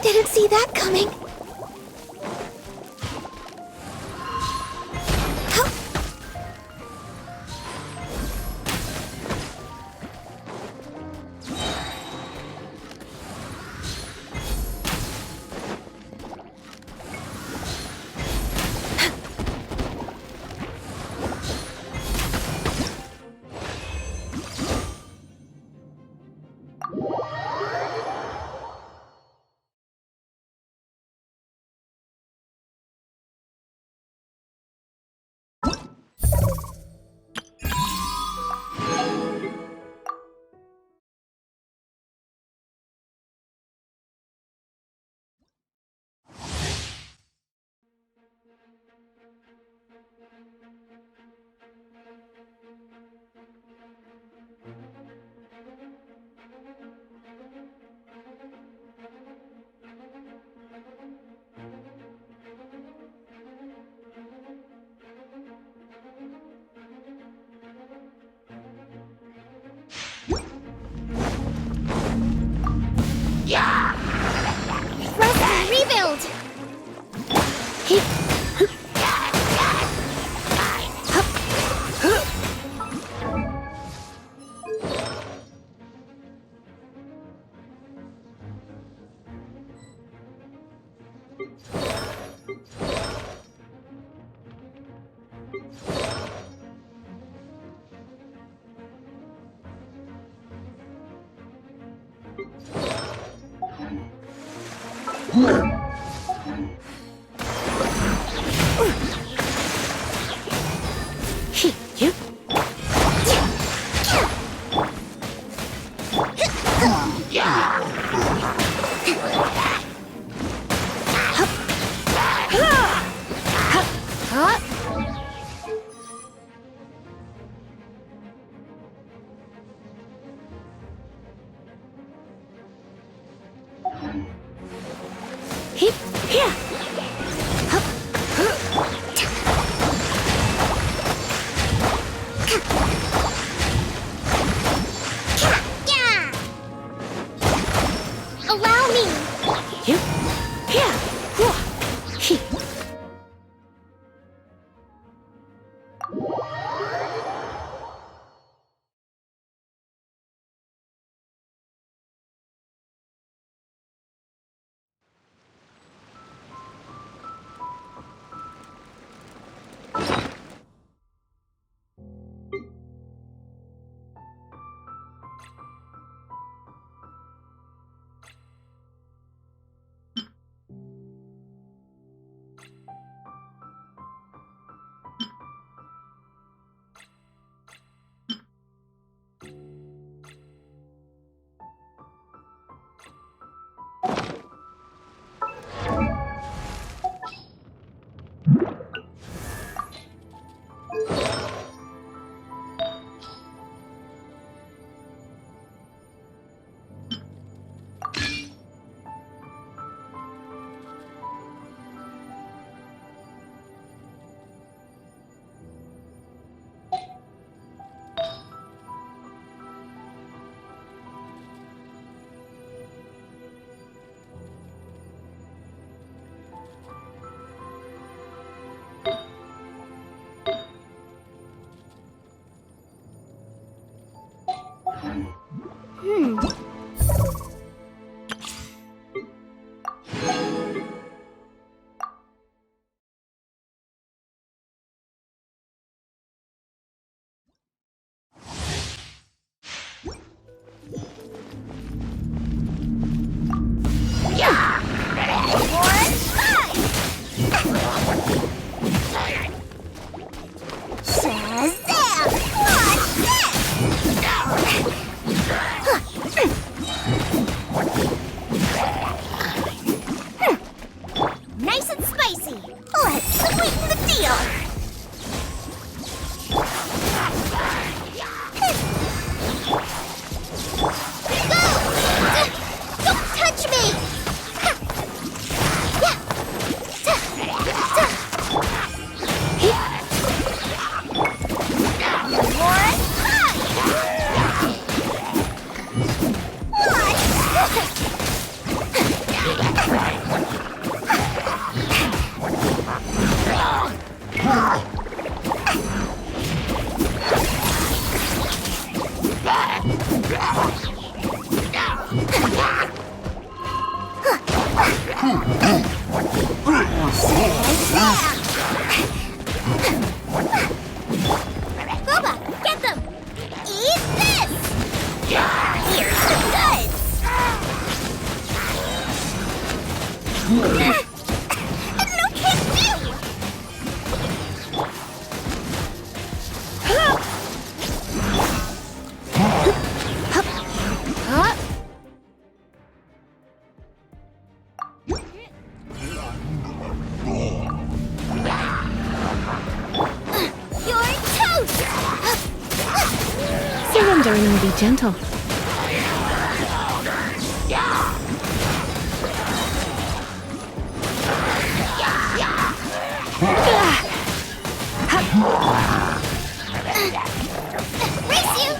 Didn't see that coming. Rebuild! Allow me! Bubba, get them! Eat this! Here's the goods! Look at you! You're toast! Surrendering and be gentle. Race you!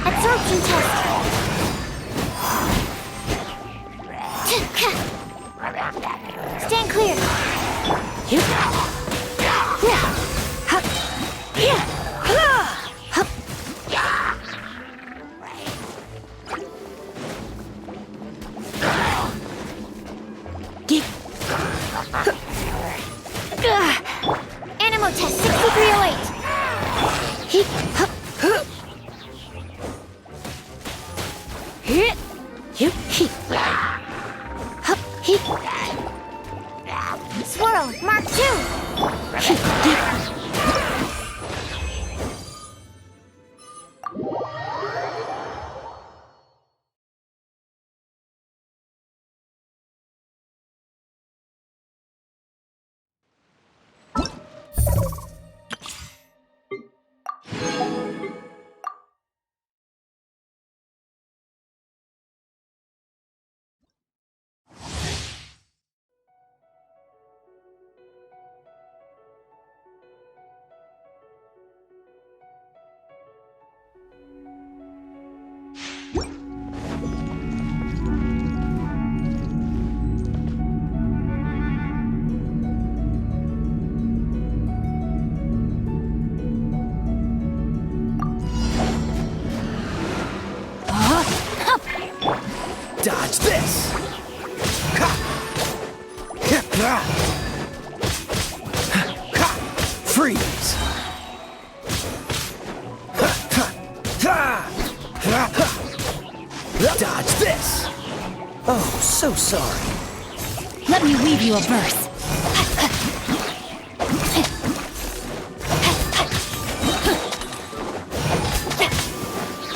Absorption test. Stand clear. Animal test 6308. Swirl, Mark 2. Dodge this! Ha! Freeze! Dodge this! Oh, so sorry. Let me weave you a verse.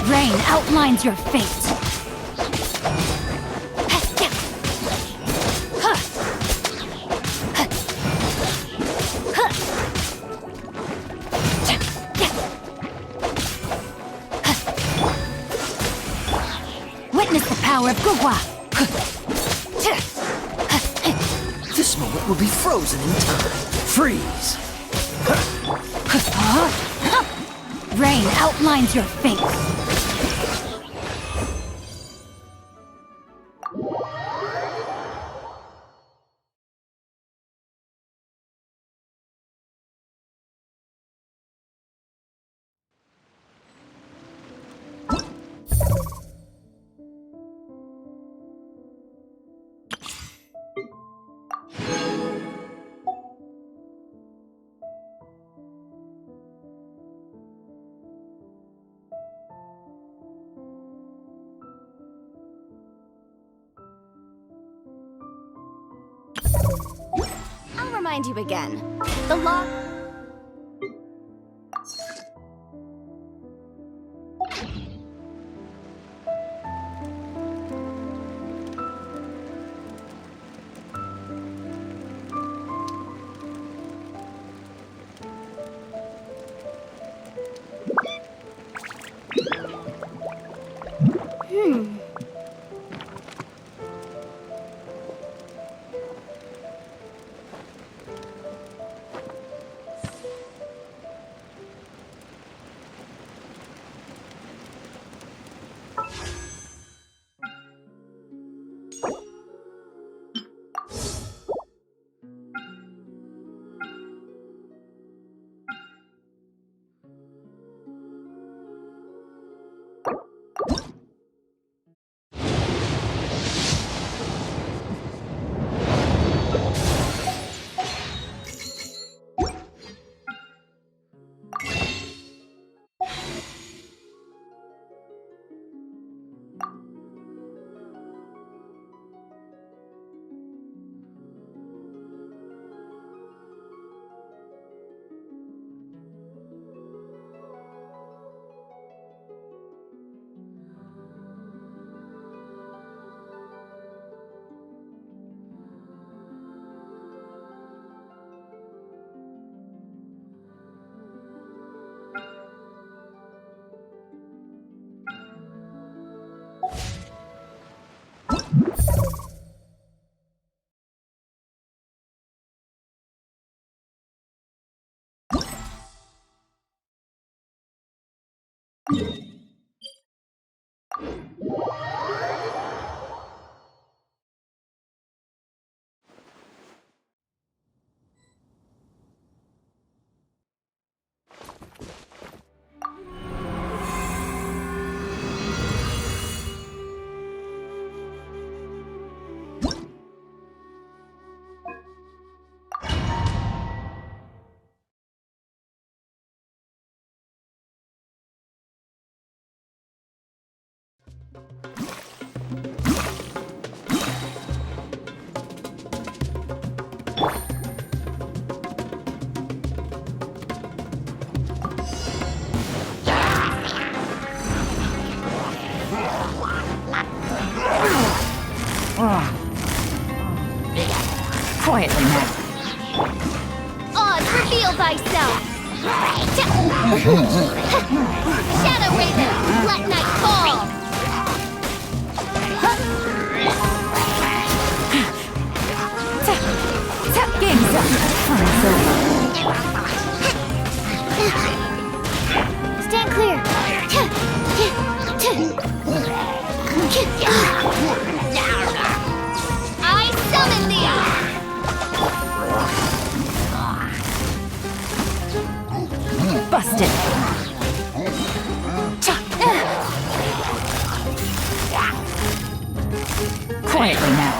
Rain outlines your fate. Witness the power of Gugwa. This moment will be frozen in time. Freeze! Rain outlines your fate. find you again. The law. Quietly now. Oz, reveal thyself! Shadow Raven, let night fall! Game's up. Fun's over. Stand clear. I summon thee! Busted. Quietly now.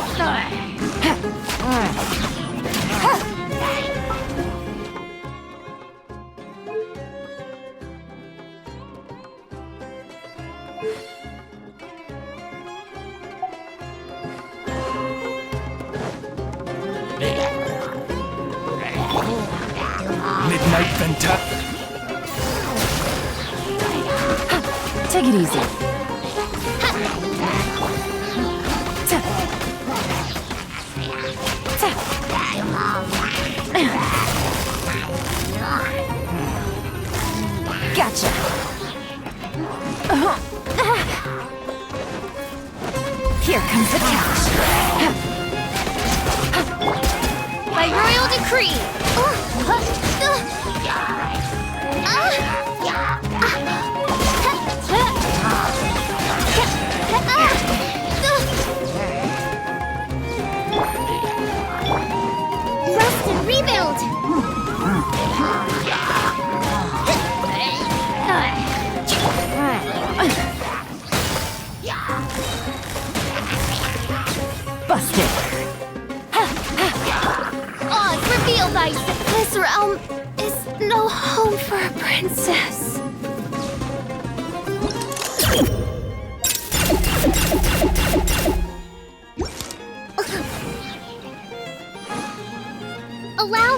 Midnight Venta. Take it easy. Gotcha. Here comes the catch. By royal decree! Rest and rebuild! Busted. Oz, reveal thyself! This realm is no home for a princess. Allow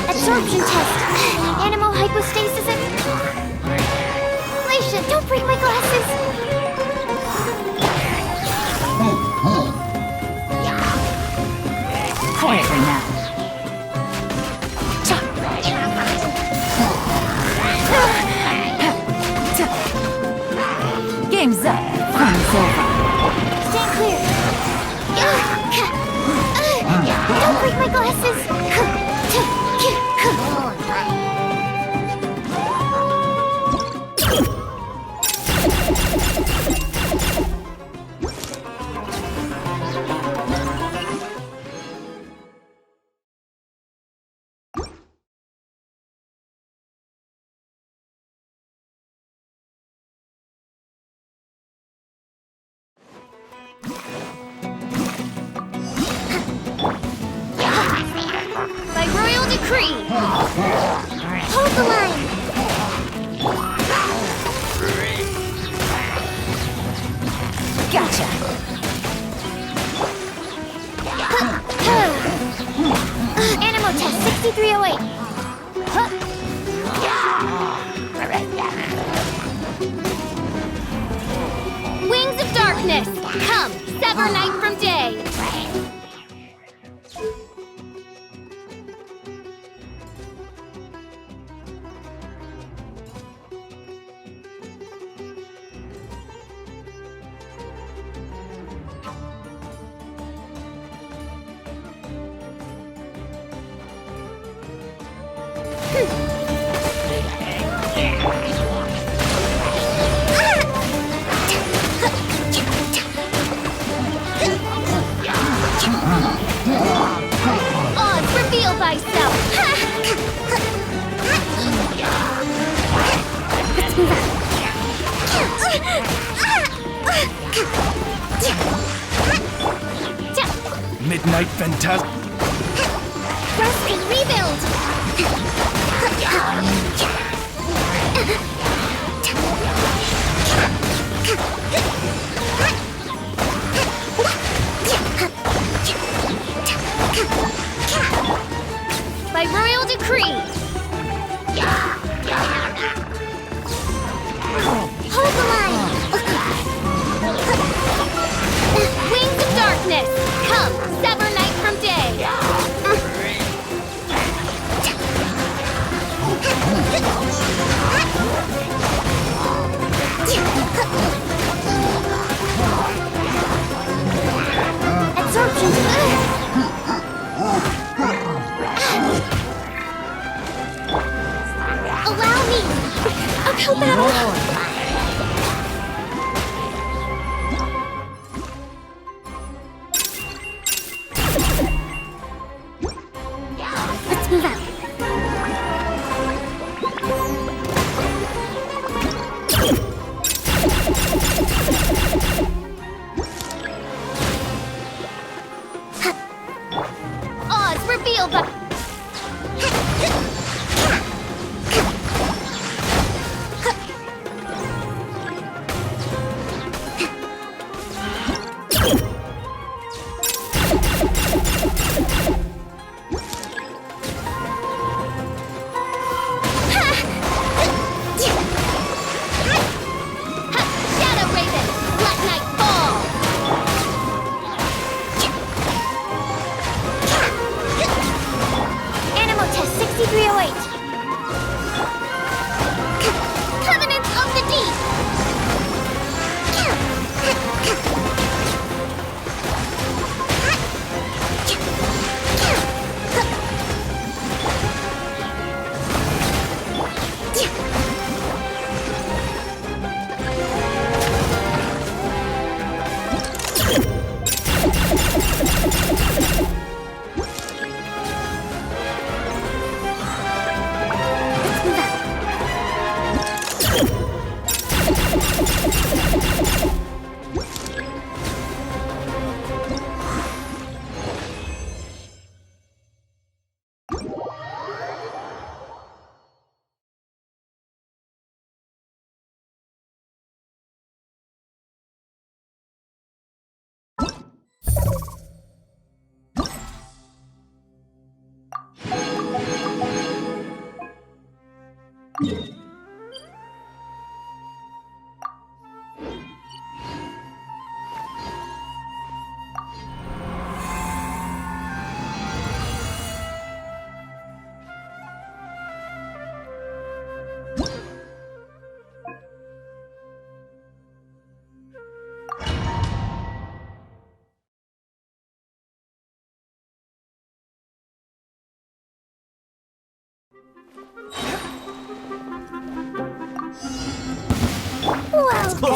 Absorption test. Animal hypostasis. Alicia, don't break my glasses. Quietly now. Game's up. Fun's over. Stand clear. Don't break my glasses. By royal decree. Hold the line. Gotcha. Animal test 6308. Wings of darkness. Come, sever night from day. Odds, reveal thyself. Midnight Phantasm. Rest and rebuild. By royal decree. Hold the line. Wings of darkness. Come, sever night from day.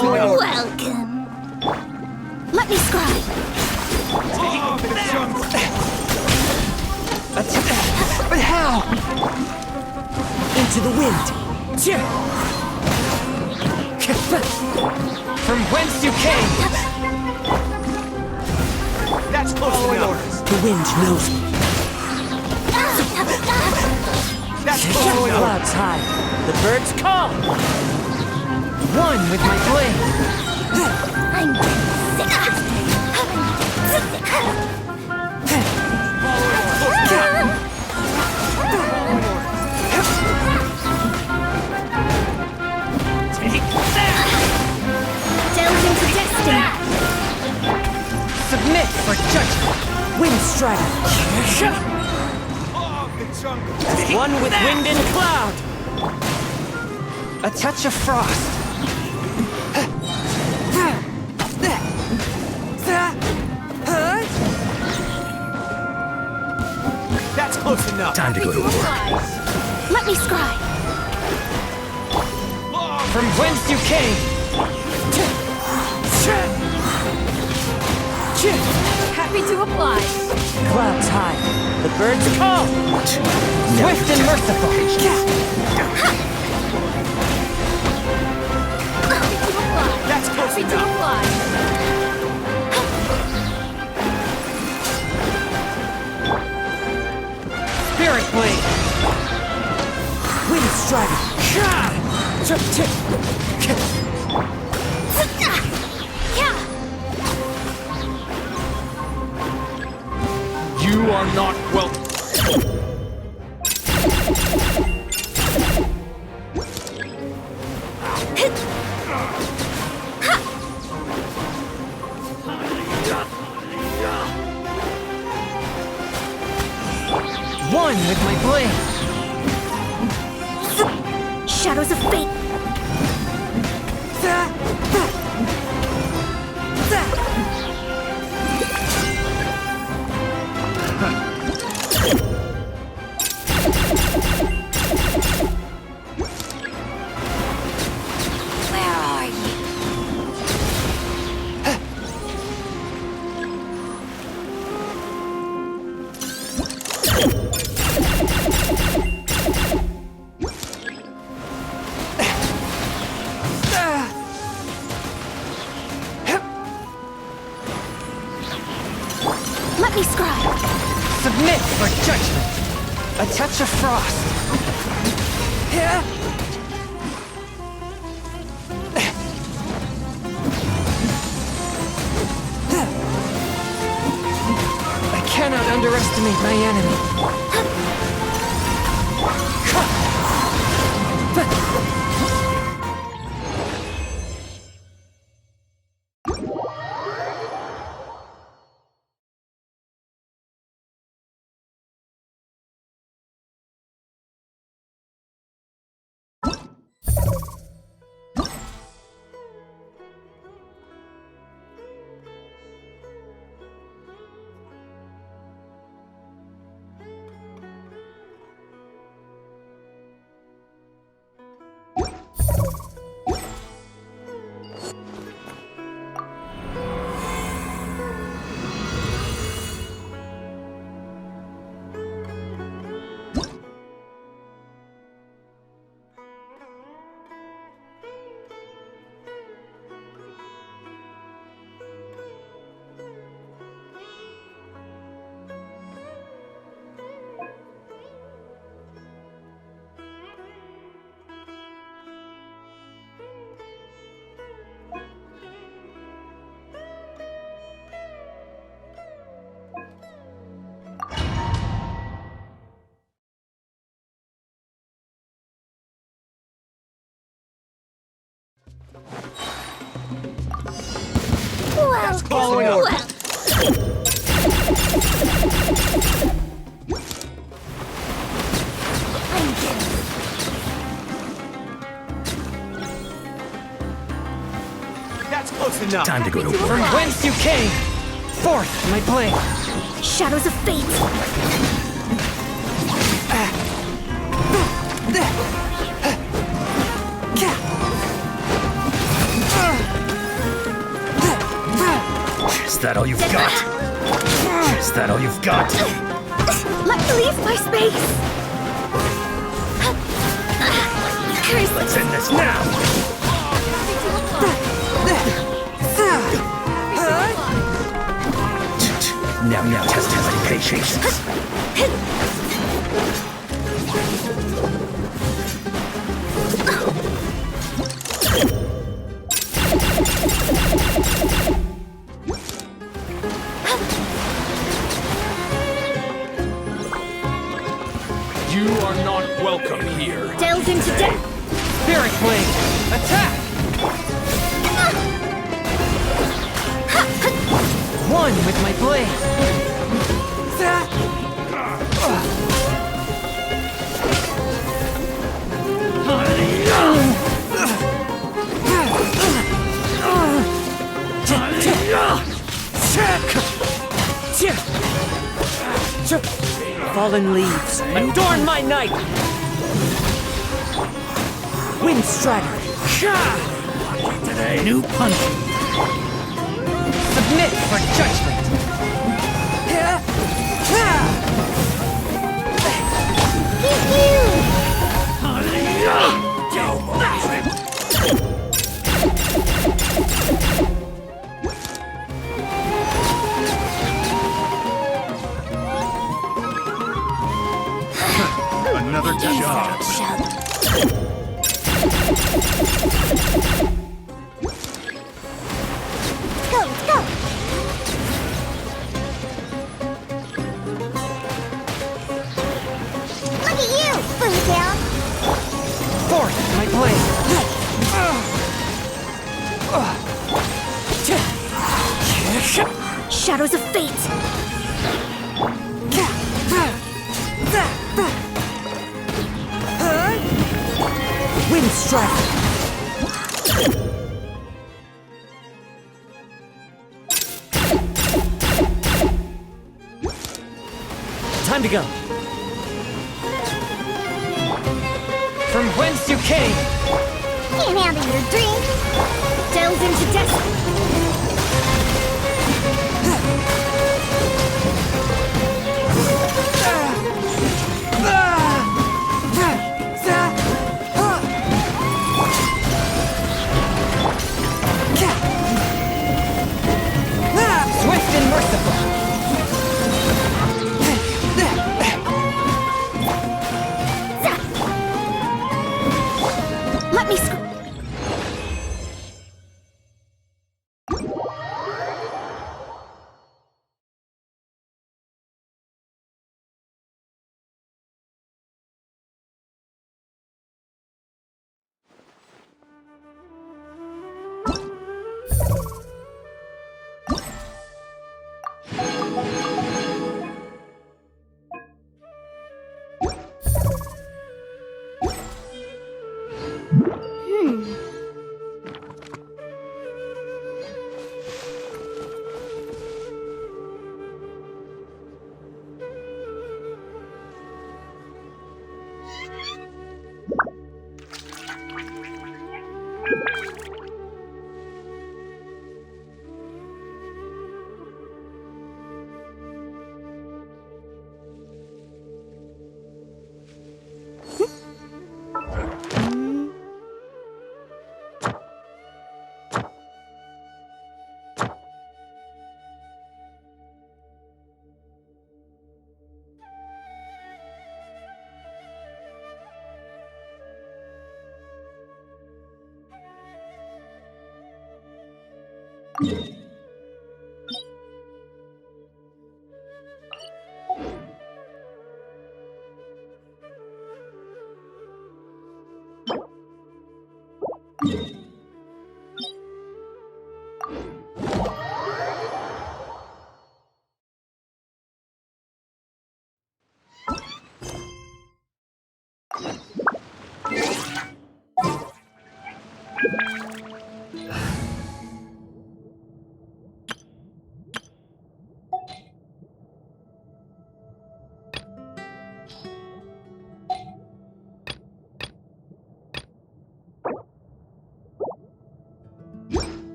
Welcome. Let me scribe. But how? Into the wind. From whence you came. That's close enough. The wind knows me. That's following clouds high. The birds call. One with my blade. I'm sick. Take that! Delve into destiny. Submit for judgment. Wind strider. One with wind and cloud. A touch of frost. That's close enough. Time to go to work. Let me scribe. From whence you came. Happy to apply. Clouds high. The birds call. Swift and merciful. That's close Happy to enough. apply. Spirit blade. Wind strider. You are not welcome. One with my blade. Shadows of fate. Where are you? Let me scribe. Submit for judgment. A touch of frost. I cannot underestimate my enemy. Welcome. Well, I'm good. That's close enough. Time to go to From work. whence you came, forth my blade. Shadows of fate. Is that all you've got? Is that all you've got? Let me leave my space. Curse. Let's end this now! Now, test my patience. You are not welcome here. Delve into death. Spirit blade, attack! One with my blade. Fallen leaves, adorn my night! Wind strider, Today, new punch. submit for judgment! Another job. Go, go. Look at you, Boom Down. Forth my blade! Shadows of fate. Wind strider! Time to go. From whence you came, Can't handle your dream. Delve into death. swift and merciful. Let me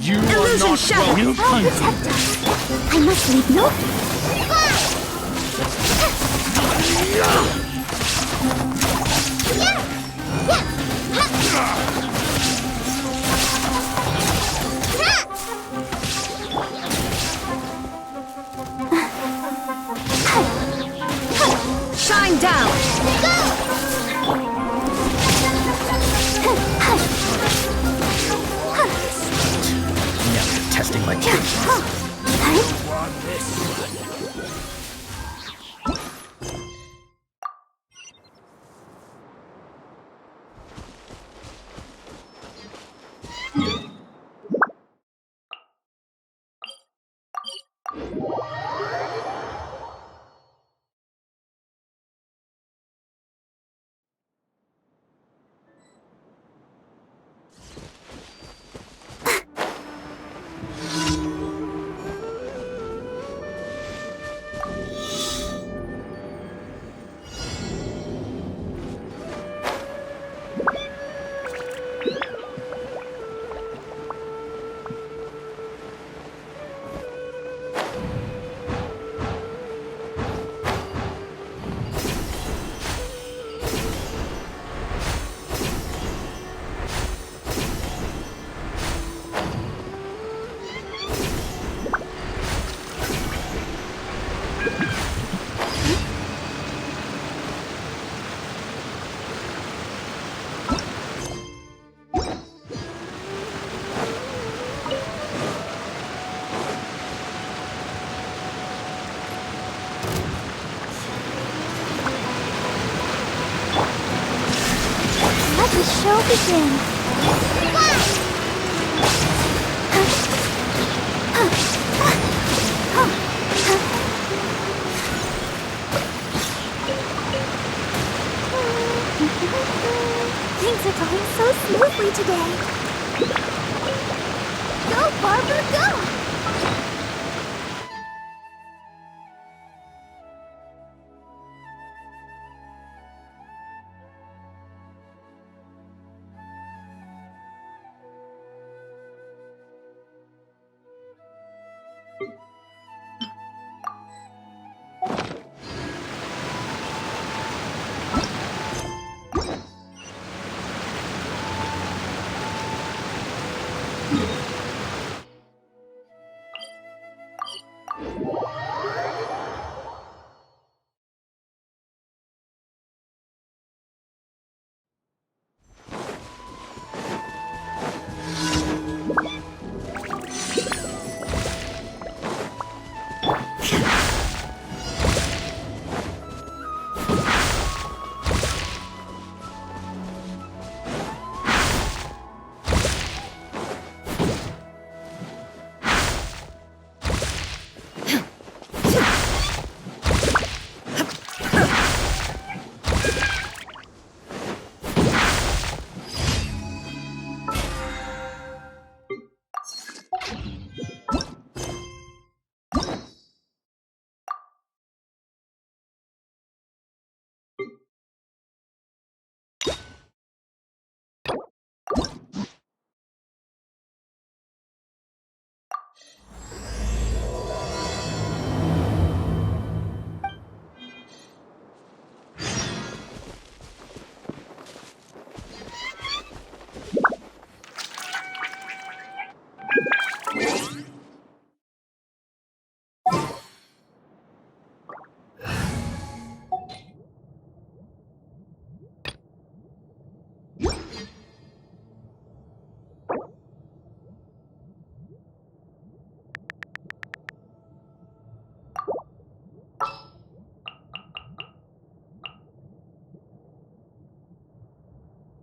You are not welcome. Protect us. I must leave no. Shine down! Now you're testing my patience. Let the show begin. Things are going so smoothly today. Go, Barbara, go!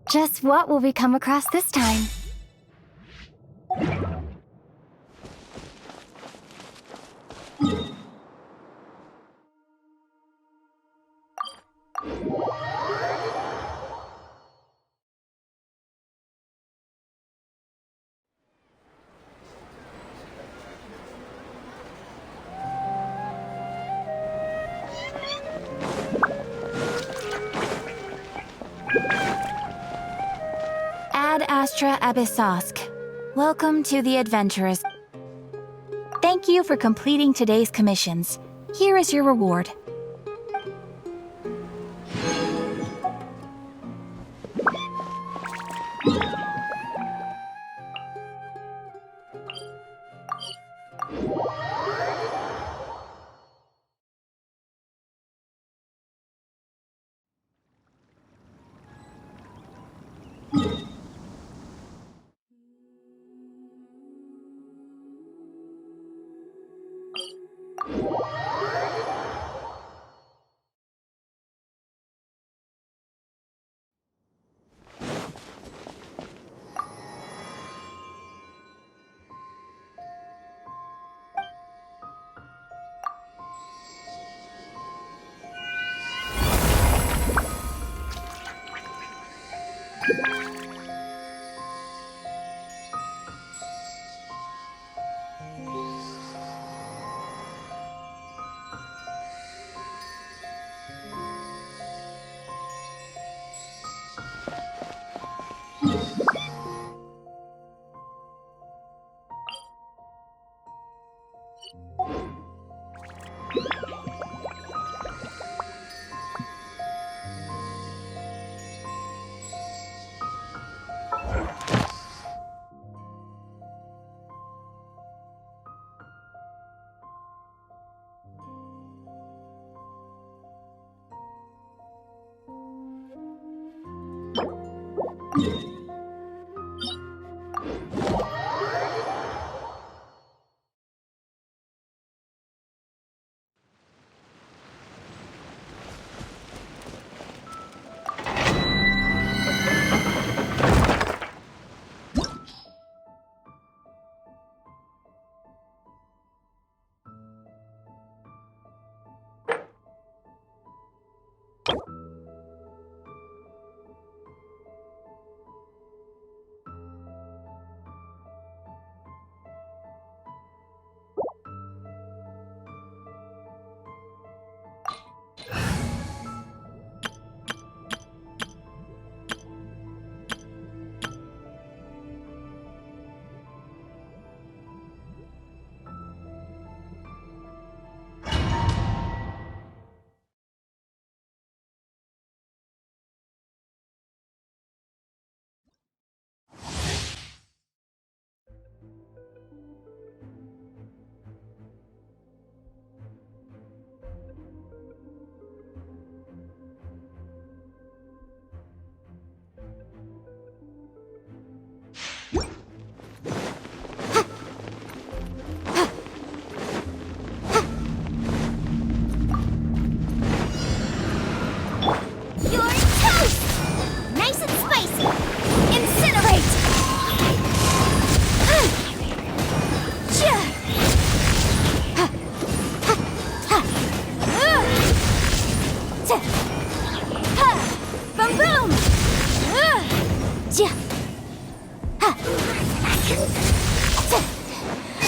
Just what will we come across this time? Ad Astra Abyssosk. Welcome to the Adventurers. Thank you for completing today's commissions. Here is your reward.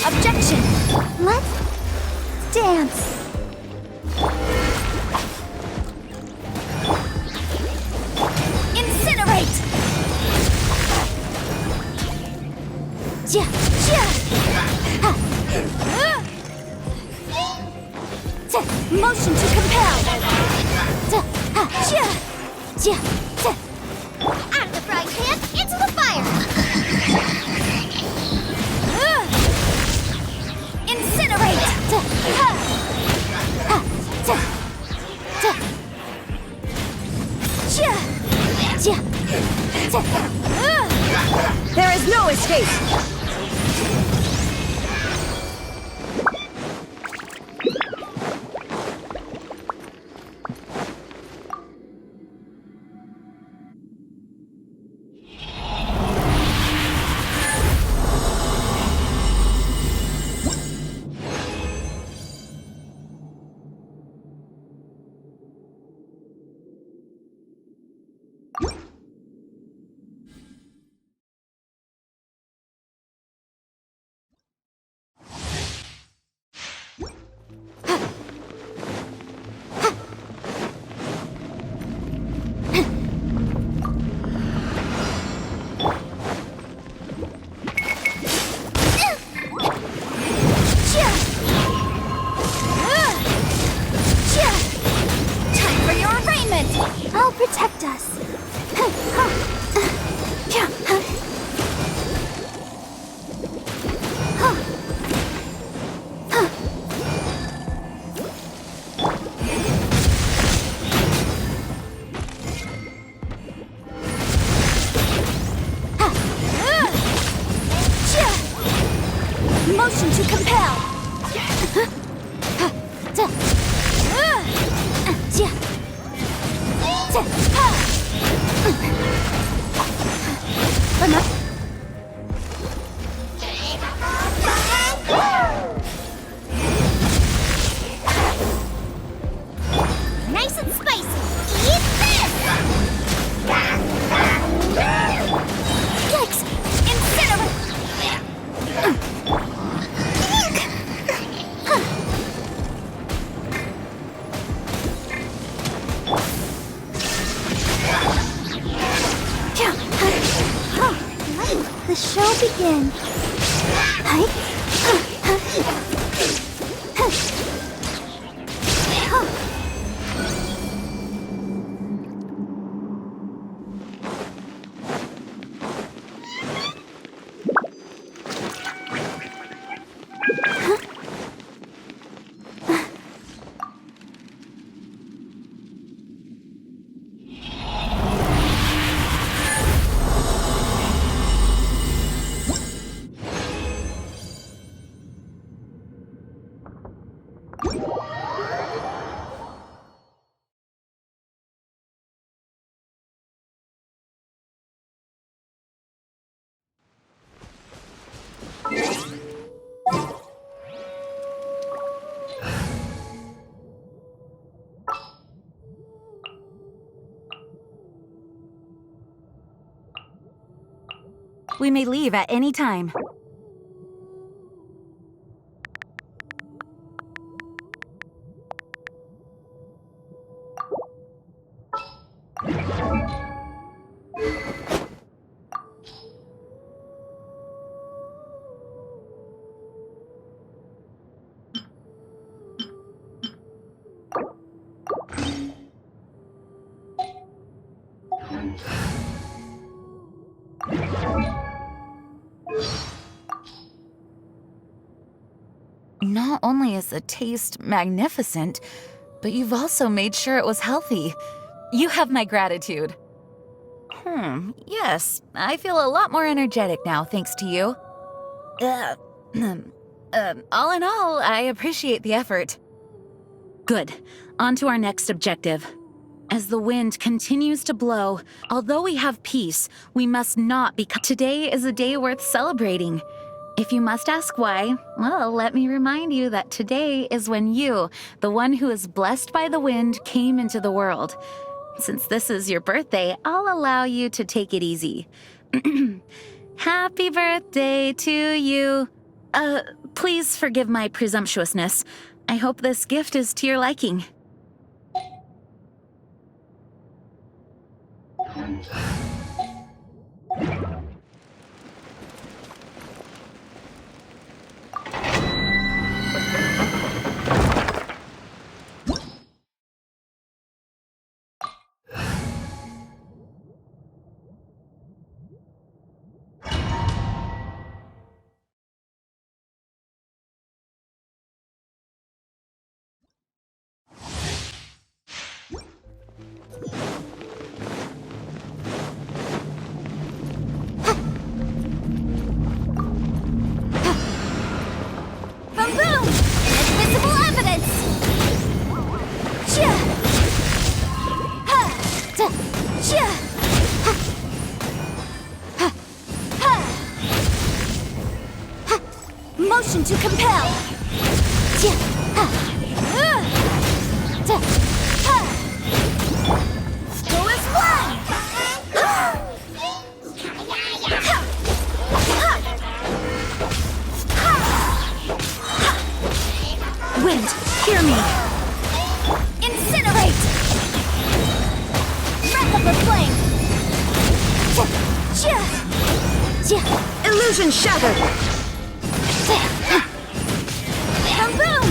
Objection! Let's dance. Incinerate! Motion to compel. Out of the frying pan, into the fire! Incinerate! There is no escape! protect us. Motion to compel. Nice and spicy. Eat this! Yikes! Incinerate! Let the show begin. We may leave at any time. Not only is the taste magnificent, but you've also made sure it was healthy. You have my gratitude. Yes, I feel a lot more energetic now thanks to you. All in all, I appreciate the effort. Good. On to our next objective. As the wind continues to blow, although we have peace, we must not become... Today is a day worth celebrating. If you must ask why, well, let me remind you that today is when you, the one who is blessed by the wind, came into the world. Since this is your birthday, I'll allow you to take it easy. Happy birthday to you. Please forgive my presumptuousness. I hope this gift is to your liking. Motion to compel. Go as one. Wind, hear me. Incinerate. Wreck of the flame. Illusion shattered. Boom!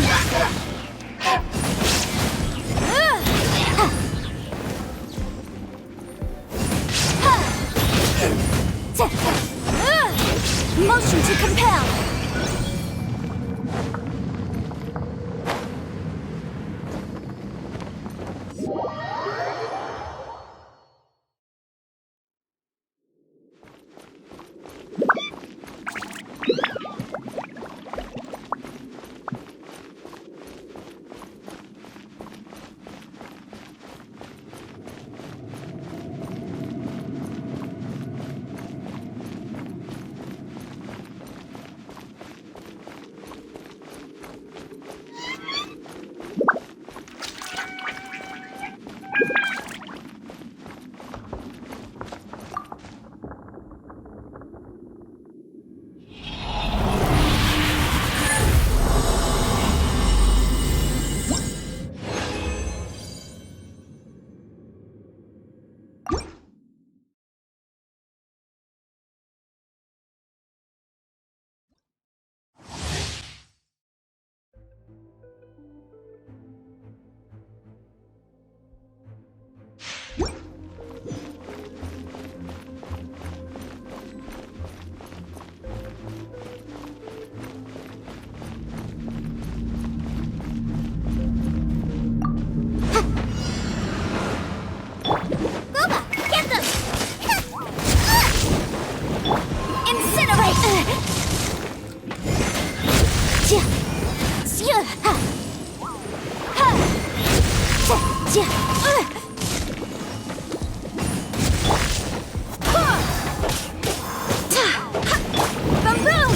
Boom boom!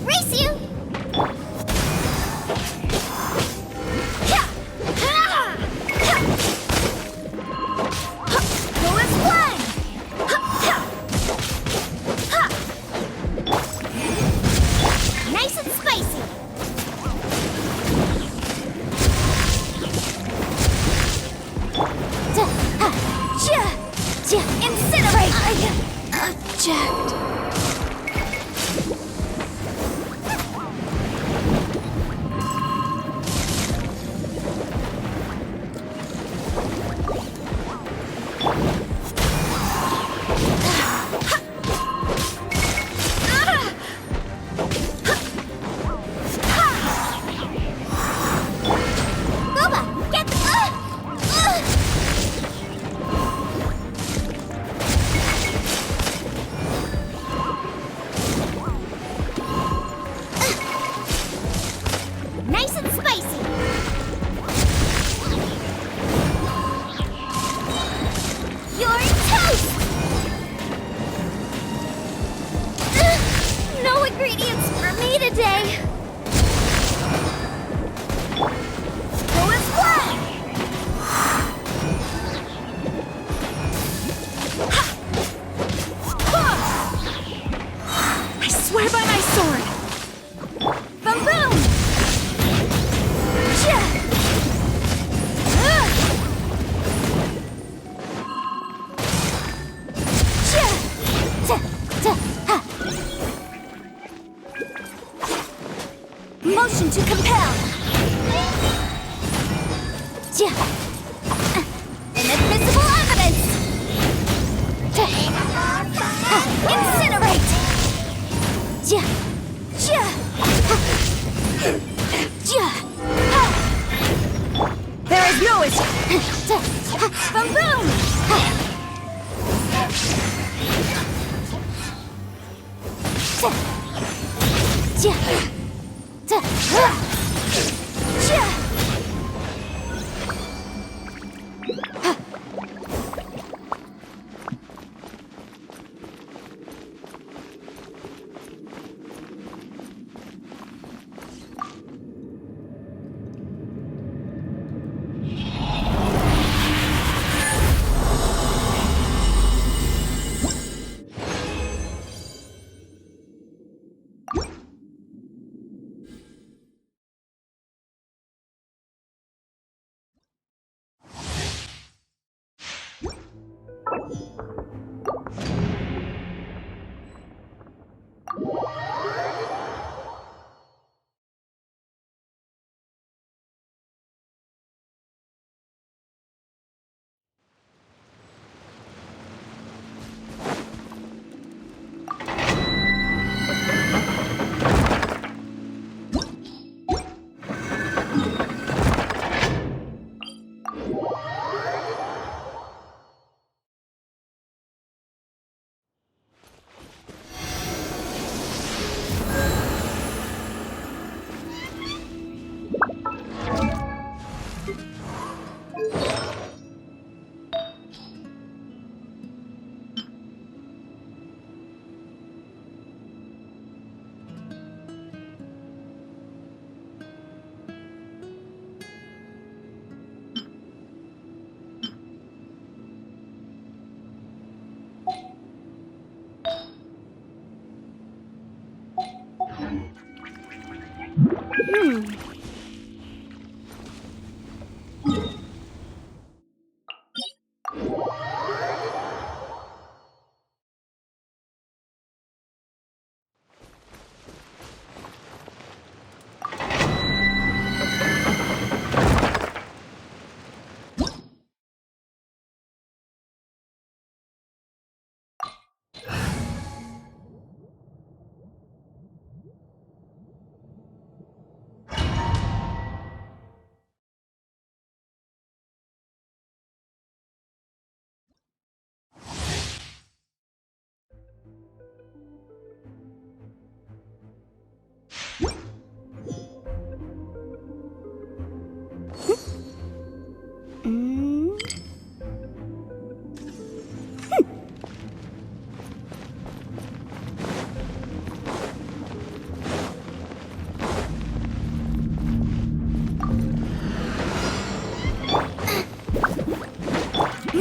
Race you! Go as one! Nice and spicy! Incinerate! Object. Boba, get the... Nice and spicy. You're toast. No ingredients for me today. Go as one. I swear by my sword! Boom boom. Motion to compel. Inadmissible evidence. Incinerate. There is no escape. Boom boom.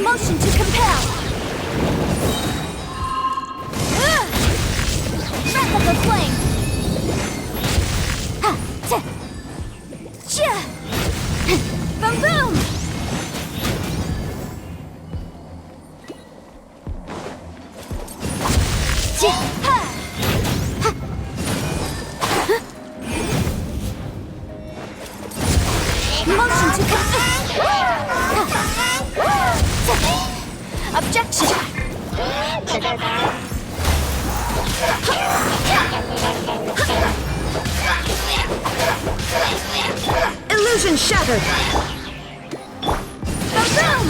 Motion to compel. Breath of the flame. Ha, ta. Cha. Boom boom. Cha. Ha. Ha. Motion to compel. Objection. Illusion shattered. Boom!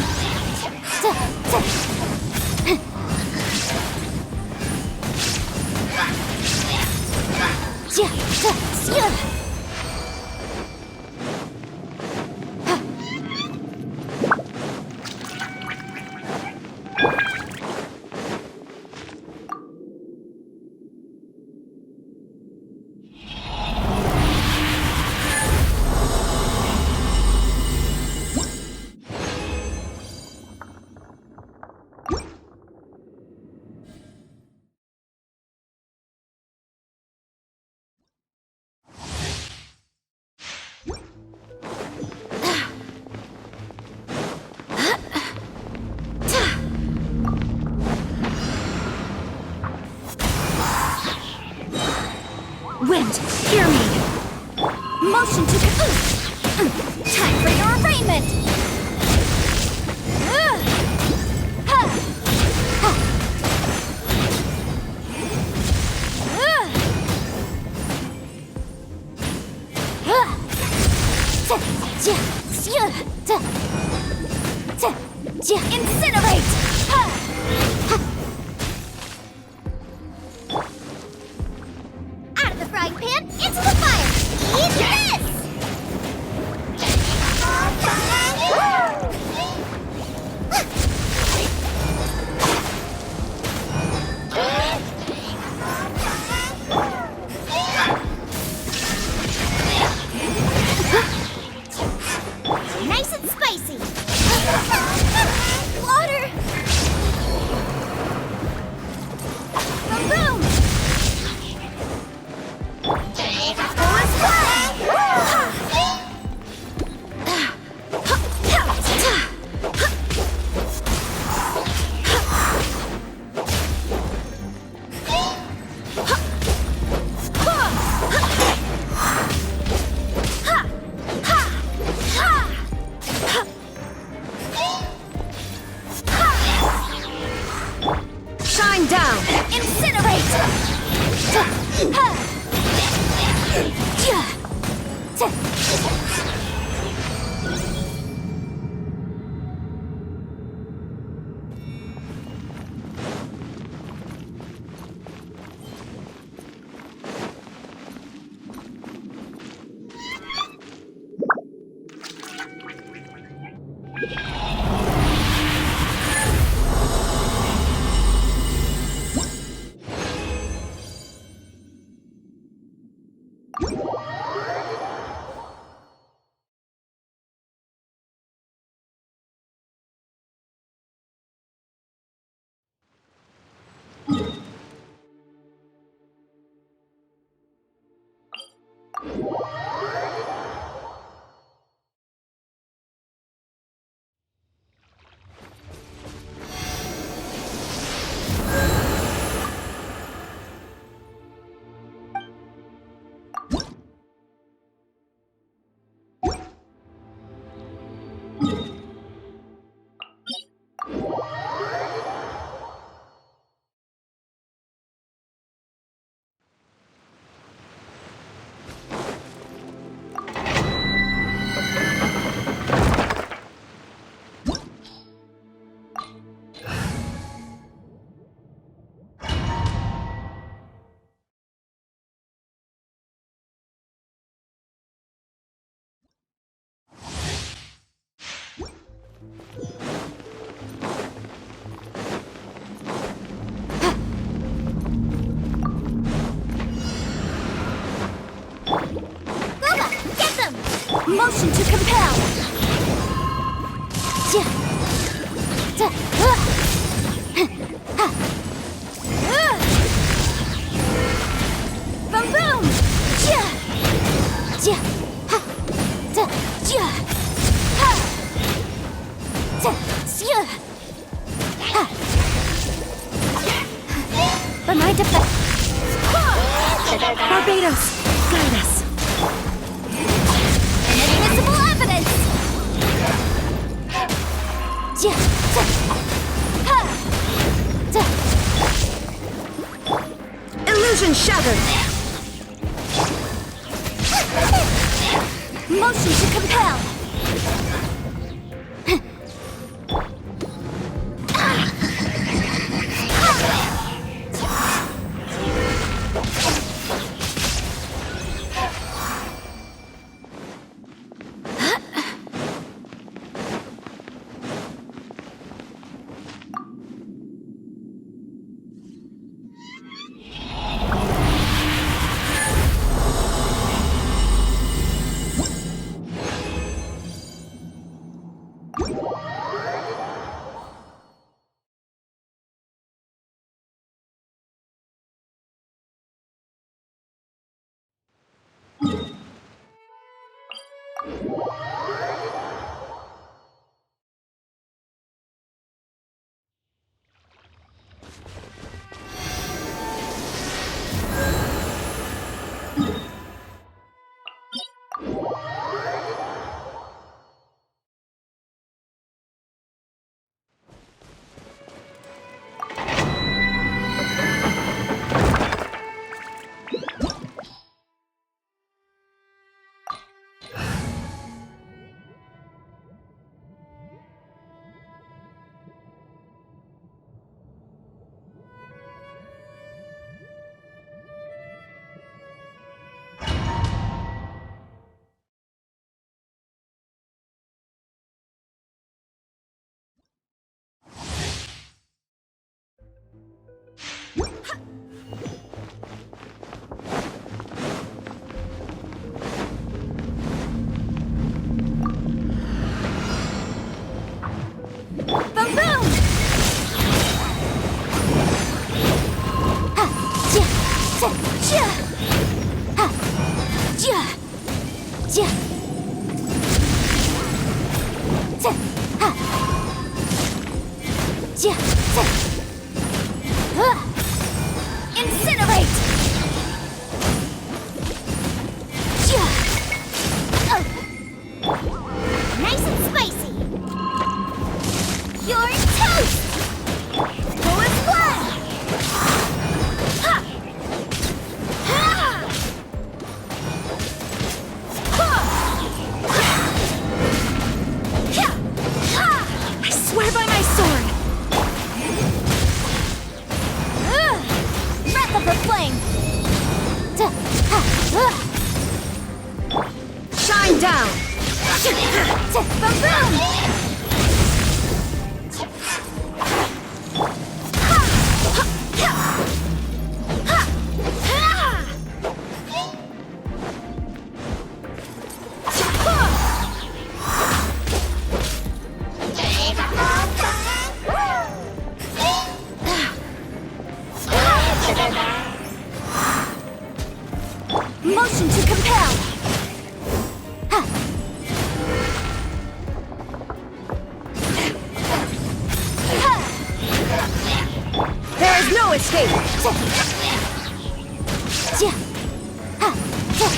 Wind, hear me! Motion to time for your arraignment! Incinerate! Out of the frying pan, into the fire! Eat this! Nice and spicy! Water! Boom boom! Shine down! Incinerate! Motion to compel! Boom boom! Ja! Ja! Ha! Da! Ja! Ha! Da! Ja! Ha! But my defense. Barbados, guide us. Inadmissible evidence! Ja! Da! Ha! Da! Illusion shattered. Motion to compel! Boom boom! Ha! Ja! Ja! Ja! Ha! Ja! Ja! Ja! Ha! Ja! Ja! Incinerate! Ja! Nice and spicy! You're toast! Go as well! Ha! Ha! Ha! Ha! Ha! I swear by my sword. Breath of the flame! Da! Ha! Shine down. Da! Boom boom! Motion to compel! Ha! Ha! There is no escape. Ja! Ha! Ja!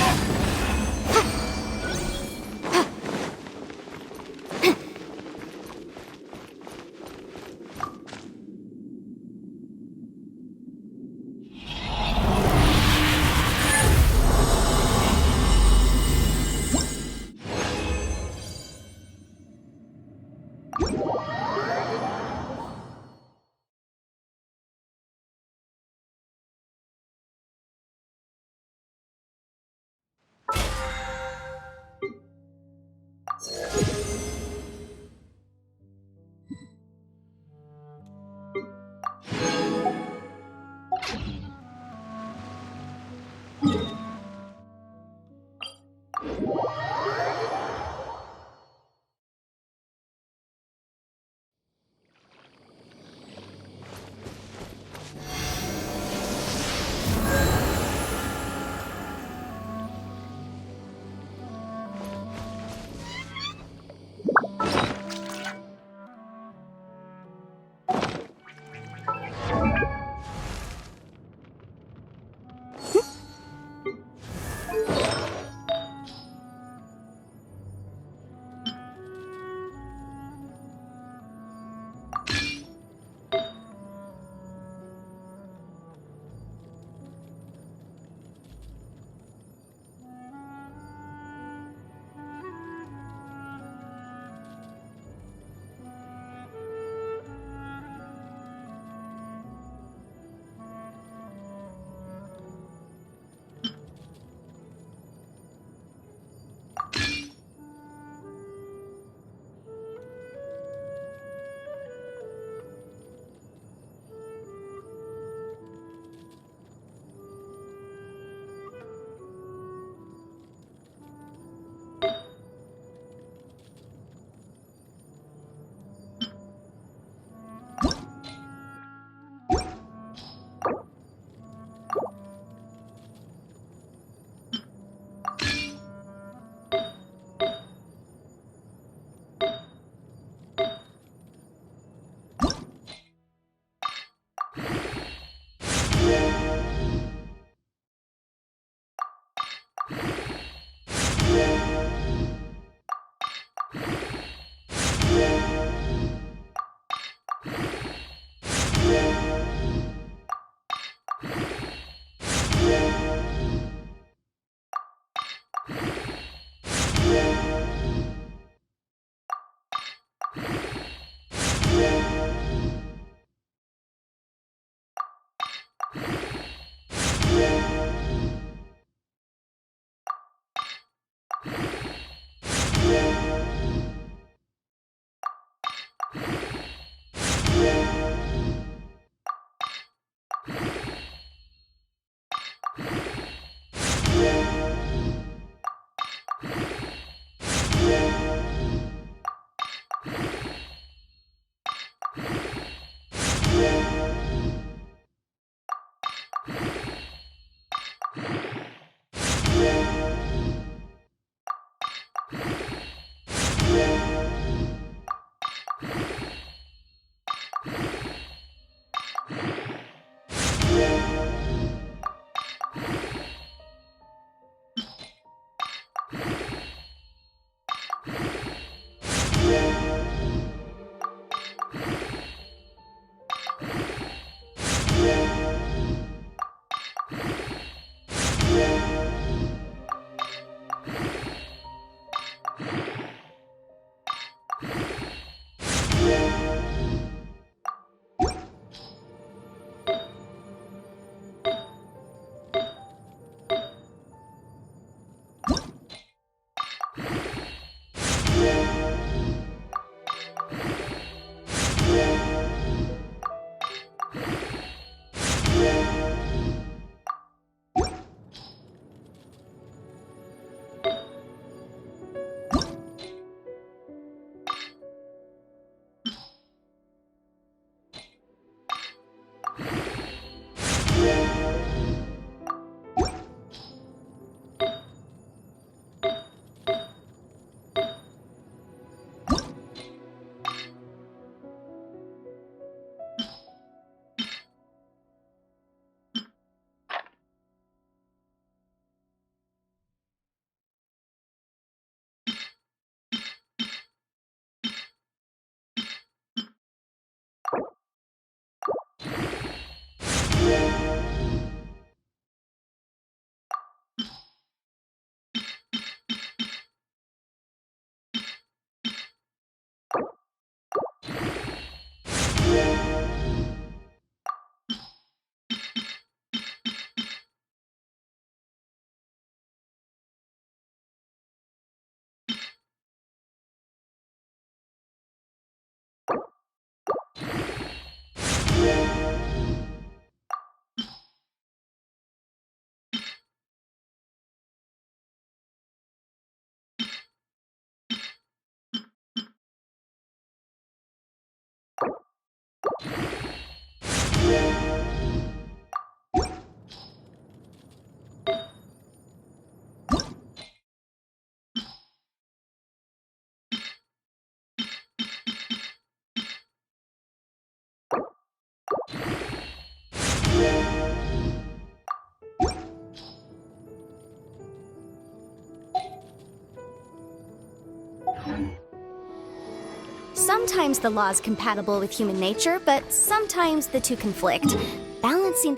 Sometimes the law is compatible with human nature, but sometimes the two conflict. Balancing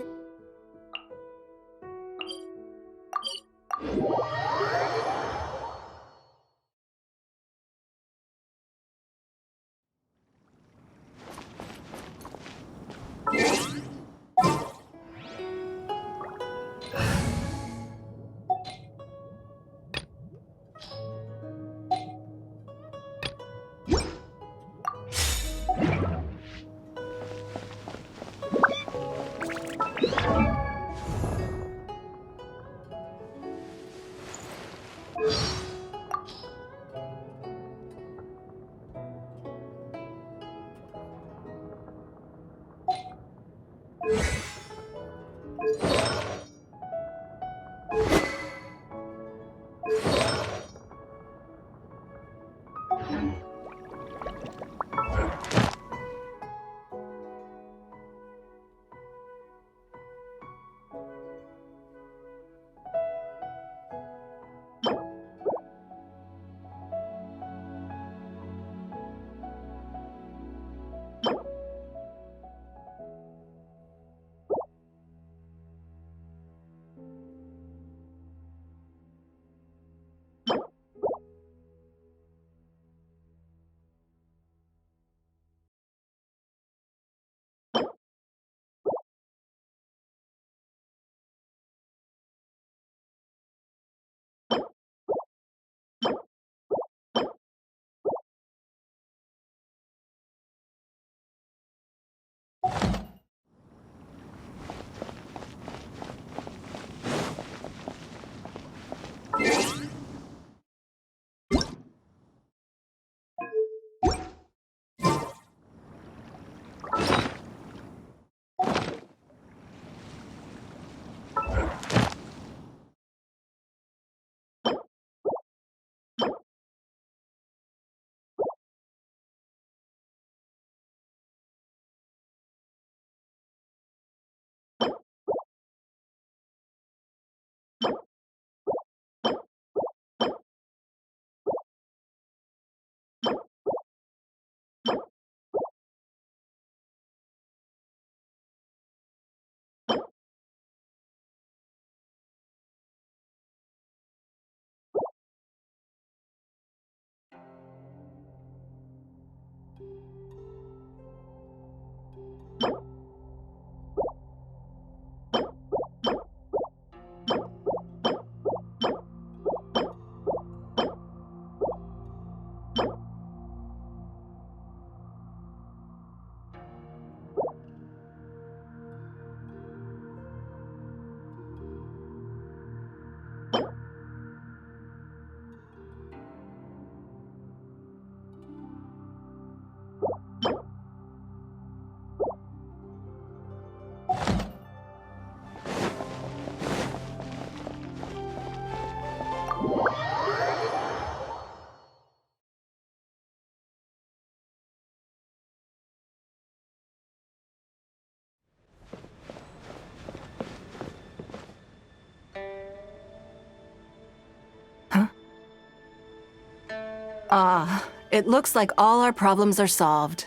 It looks like all our problems are solved.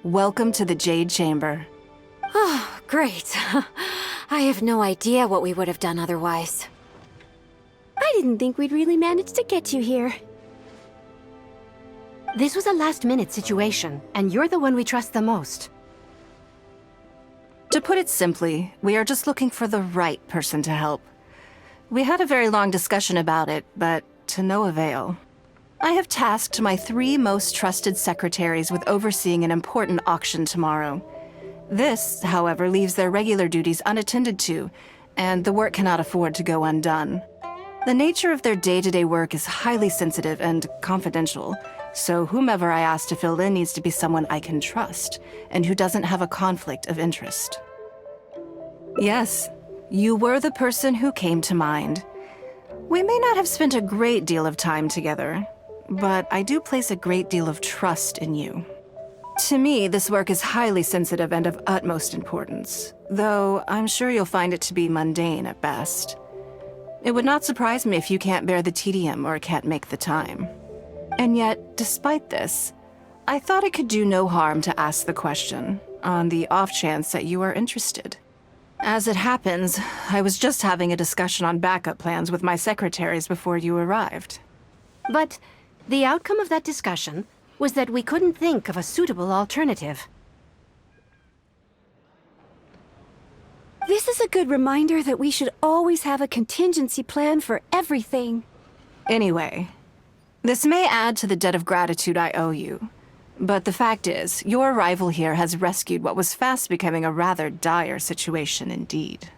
Welcome to the Jade Chamber. Oh, great. I have no idea what we would have done otherwise. I didn't think we'd really manage to get you here. This was a last-minute situation, and you're the one we trust the most. To put it simply, we are just looking for the right person to help. We had a very long discussion about it, but to no avail. I have tasked my 3 most trusted secretaries with overseeing an important auction tomorrow. This, however, leaves their regular duties unattended to, and the work cannot afford to go undone. The nature of their day-to-day work is highly sensitive and confidential, so whomever I ask to fill in needs to be someone I can trust and who doesn't have a conflict of interest. Yes, you were the person who came to mind. We may not have spent a great deal of time together, but I do place a great deal of trust in you. To me, this work is highly sensitive and of utmost importance, though I'm sure you'll find it to be mundane at best. It would not surprise me if you can't bear the tedium or can't make the time. And yet, despite this, I thought it could do no harm to ask the question, on the off chance that you are interested. As it happens, I was just having a discussion on backup plans with my secretaries before you arrived. But the outcome of that discussion was that we couldn't think of a suitable alternative. This is a good reminder that we should always have a contingency plan for everything. Anyway, this may add to the debt of gratitude I owe you, but the fact is, your arrival here has rescued what was fast becoming a rather dire situation indeed.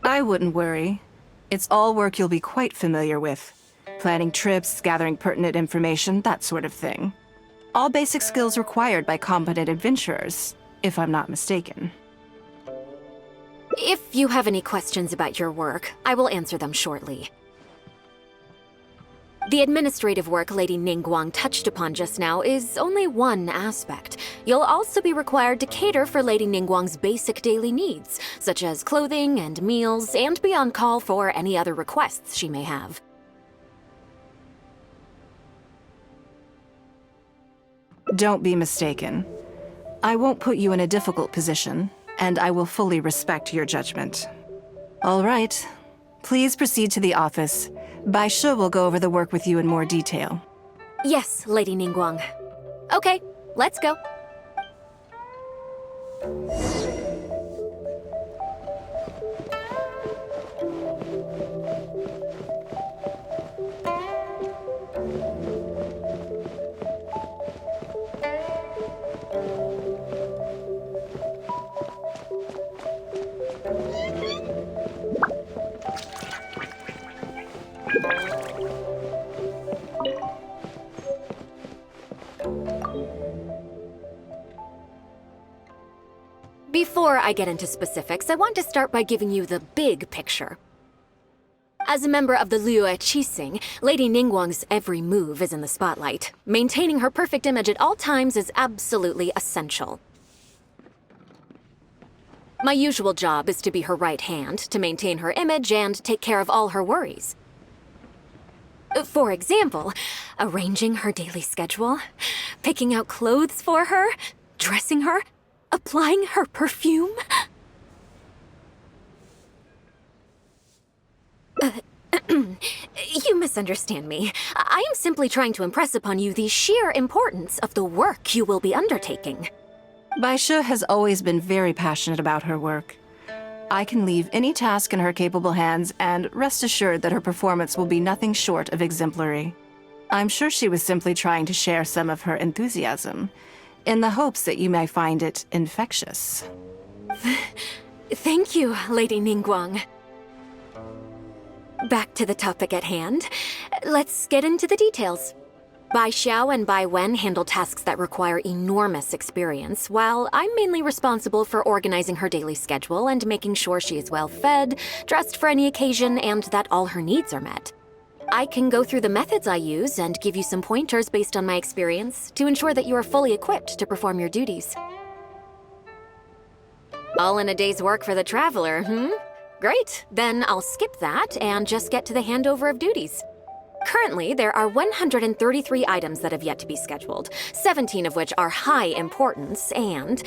I wouldn't worry. It's all work you'll be quite familiar with. Planning trips, gathering pertinent information, that sort of thing. All basic skills required by competent adventurers, if I'm not mistaken. If you have any questions about your work, I will answer them shortly. The administrative work Lady Ningguang touched upon just now is only one aspect. You'll also be required to cater for Lady Ningguang's basic daily needs, such as clothing and meals, and be on call for any other requests she may have. Don't be mistaken. I won't put you in a difficult position, and I will fully respect your judgment. All right. Please proceed to the office. Bai Shi will go over the work with you in more detail. Yes, Lady Ningguang. Okay, let's go. Before I get into specifics, I want to start by giving you the big picture. As a member of the Liyue Qixing, Lady Ningguang's every move is in the spotlight. Maintaining her perfect image at all times is absolutely essential. My usual job is to be her right hand, to maintain her image and take care of all her worries. For example, arranging her daily schedule, picking out clothes for her, dressing her, applying her perfume. You misunderstand me. I am simply trying to impress upon you the sheer importance of the work you will be undertaking. Bai Shi has always been very passionate about her work. I can leave any task in her capable hands and rest assured that her performance will be nothing short of exemplary. I'm sure she was simply trying to share some of her enthusiasm, in the hopes that you may find it infectious. Thank you, Lady Ningguang. Back to the topic at hand. Let's get into the details. Bai Xiao and Bai Wen handle tasks that require enormous experience, while I'm mainly responsible for organizing her daily schedule and making sure she is well fed, dressed for any occasion, and that all her needs are met. I can go through the methods I use and give you some pointers based on my experience to ensure that you are fully equipped to perform your duties. All in a day's work for the traveler, Great, then I'll skip that and just get to the handover of duties. Currently, there are 133 items that have yet to be scheduled, 17 of which are high importance, and...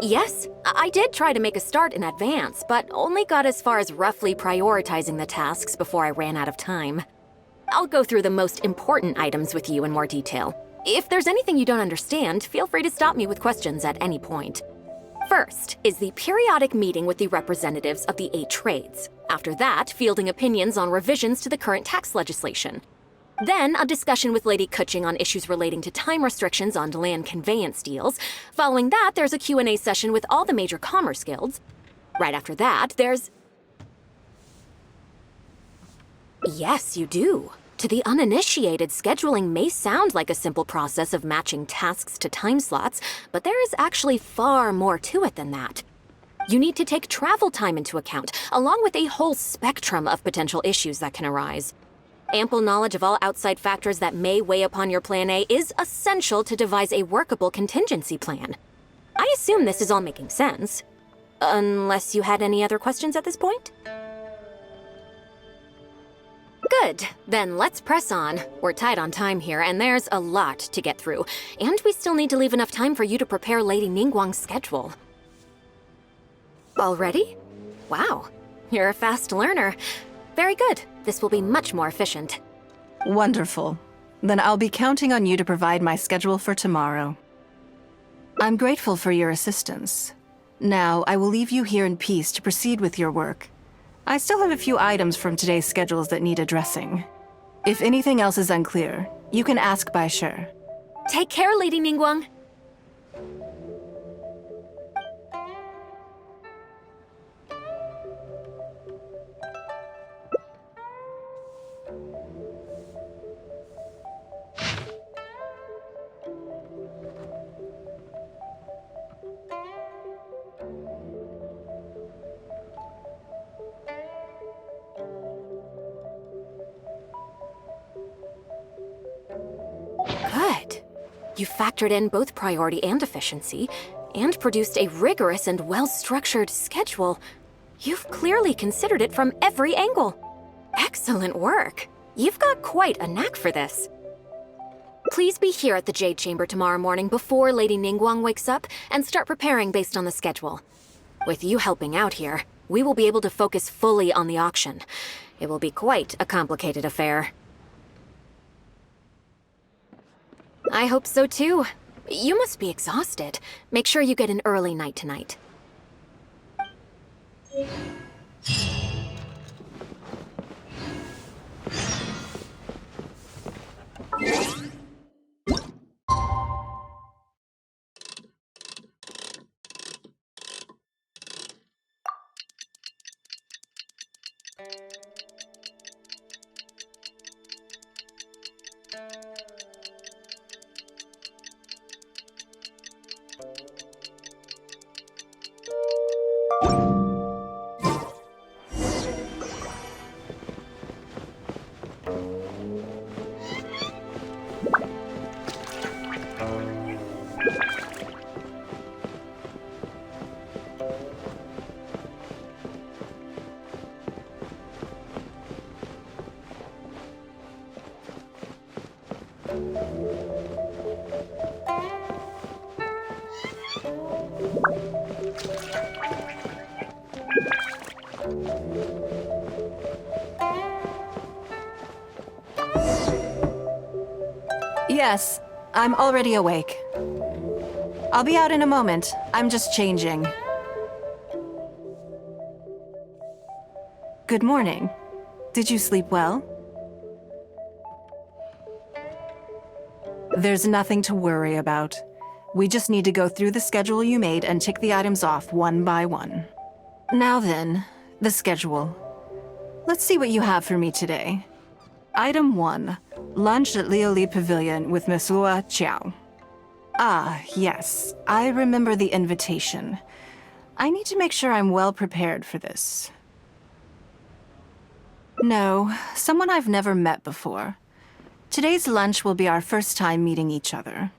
Yes, I did try to make a start in advance, but only got as far as roughly prioritizing the tasks before I ran out of time. I'll go through the most important items with you in more detail. If there's anything you don't understand, feel free to stop me with questions at any point. First is the periodic meeting with the representatives of the 8 trades. After that, fielding opinions on revisions to the current tax legislation. Then a discussion with Lady Kuching on issues relating to time restrictions on land conveyance deals. Following that, there's a Q&A session with all the major commerce guilds. Right after that, there's... Yes, you do. To the uninitiated, scheduling may sound like a simple process of matching tasks to time slots, but there is actually far more to it than that. You need to take travel time into account, along with a whole spectrum of potential issues that can arise. Ample knowledge of all outside factors that may weigh upon your Plan A is essential to devise a workable contingency plan. I assume this is all making sense. Unless you had any other questions at this point? Good. Then let's press on. We're tight on time here, and there's a lot to get through. And we still need to leave enough time for you to prepare Lady Ningguang's schedule. Already? Wow. You're a fast learner. Very good. This will be much more efficient. Wonderful. Then I'll be counting on you to provide my schedule for tomorrow. I'm grateful for your assistance. Now, I will leave you here in peace to proceed with your work. I still have a few items from today's schedules that need addressing. If anything else is unclear, you can ask Bai Shi. Take care, Lady Ningguang. Good. You factored in both priority and efficiency, and produced a rigorous and well-structured schedule. You've clearly considered it from every angle. Excellent work. You've got quite a knack for this. Please be here at the Jade Chamber tomorrow morning before Lady Ningguang wakes up and start preparing based on the schedule. With you helping out here, we will be able to focus fully on the auction. It will be quite a complicated affair. I hope so too. You must be exhausted. Make sure you get an early night tonight. Yes, I'm already awake. I'll be out in a moment. I'm just changing. Good morning. Did you sleep well? There's nothing to worry about. We just need to go through the schedule you made and tick the items off one by one. Now then, the schedule. Let's see what you have for me today. Item 1. Lunch at Lioli Pavilion with Miss Lua Chiao. Ah, yes. I remember the invitation. I need to make sure I'm well prepared for this. No, someone I've never met before. Today's lunch will be our first time meeting each other.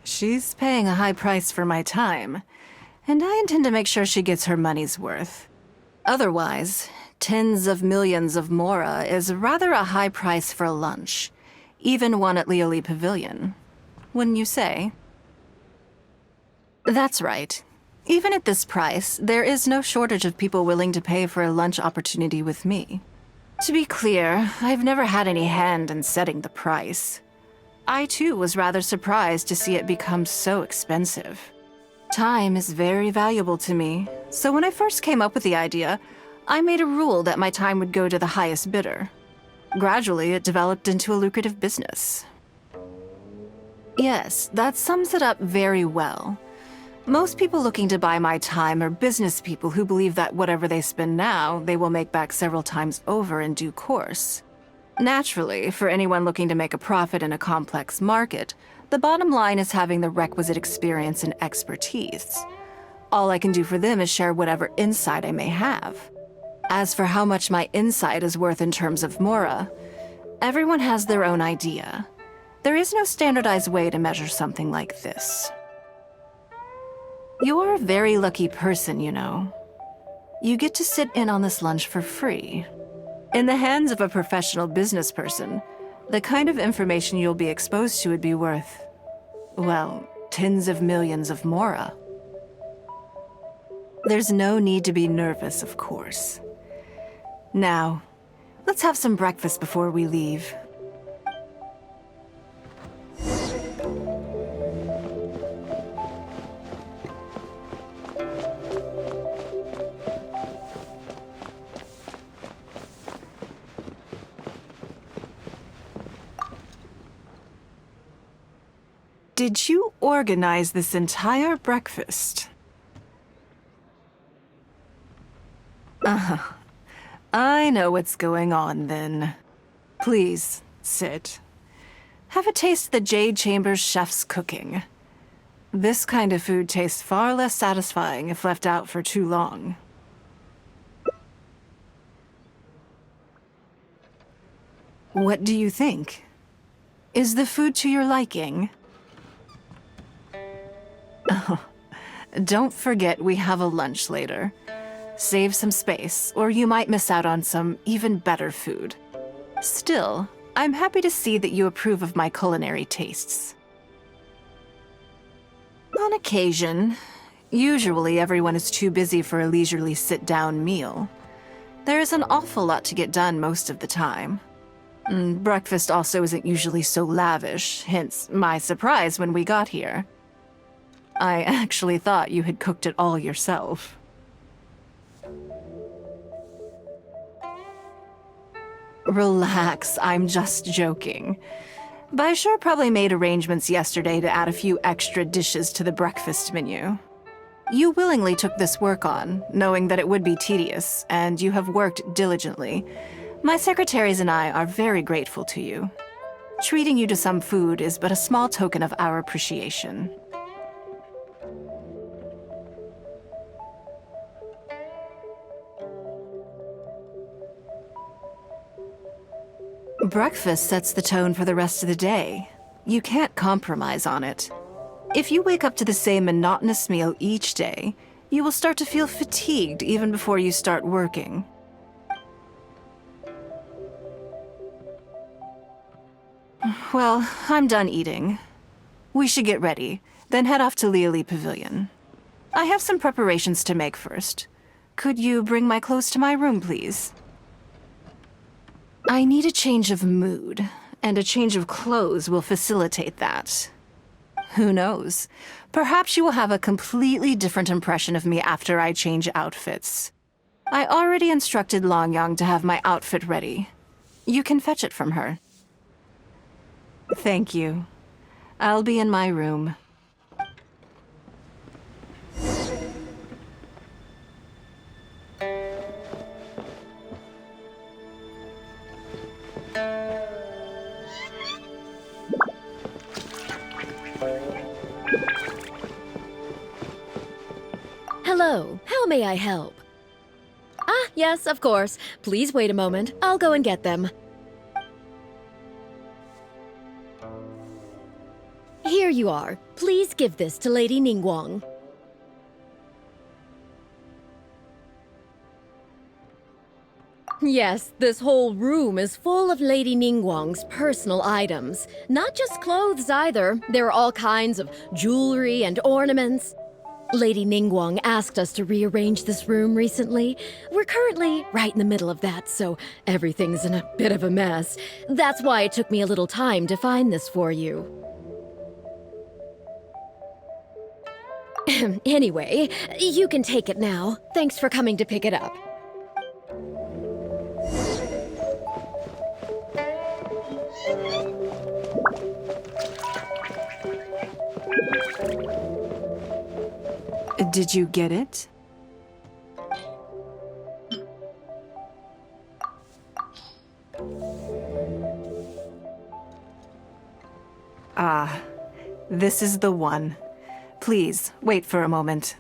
She's paying a high price for my time, and I intend to make sure she gets her money's worth. Otherwise, tens of millions of mora is rather a high price for lunch, even one at Lioli Pavilion. Wouldn't you say? That's right. Even at this price, there is no shortage of people willing to pay for a lunch opportunity with me. To be clear, I've never had any hand in setting the price. I too was rather surprised to see it become so expensive. Time is very valuable to me, so when I first came up with the idea, I made a rule that my time would go to the highest bidder. Gradually, it developed into a lucrative business. Yes, that sums it up very well. Most people looking to buy my time are business people who believe that whatever they spend now, they will make back several times over in due course. Naturally, for anyone looking to make a profit in a complex market, the bottom line is having the requisite experience and expertise. All I can do for them is share whatever insight I may have. As for how much my insight is worth in terms of Mora, everyone has their own idea. There is no standardized way to measure something like this. You're a very lucky person, you know. You get to sit in on this lunch for free. In the hands of a professional business person, the kind of information you'll be exposed to would be worth, well, tens of millions of Mora. There's no need to be nervous, of course. Now, let's have some breakfast before we leave. Did you organize this entire breakfast? I know what's going on then. Please, sit. Have a taste of the Jade Chamber's chef's cooking. This kind of food tastes far less satisfying if left out for too long. What do you think? Is the food to your liking? Oh, don't forget we have a lunch later. Save some space, or you might miss out on some even better food. Still, I'm happy to see that you approve of my culinary tastes. On occasion. Usually everyone is too busy for a leisurely sit-down meal. There is an awful lot to get done most of the time. Breakfast also isn't usually so lavish, hence my surprise when we got here. I actually thought you had cooked it all yourself. Relax, I'm just joking. Baishar probably made arrangements yesterday to add a few extra dishes to the breakfast menu. You willingly took this work on, knowing that it would be tedious, and you have worked diligently. My secretaries and I are very grateful to you. Treating you to some food is but a small token of our appreciation. Breakfast sets the tone for the rest of the day. You can't compromise on it. If you wake up to the same monotonous meal each day, you will start to feel fatigued even before you start working. Well, I'm done eating. We should get ready, then head off to Liali Pavilion. I have some preparations to make first. Could you bring my clothes to my room, please? I need a change of mood, and a change of clothes will facilitate that. Who knows? Perhaps you will have a completely different impression of me after I change outfits. I already instructed Longyang to have my outfit ready. You can fetch it from her. Thank you. I'll be in my room. Hello, how may I help? Ah, yes, of course. Please wait a moment. I'll go and get them. Here you are. Please give this to Lady Ningguang. Yes, this whole room is full of Lady Ningguang's personal items. Not just clothes either. There are all kinds of jewelry and ornaments. Lady Ningguang asked us to rearrange this room recently. We're currently right in the middle of that, so everything's in a bit of a mess. That's why it took me a little time to find this for you. Anyway, you can take it now. Thanks for coming to pick it up. Did you get it? Ah, this is the one. Please, wait for a moment.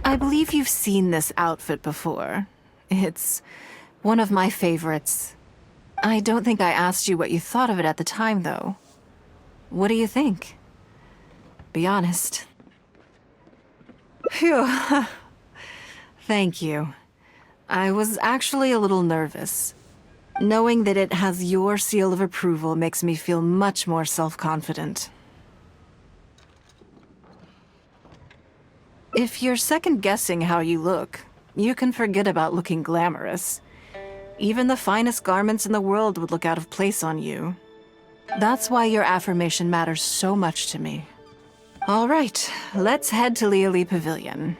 I believe you've seen this outfit before. It's one of my favorites. I don't think I asked you what you thought of it at the time, though. What do you think? Be honest. Phew. Thank you. I was actually a little nervous. Knowing that it has your seal of approval makes me feel much more self-confident. If you're second-guessing how you look, you can forget about looking glamorous. Even the finest garments in the world would look out of place on you. That's why your affirmation matters so much to me. All right, let's head to Liali Pavilion.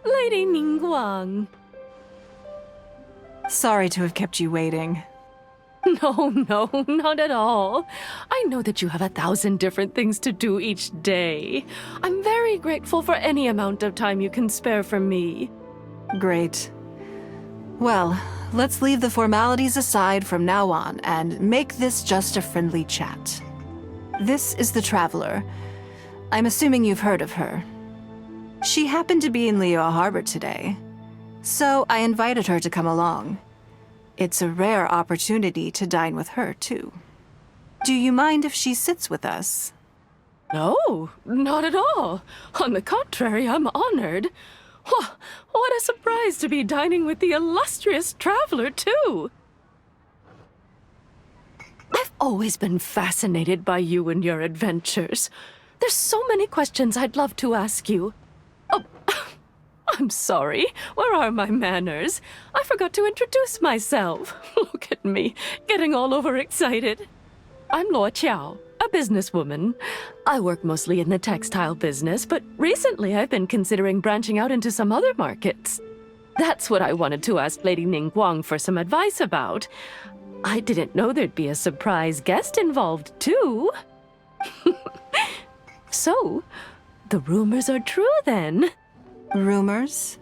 Lady Ningguang. Sorry to have kept you waiting. No, not at all. I know that you have 1,000 different things to do each day. I'm very grateful for any amount of time you can spare for me. Great. Well, let's leave the formalities aside from now on and make this just a friendly chat. This is the Traveler. I'm assuming you've heard of her. She happened to be in Liyue Harbor today, so I invited her to come along. It's a rare opportunity to dine with her, too. Do you mind if she sits with us? No, not at all. On the contrary, I'm honored. What a surprise to be dining with the illustrious Traveler, too. I've always been fascinated by you and your adventures. There's so many questions I'd love to ask you. Oh, I'm sorry. Where are my manners? I forgot to introduce myself. Look at me, getting all overexcited. I'm Luo Qiao, a businesswoman. I work mostly in the textile business, but recently I've been considering branching out into some other markets. That's what I wanted to ask Lady Ningguang for some advice about. I didn't know there'd be a surprise guest involved, too. So, the rumors are true, then? Rumors?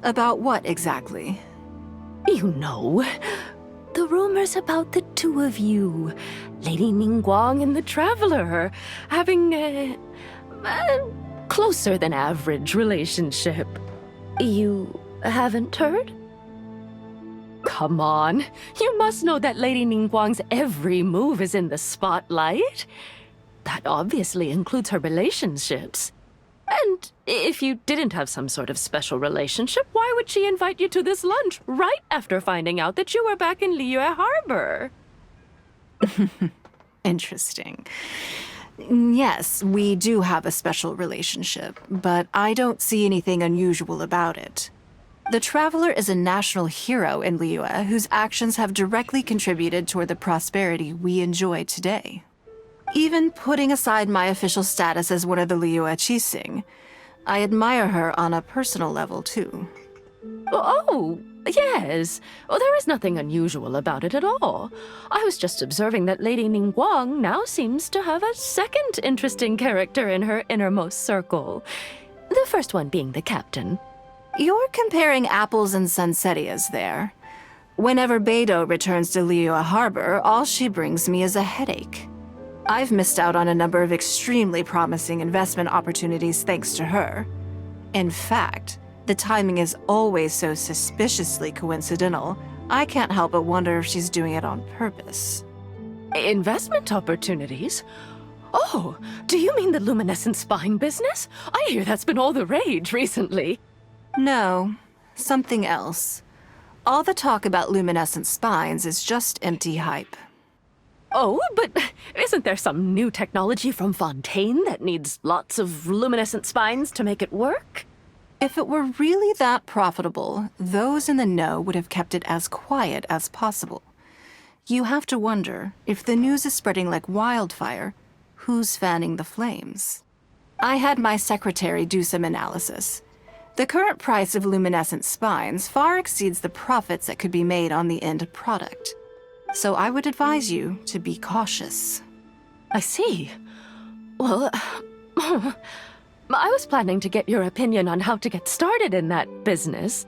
About what, exactly? You know, the rumors about the two of you, Lady Ningguang and the Traveler, having a closer than average relationship. You haven't heard? Come on. You must know that Lady Ningguang's every move is in the spotlight. That obviously includes her relationships. And if you didn't have some sort of special relationship, why would she invite you to this lunch right after finding out that you were back in Liyue Harbor? Interesting. Yes, we do have a special relationship, but I don't see anything unusual about it. The Traveler is a national hero in Liyue whose actions have directly contributed toward the prosperity we enjoy today. Even putting aside my official status as one of the Liyue Qixing, I admire her on a personal level, too. Oh, yes. Well, there is nothing unusual about it at all. I was just observing that Lady Ningguang now seems to have a second interesting character in her innermost circle. The first one being the captain. You're comparing apples and sunsettias there. Whenever Beidou returns to Liyue Harbor, all she brings me is a headache. I've missed out on a number of extremely promising investment opportunities thanks to her. In fact, the timing is always so suspiciously coincidental, I can't help but wonder if she's doing it on purpose. Investment opportunities? Oh, do you mean the luminescent spine business? I hear that's been all the rage recently. No, something else. All the talk about luminescent spines is just empty hype. Oh, but isn't there some new technology from Fontaine that needs lots of luminescent spines to make it work? If it were really that profitable, those in the know would have kept it as quiet as possible. You have to wonder, if the news is spreading like wildfire, who's fanning the flames? I had my secretary do some analysis. The current price of luminescent spines far exceeds the profits that could be made on the end product. So I would advise you to be cautious. I see. Well, I was planning to get your opinion on how to get started in that business.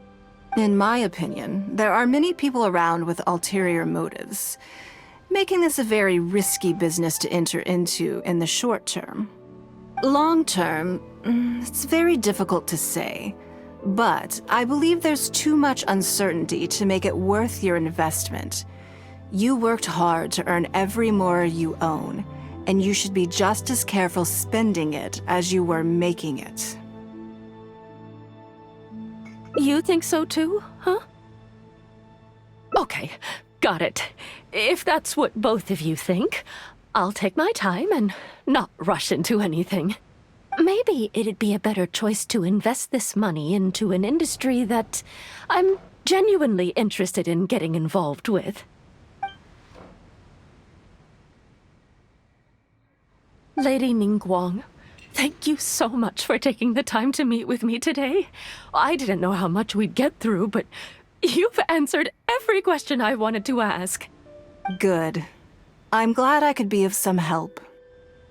In my opinion, there are many people around with ulterior motives, making this a very risky business to enter into in the short term. Long term, it's very difficult to say, but I believe there's too much uncertainty to make it worth your investment. You worked hard to earn every mora you own, and you should be just as careful spending it as you were making it. You think so too, huh? Okay, got it. If that's what both of you think, I'll take my time and not rush into anything. Maybe it'd be a better choice to invest this money into an industry that I'm genuinely interested in getting involved with. Lady Ningguang, thank you so much for taking the time to meet with me today. I didn't know how much we'd get through, but you've answered every question I wanted to ask. Good. I'm glad I could be of some help.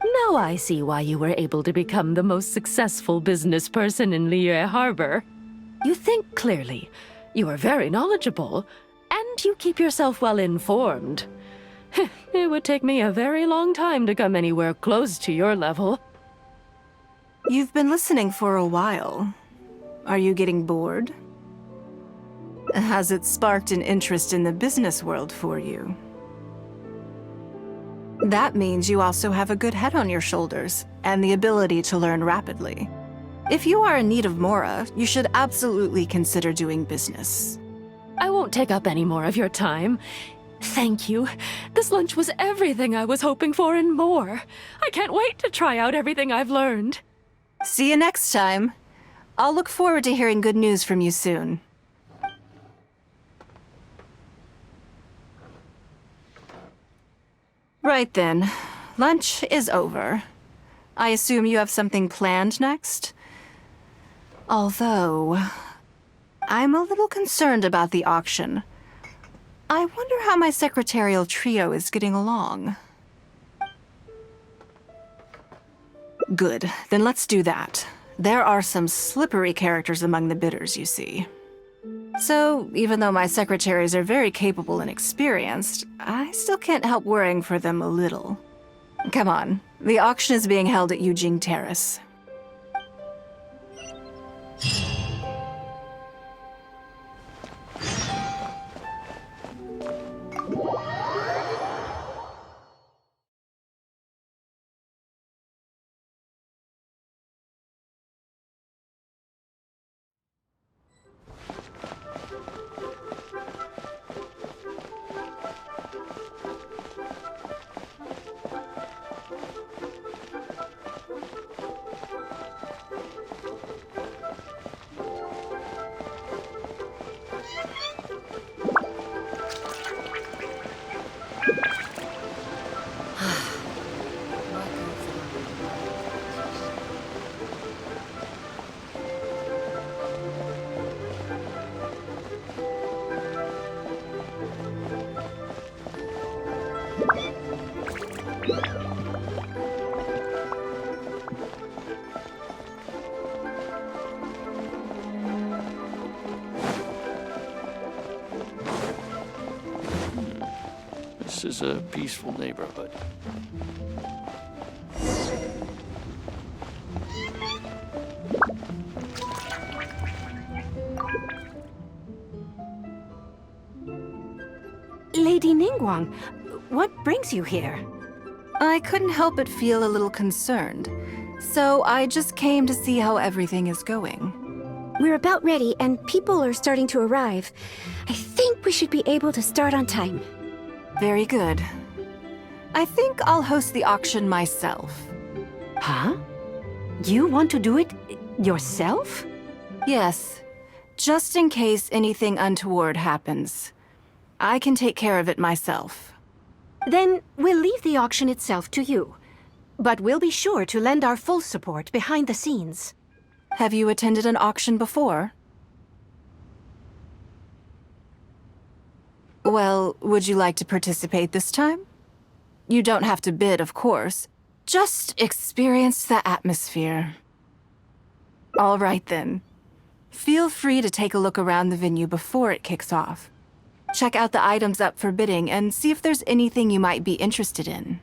Now I see why you were able to become the most successful business person in Liyue Harbor. You think clearly, you are very knowledgeable, and you keep yourself well informed. It would take me a very long time to come anywhere close to your level. You've been listening for a while. Are you getting bored? Has it sparked an interest in the business world for you? That means you also have a good head on your shoulders and the ability to learn rapidly. If you are in need of mora, you should absolutely consider doing business. I won't take up any more of your time. Thank you. This lunch was everything I was hoping for and more. I can't wait to try out everything I've learned. See you next time. I'll look forward to hearing good news from you soon. Right then. Lunch is over. I assume you have something planned next? Although, I'm a little concerned about the auction. I wonder how my secretarial trio is getting along. Good, then let's do that. There are some slippery characters among the bidders, you see. So, even though my secretaries are very capable and experienced, I still can't help worrying for them a little. Come on, the auction is being held at Yujing Terrace. This is a peaceful neighborhood. Lady Ningguang, what brings you here? I couldn't help but feel a little concerned, so I just came to see how everything is going. We're about ready, and people are starting to arrive. I think we should be able to start on time. Very good. I think I'll host the auction myself. Huh? You want to do it yourself? Yes, just in case anything untoward happens. I can take care of it myself. Then we'll leave the auction itself to you. But we'll be sure to lend our full support behind the scenes. Have you attended an auction before? Well, would you like to participate this time? You don't have to bid, of course. Just experience the atmosphere. All right, then. Feel free to take a look around the venue before it kicks off. Check out the items up for bidding and see if there's anything you might be interested in.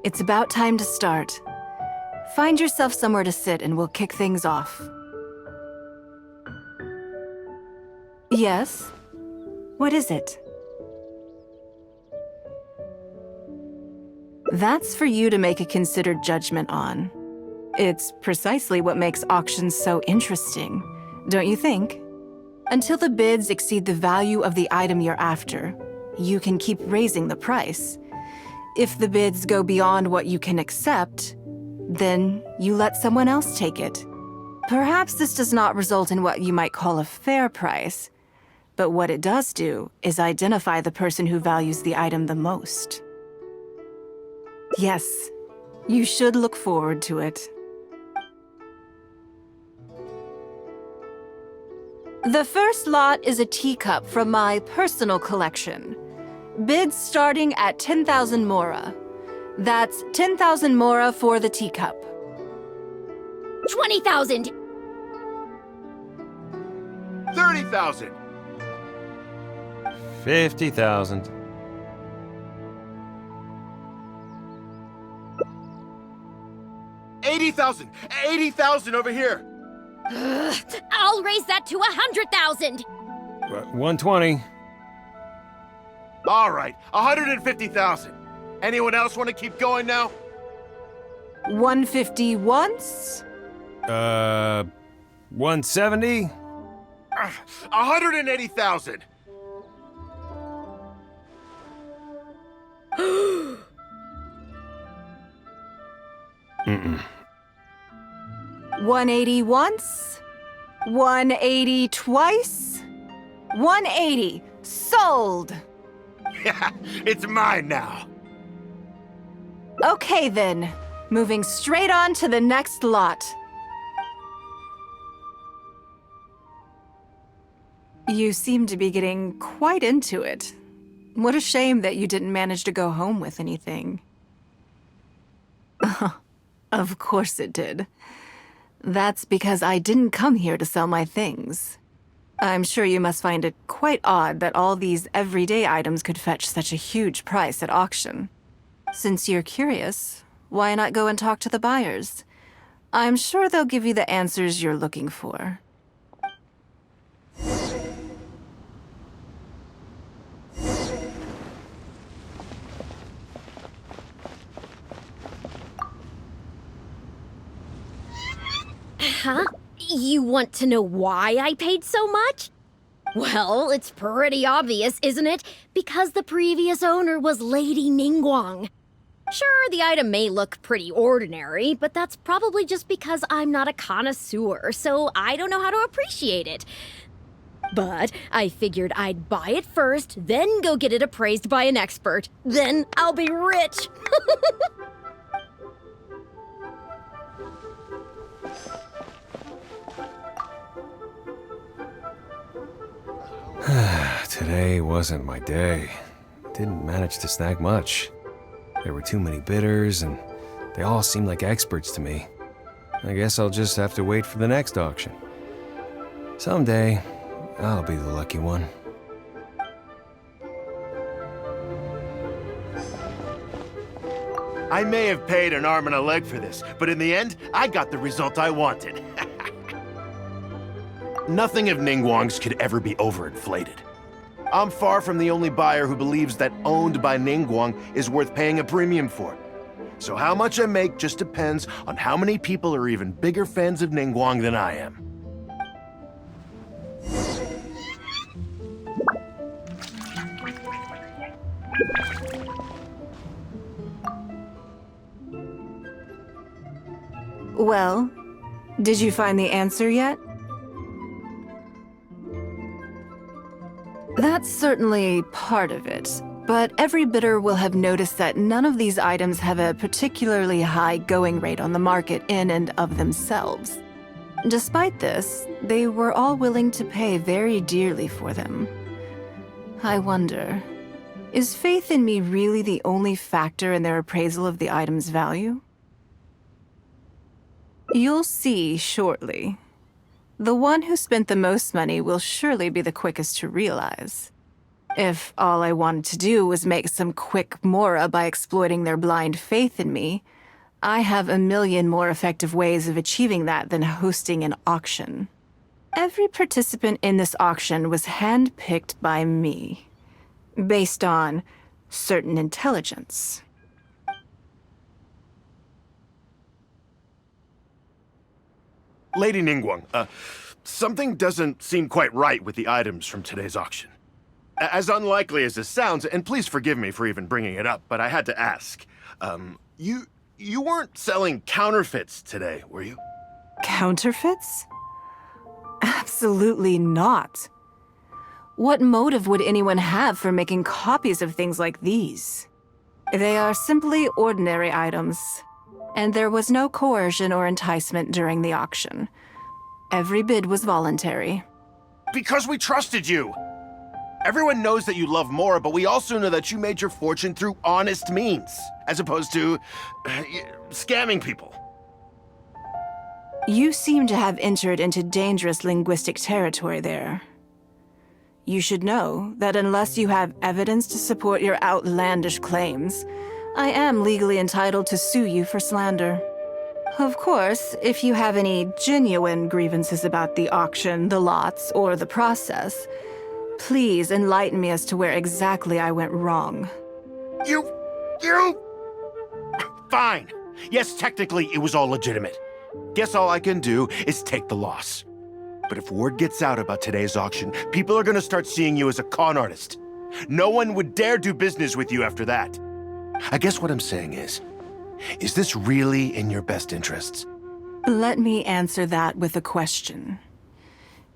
It's about time to start. Find yourself somewhere to sit and we'll kick things off. Yes? What is it? That's for you to make a considered judgment on. It's precisely what makes auctions so interesting, don't you think? Until the bids exceed the value of the item you're after, you can keep raising the price. If the bids go beyond what you can accept, then you let someone else take it. Perhaps this does not result in what you might call a fair price, but what it does do is identify the person who values the item the most. Yes, you should look forward to it. The first lot is a teacup from my personal collection. Bids starting at 10,000 mora. That's 10,000 mora for the teacup. 20,000! 30,000! 50,000. 80,000! 80,000 over here! I'll raise that to 100,000! 120. All right, 150,000. Anyone else want to keep going now? 150 once? 170? 180,000. Mm-mm. 180 once? 180 twice? 180. Sold! Yeah, it's mine now. Okay then, moving straight on to the next lot. You seem to be getting quite into it. What a shame that you didn't manage to go home with anything. Of course it did. That's because I didn't come here to sell my things. I'm sure you must find it quite odd that all these everyday items could fetch such a huge price at auction. Since you're curious, why not go and talk to the buyers? I'm sure they'll give you the answers you're looking for. Huh? You want to know why I paid so much? Well, it's pretty obvious, isn't it? Because the previous owner was Lady Ningguang. Sure, the item may look pretty ordinary, but that's probably just because I'm not a connoisseur, so I don't know how to appreciate it. But I figured I'd buy it first, then go get it appraised by an expert. Then I'll be rich. Today wasn't my day. Didn't manage to snag much. There were too many bidders, and they all seemed like experts to me. I guess I'll just have to wait for the next auction. Someday, I'll be the lucky one. I may have paid an arm and a leg for this, but in the end, I got the result I wanted. Nothing of Ningguang's could ever be overinflated. I'm far from the only buyer who believes that owned by Ningguang is worth paying a premium for. So how much I make just depends on how many people are even bigger fans of Ningguang than I am. Well, did you find the answer yet? That's certainly part of it, but every bidder will have noticed that none of these items have a particularly high going rate on the market in and of themselves. Despite this, they were all willing to pay very dearly for them. I wonder, is faith in me really the only factor in their appraisal of the item's value? You'll see shortly. The one who spent the most money will surely be the quickest to realize. If all I wanted to do was make some quick mora by exploiting their blind faith in me, I have a million more effective ways of achieving that than hosting an auction. Every participant in this auction was handpicked by me, based on certain intelligence. Lady Ningguang, something doesn't seem quite right with the items from today's auction. As unlikely as this sounds, and please forgive me for even bringing it up, but I had to ask. You weren't selling counterfeits today, were you? Counterfeits? Absolutely not. What motive would anyone have for making copies of things like these? They are simply ordinary items, and there was no coercion or enticement during the auction. Every bid was voluntary. Because we trusted you! Everyone knows that you love Mora, but we also know that you made your fortune through honest means, as opposed to scamming people. You seem to have entered into dangerous linguistic territory there. You should know that unless you have evidence to support your outlandish claims, I am legally entitled to sue you for slander. Of course, if you have any genuine grievances about the auction, the lots, or the process, please enlighten me as to where exactly I went wrong. You... Fine. Yes, technically it was all legitimate. Guess all I can do is take the loss. But if word gets out about today's auction, people are gonna start seeing you as a con artist. No one would dare do business with you after that. I guess what I'm saying is this really in your best interests? Let me answer that with a question.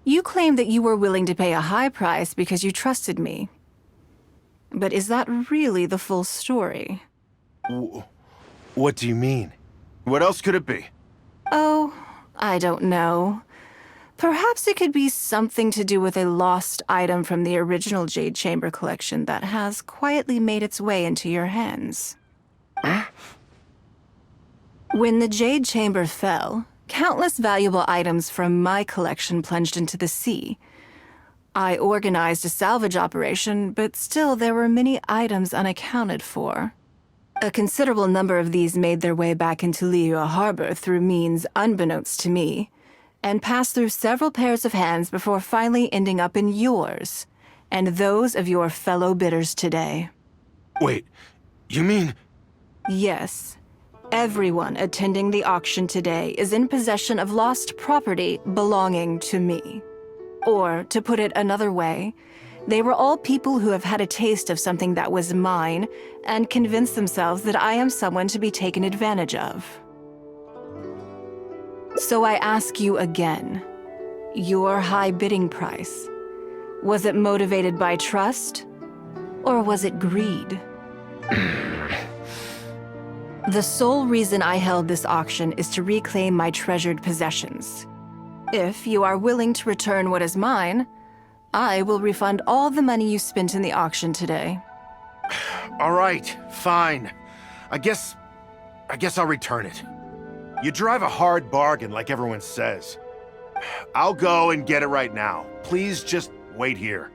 You claim that you were willing to pay a high price because you trusted me. But is that really the full story? What do you mean? What else could it be? Oh, I don't know. Perhaps it could be something to do with a lost item from the original Jade Chamber collection that has quietly made its way into your hands. Huh? When the Jade Chamber fell, countless valuable items from my collection plunged into the sea. I organized a salvage operation, but still there were many items unaccounted for. A considerable number of these made their way back into Liyue Harbor through means unbeknownst to me, and passed through several pairs of hands before finally ending up in yours, and those of your fellow bidders today. Wait, you mean... Yes. Everyone attending the auction today is in possession of lost property belonging to me. Or, to put it another way, they were all people who have had a taste of something that was mine and convinced themselves that I am someone to be taken advantage of. So I ask you again, your high bidding price, was it motivated by trust, or was it greed? The sole reason I held this auction is to reclaim my treasured possessions. If you are willing to return what is mine, I will refund all the money you spent in the auction today. All right, fine. I guess I'll return it. You drive a hard bargain like everyone says. I'll go and get it right now. Please just wait here.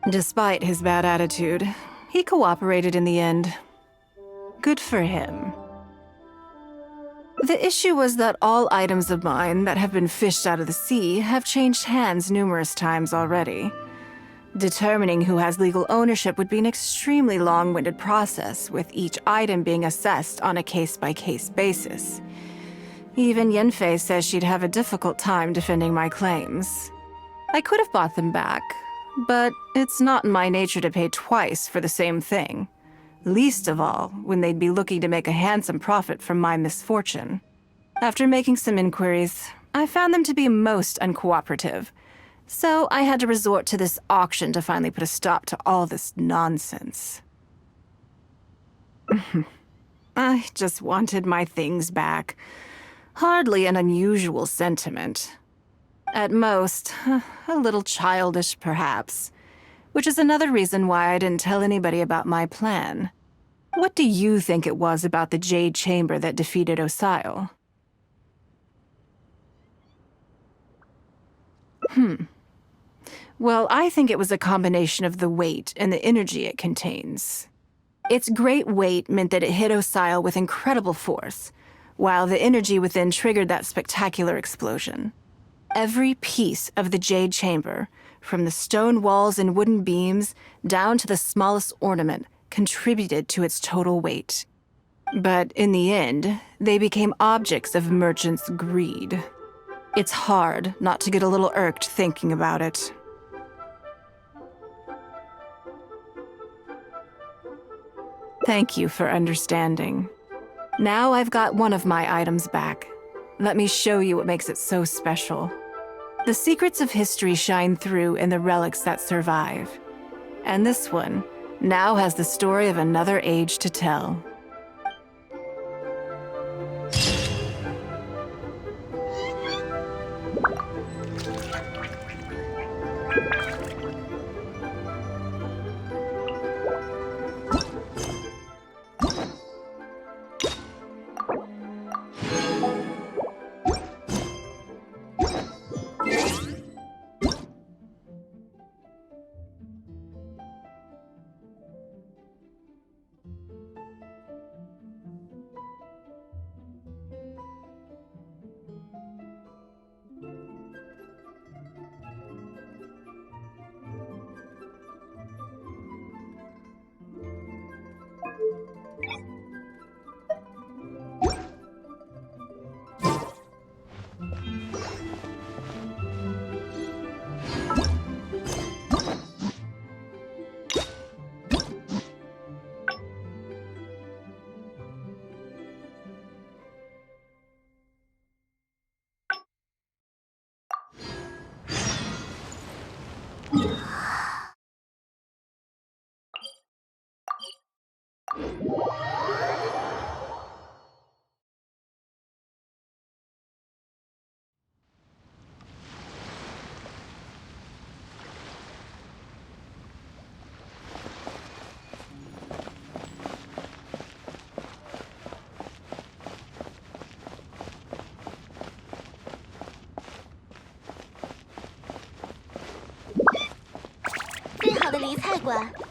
Despite his bad attitude, he cooperated in the end. Good for him. The issue was that all items of mine that have been fished out of the sea have changed hands numerous times already. Determining who has legal ownership would be an extremely long-winded process, with each item being assessed on a case-by-case basis. Even Yenfei says she'd have a difficult time defending my claims. I could have bought them back, but it's not in my nature to pay twice for the same thing. Least of all, when they'd be looking to make a handsome profit from my misfortune. After making some inquiries, I found them to be most uncooperative, so I had to resort to this auction to finally put a stop to all this nonsense. I just wanted my things back. Hardly an unusual sentiment. At most, a little childish perhaps. Which is another reason why I didn't tell anybody about my plan. What do you think it was about the Jade Chamber that defeated Osile? Well, I think it was a combination of the weight and the energy it contains. Its great weight meant that it hit Osile with incredible force, while the energy within triggered that spectacular explosion. Every piece of the Jade Chamber, from the stone walls and wooden beams down to the smallest ornament, contributed to its total weight. But in the end, they became objects of merchants' greed. It's hard not to get a little irked thinking about it. Thank you for understanding. Now I've got one of my items back. Let me show you what makes it so special. The secrets of history shine through in the relics that survive. And this one now has the story of another age to tell.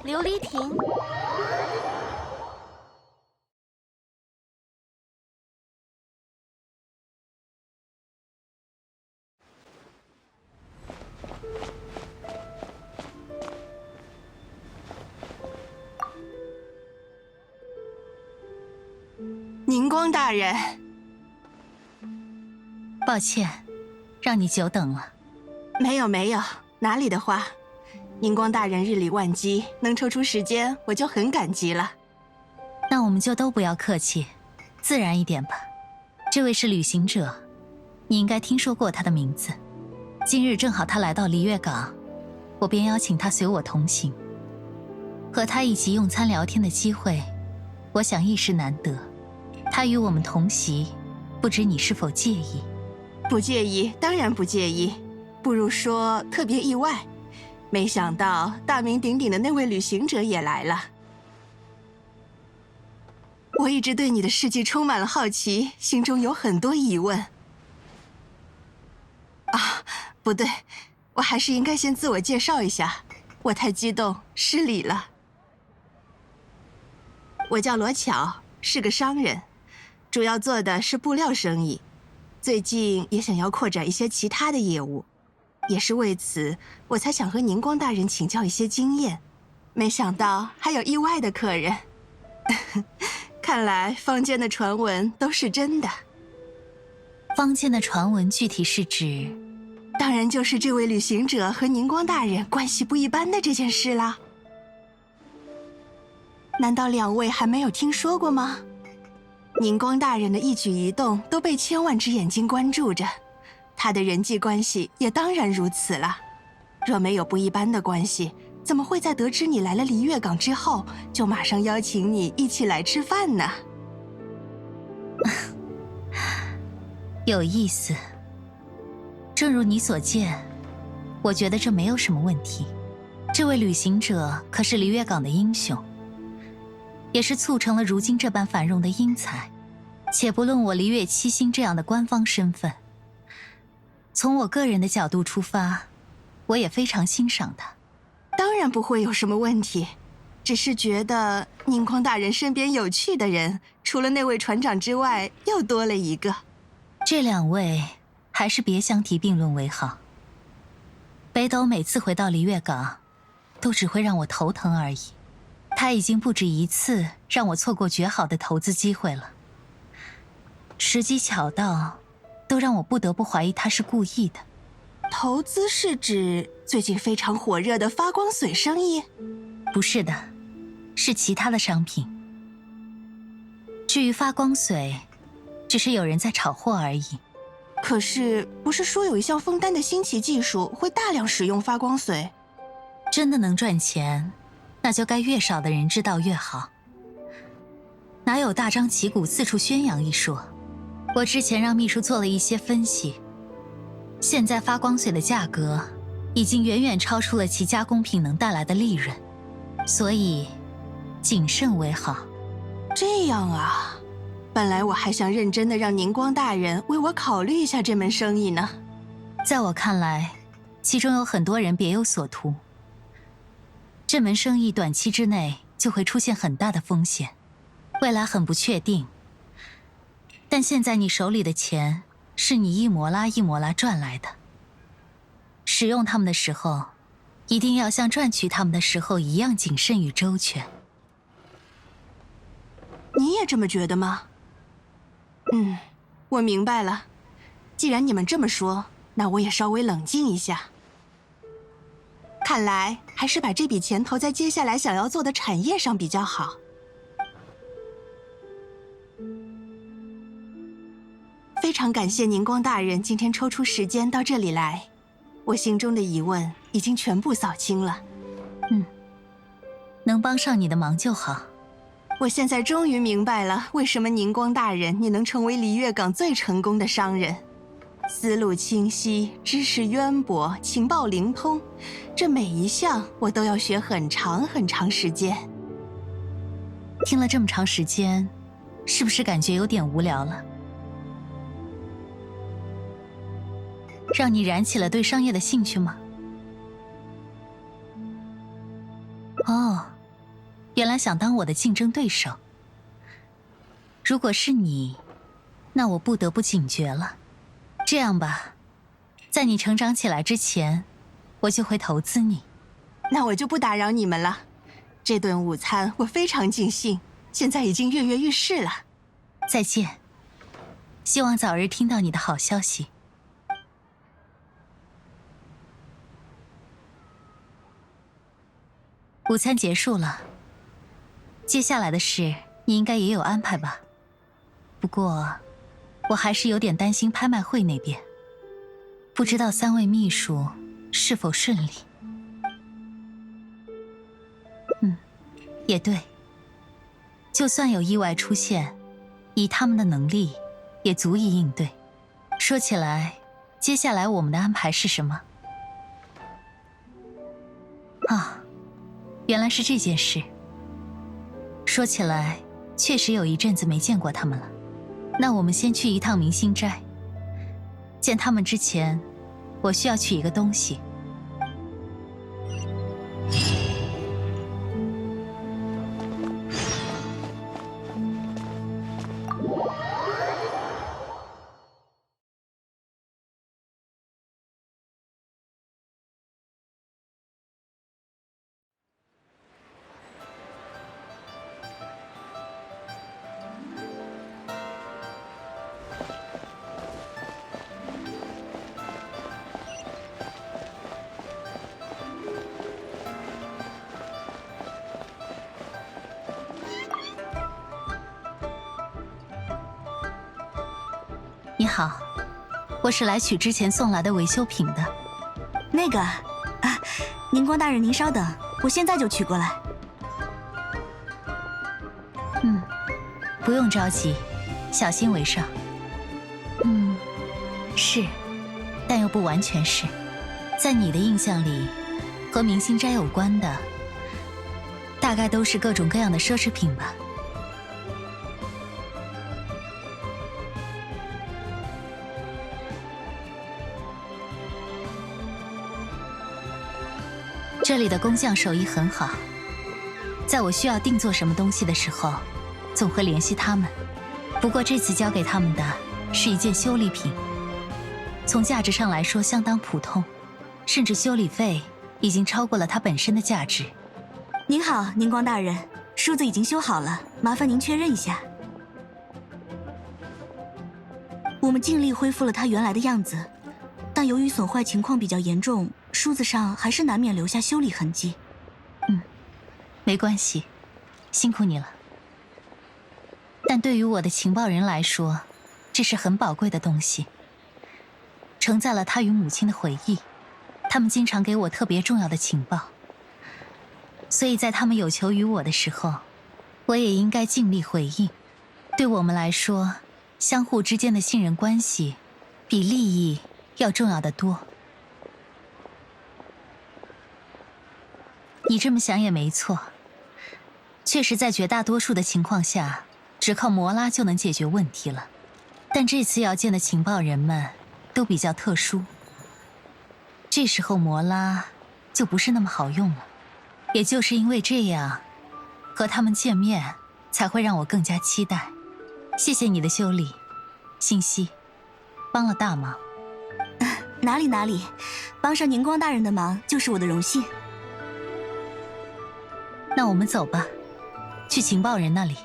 琉璃亭。您光大人，抱歉，让你久等了。没有，哪里的话，宁光大人日理万机，能抽出时间，我就很感激了。那我们就都不要客气，自然一点吧。这位是旅行者，你应该听说过他的名字。今日正好他来到璃月港，我便邀请他随我同行。和他一起用餐聊天的机会，我想一时难得。他与我们同席，不知你是否介意？不介意，当然不介意。不如说特别意外，没想到大名鼎鼎的那位旅行者也来了。我一直对你的事迹充满了好奇，心中有很多疑问。啊，不对，我还是应该先自我介绍一下，我太激动，失礼了。我叫罗巧，是个商人，主要做的是布料生意，最近也想要扩展一些其他的业务，也是为此我才想和宁光大人请教一些经验，没想到还有意外的客人。看来坊间的传闻都是真的。坊间的传闻具体是指？当然就是这位旅行者和宁光大人关系不一般的这件事啦。难道两位还没有听说过吗？宁光大人的一举一动都被千万只眼睛关注着，他的人际关系也当然如此了。若没有不一般的关系，怎么会在得知你来了璃月港之后，就马上邀请你一起来吃饭呢？有意思。正如你所见，我觉得这没有什么问题。这位旅行者可是璃月港的英雄，也是促成了如今这般繁荣的英才。且不论我璃月七星这样的官方身份，从我个人的角度出发，我也非常欣赏他。当然不会有什么问题，只是觉得宁光大人身边有趣的人，除了那位船长之外，又多了一个。这两位还是别相提并论为好。北斗每次回到璃月港，都只会让我头疼而已。他已经不止一次让我错过绝好的投资机会了，时机巧到，都让我不得不怀疑他是故意的。投资是指最近非常火热的发光水生意？不是的，是其他的商品。至于发光水，只是有人在炒货而已。可是，不是说有一项枫丹的新奇技术会大量使用发光水？真的能赚钱，那就该越少的人知道越好。哪有大张旗鼓四处宣扬一说？我之前让秘书做了一些分析，现在发光水的价格已经远远超出了其加工品能带来的利润，所以谨慎为好。这样啊，本来我还想认真的让宁光大人为我考虑一下这门生意呢。在我看来，其中有很多人别有所图。这门生意短期之内就会出现很大的风险，未来很不确定。但现在你手里的钱是你一摩拉一摩拉赚来的，使用它们的时候，一定要像赚取它们的时候一样谨慎与周全。你也这么觉得吗？我明白了。既然你们这么说，那我也稍微冷静一下。看来还是把这笔钱投在接下来想要做的产业上比较好。非常感谢宁光大人今天抽出时间到这里来，我心中的疑问已经全部扫清了。能帮上你的忙就好。我现在终于明白了，为什么宁光大人你能成为璃月港最成功的商人。思路清晰，知识渊博，情报灵通，这每一项我都要学很长很长时间。听了这么长时间，是不是感觉有点无聊了？让你燃起了对商业的兴趣吗？哦，原来想当我的竞争对手。如果是你，那我不得不警觉了。这样吧，在你成长起来之前，我就会投资你。那我就不打扰你们了。这顿午餐我非常尽兴，现在已经跃跃欲试了。再见。希望早日听到你的好消息。午餐结束了，接下来的事你应该也有安排吧？不过，我还是有点担心拍卖会那边，不知道3位秘书是否顺利。也对，就算有意外出现，以他们的能力，也足以应对。说起来，接下来我们的安排是什么？啊，原来是这件事。说起来，确实有一阵子没见过他们了。那我们先去一趟明星斋。见他们之前，我需要取一个东西。你好，我是来取之前送来的维修品的。那个啊，宁光大人，您稍等，我现在就取过来。不用着急，小心为上。是，但又不完全是。在你的印象里，和明星斋有关的，大概都是各种各样的奢侈品吧。这里的工匠手艺很好，在我需要定做什么东西的时候，总会联系他们。不过这次交给他们的是一件修理品，从价值上来说相当普通，甚至修理费已经超过了它本身的价值。您好，宁光大人，梳子已经修好了，麻烦您确认一下。我们尽力恢复了它原来的样子，但由于损坏情况比较严重，梳子上还是难免留下修理痕迹。没关系，辛苦你了。但对于我的情报人来说，这是很宝贵的东西，承载了他与母亲的回忆。他们经常给我特别重要的情报，所以在他们有求于我的时候，我也应该尽力回应。对我们来说，相互之间的信任关系比利益要重要得多。你这么想也没错，确实在绝大多数的情况下，只靠摩拉就能解决问题了。但这次要见的情报人们都比较特殊，这时候摩拉就不是那么好用了。也就是因为这样，和他们见面才会让我更加期待。谢谢你的修理，信息帮了大忙。哪里，帮上宁光大人的忙就是我的荣幸。那我们走吧，去情报人那里。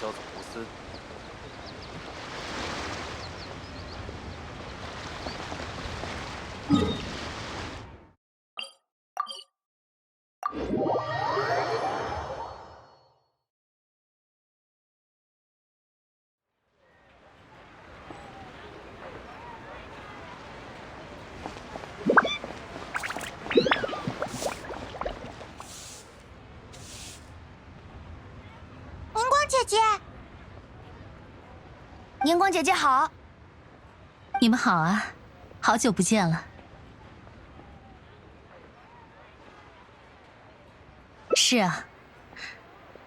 叫总公司。宁光姐姐，宁光姐姐好。你们好啊，好久不见了。是啊，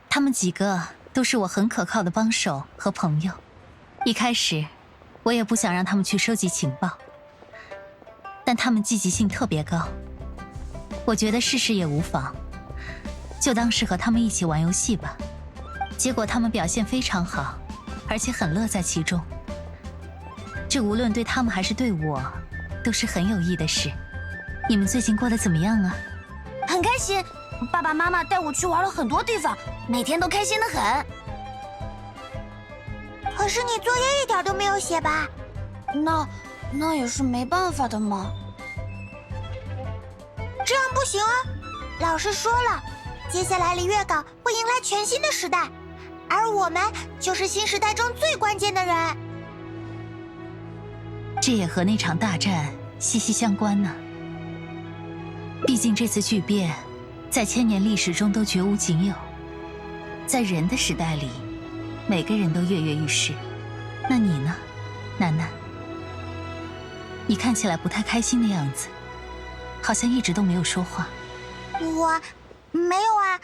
他们几个都是我很可靠的帮手和朋友。一开始，我也不想让他们去收集情报，但他们积极性特别高，我觉得试试也无妨，就当是和他们一起玩游戏吧。结果他们表现非常好，而且很乐在其中。这无论对他们还是对我，都是很有益的事。你们最近过得怎么样啊？很开心，爸爸妈妈带我去玩了很多地方，每天都开心得很。可是你作业一点都没有写吧？那也是没办法的嘛。这样不行啊！老师说了，接下来璃月港会迎来全新的时代，而我们就是新时代中最关键的人。这也和那场大战息息相关呢。毕竟这次巨变，在千年历史中都绝无仅有。在人的时代里，每个人都跃跃欲试。那你呢，楠楠？你看起来不太开心的样子，好像一直都没有说话。我没有啊，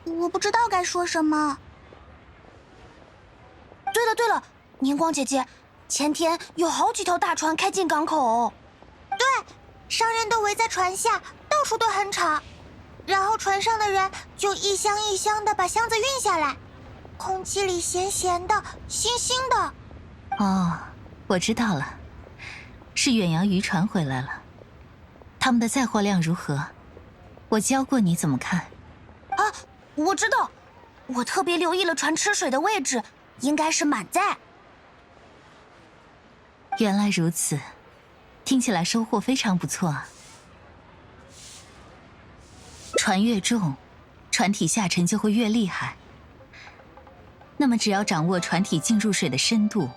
我不知道该说什么。对了，宁光姐姐，前天有好几条大船开进港口。对，商人都围在船下，到处都很吵，然后船上的人就一箱一箱的把箱子运下来，空气里咸咸的、腥腥的。哦，我知道了，是远洋渔船回来了。他们的载货量如何？我教过你怎么看。啊，我知道，我特别留意了船吃水的位置，应该是满载。原来如此，听起来收获非常不错啊。船越重，船体下沉就会越厉害。那么只要掌握船体进入水的深度，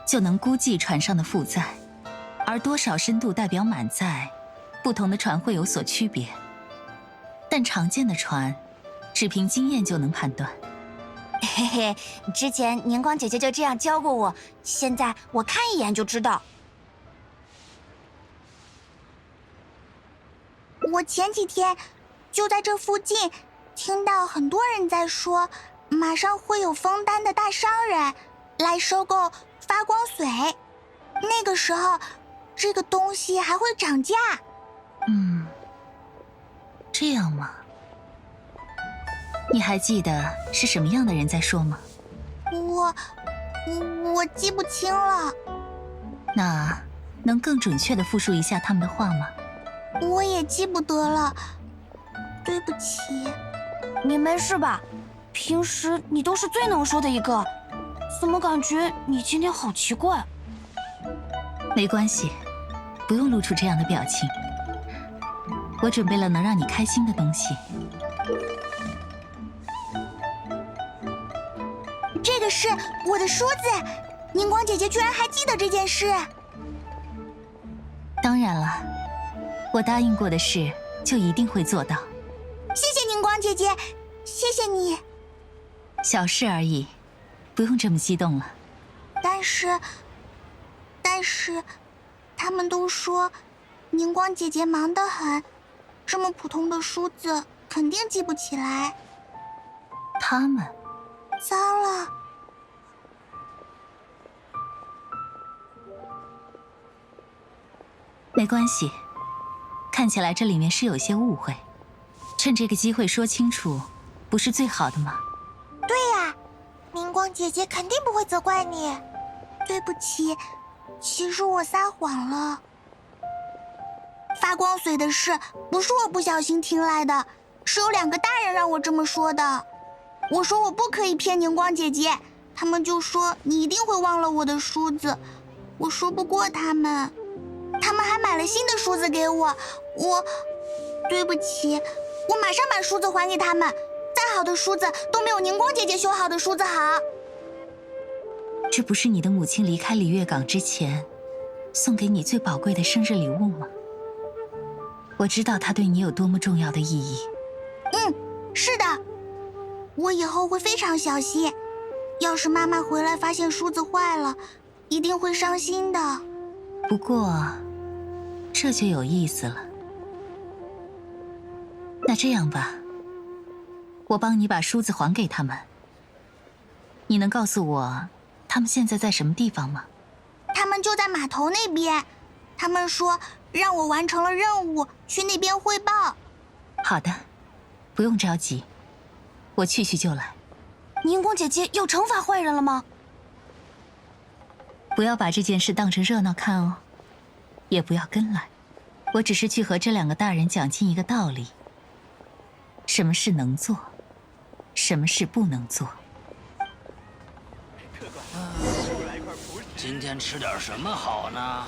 就能估计船上的负载，而多少深度代表满载，不同的船会有所区别。但常见的船，只凭经验就能判断。嘿嘿，之前宁光姐姐就这样教过我，现在我看一眼就知道。我前几天就在这附近听到很多人在说，马上会有枫丹的大商人来收购发光水，那个时候这个东西还会涨价。这样吗？你还记得是什么样的人在说吗？我记不清了。那能更准确地复述一下他们的话吗？我也记不得了，对不起。你没事吧？平时你都是最能说的一个，怎么感觉你今天好奇怪？没关系，不用露出这样的表情。我准备了能让你开心的东西。这个是我的梳子，宁光姐姐居然还记得这件事。当然了，我答应过的事就一定会做到。谢谢宁光姐姐，谢谢你。小事而已，不用这么激动了。但是，他们都说宁光姐姐忙得很，这么普通的梳子肯定记不起来。他们？糟了。没关系，看起来这里面是有些误会，趁这个机会说清楚，不是最好的吗？对呀，宁光姐姐肯定不会责怪你。对不起，其实我撒谎了。发光水的事不是我不小心听来的，是有2个大人让我这么说的。我说我不可以骗宁光姐姐，他们就说你一定会忘了我的梳子。我说不过他们，他们还买了新的梳子给我。对不起，我马上把梳子还给他们。再好的梳子都没有宁光姐姐修好的梳子好。这不是你的母亲离开璃月港之前送给你最宝贵的生日礼物吗？我知道它对你有多么重要的意义。是的，我以后会非常小心。要是妈妈回来发现梳子坏了，一定会伤心的。不过，这就有意思了。那这样吧，我帮你把梳子还给他们。你能告诉我，他们现在在什么地方吗？他们就在码头那边。他们说让我完成了任务，去那边汇报。好的，不用着急，我去就来。宁光姐姐又惩罚坏人了吗？不要把这件事当成热闹看哦，也不要跟来。我只是去和这2个大人讲清一个道理：什么事能做，什么事不能做。今天吃点什么好呢？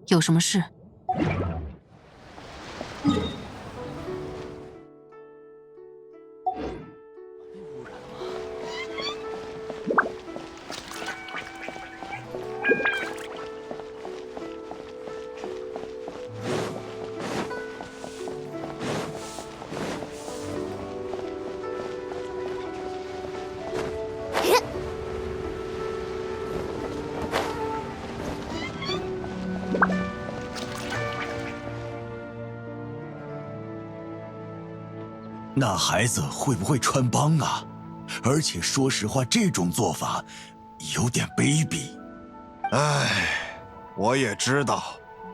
有什么事？那孩子会不会穿帮啊？而且说实话，这种做法有点卑鄙。唉，我也知道，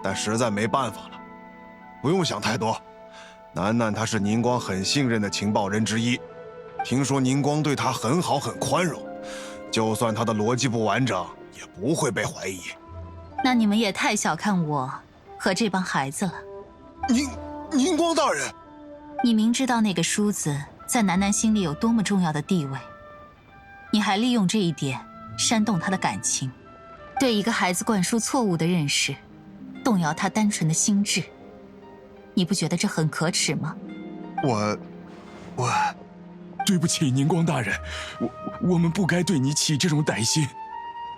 但实在没办法了。不用想太多，楠楠他是宁光很信任的情报人之一，听说宁光对他很好很宽容，就算他的逻辑不完整，也不会被怀疑。那你们也太小看我和这帮孩子了。宁光大人，你明知道那个梳子在楠楠心里有多么重要的地位，你还利用这一点煽动他的感情，对一个孩子灌输错误的认识，动摇他单纯的心智，你不觉得这很可耻吗？我对不起，宁光大人，我们不该对你起这种歹心。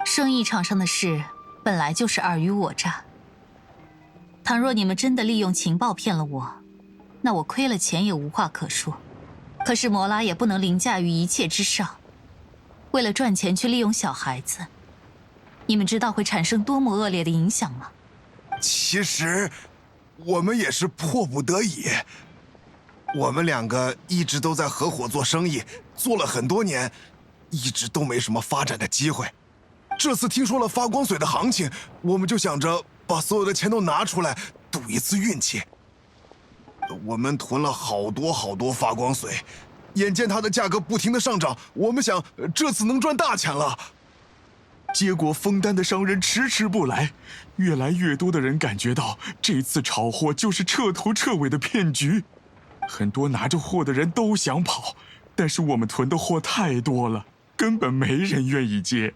生意场上的事本来就是尔虞我诈，倘若你们真的利用情报骗了我，那我亏了钱也无话可说。可是摩拉也不能凌驾于一切之上，为了赚钱去利用小孩子，你们知道会产生多么恶劣的影响吗？其实我们也是迫不得已。我们2个一直都在合伙做生意，做了很多年，一直都没什么发展的机会。这次听说了发光水的行情，我们就想着把所有的钱都拿出来赌一次运气。我们囤了好多发光水，眼见它的价格不停的上涨，我们想这次能赚大钱了。结果封单的商人迟迟不来，越来越多的人感觉到这次炒货就是彻头彻尾的骗局。很多拿着货的人都想跑，但是我们囤的货太多了，根本没人愿意接。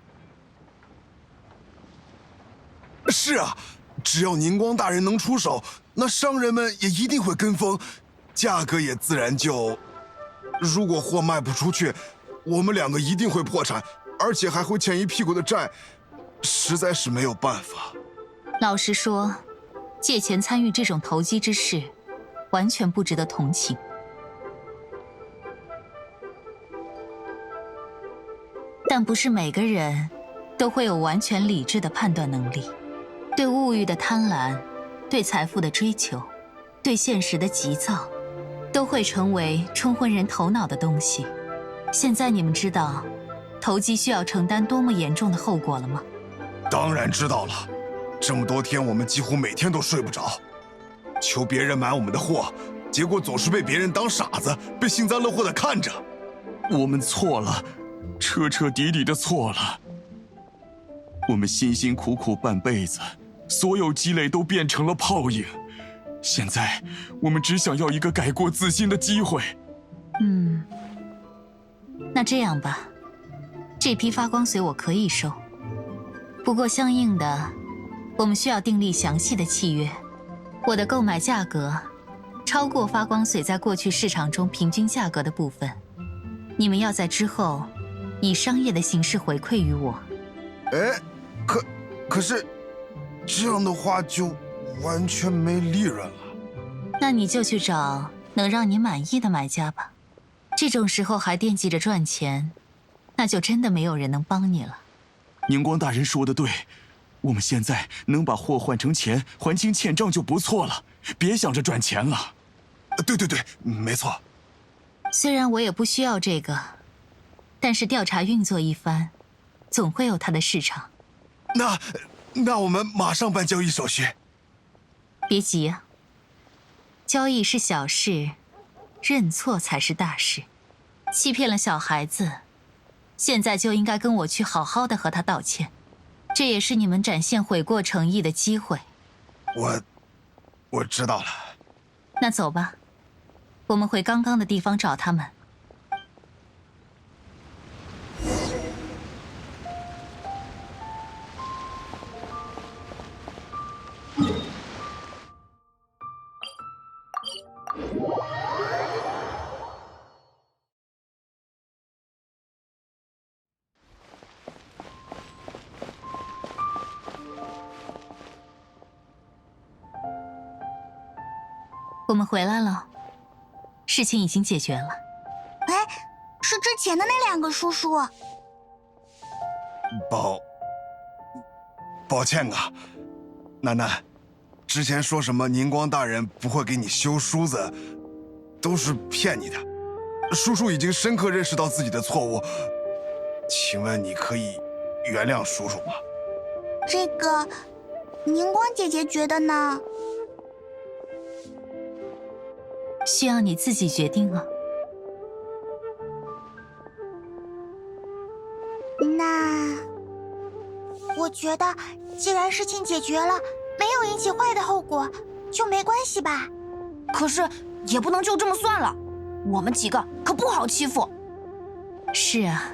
是啊，只要宁光大人能出手，那商人们也一定会跟风，价格也自然就……如果货卖不出去，我们2个一定会破产，而且还会欠一屁股的债，实在是没有办法。老实说，借钱参与这种投机之事，完全不值得同情。但不是每个人都会有完全理智的判断能力。对物欲的贪婪，对财富的追求，对现实的急躁，都会成为冲昏人头脑的东西。现在你们知道投机需要承担多么严重的后果了吗？当然知道了，这么多天我们几乎每天都睡不着，求别人买我们的货，结果总是被别人当傻子，被幸灾乐祸的看着。我们错了，彻彻底底的错了。我们辛辛苦苦半辈子，所有积累都变成了泡影。现在，我们只想要一个改过自新的机会。那这样吧，这批发光髓我可以收，不过相应的，我们需要订立详细的契约。我的购买价格超过发光髓在过去市场中平均价格的部分，你们要在之后以商业的形式回馈于我。哎，可是这样的话就完全没利润了。那你就去找能让你满意的买家吧。这种时候还惦记着赚钱，那就真的没有人能帮你了。宁光大人说的对，我们现在能把货换成钱，还清欠账就不错了，别想着赚钱了。对，没错。虽然我也不需要这个，但是调查运作一番，总会有它的市场。那我们马上办交易手续。别急啊，交易是小事，认错才是大事。欺骗了小孩子，现在就应该跟我去好好的和他道歉，这也是你们展现悔过诚意的机会。我知道了。那走吧，我们回刚刚的地方找他们。我们回来了，事情已经解决了。哎，是之前的那2个叔叔。抱歉啊，楠楠，之前说什么宁光大人不会给你修梳子，都是骗你的。叔叔已经深刻认识到自己的错误，请问你可以原谅叔叔吗？这个，宁光姐姐觉得呢？需要你自己决定啊。那我觉得，既然事情解决了，没有引起坏的后果，就没关系吧。可是也不能就这么算了，我们几个可不好欺负。是啊，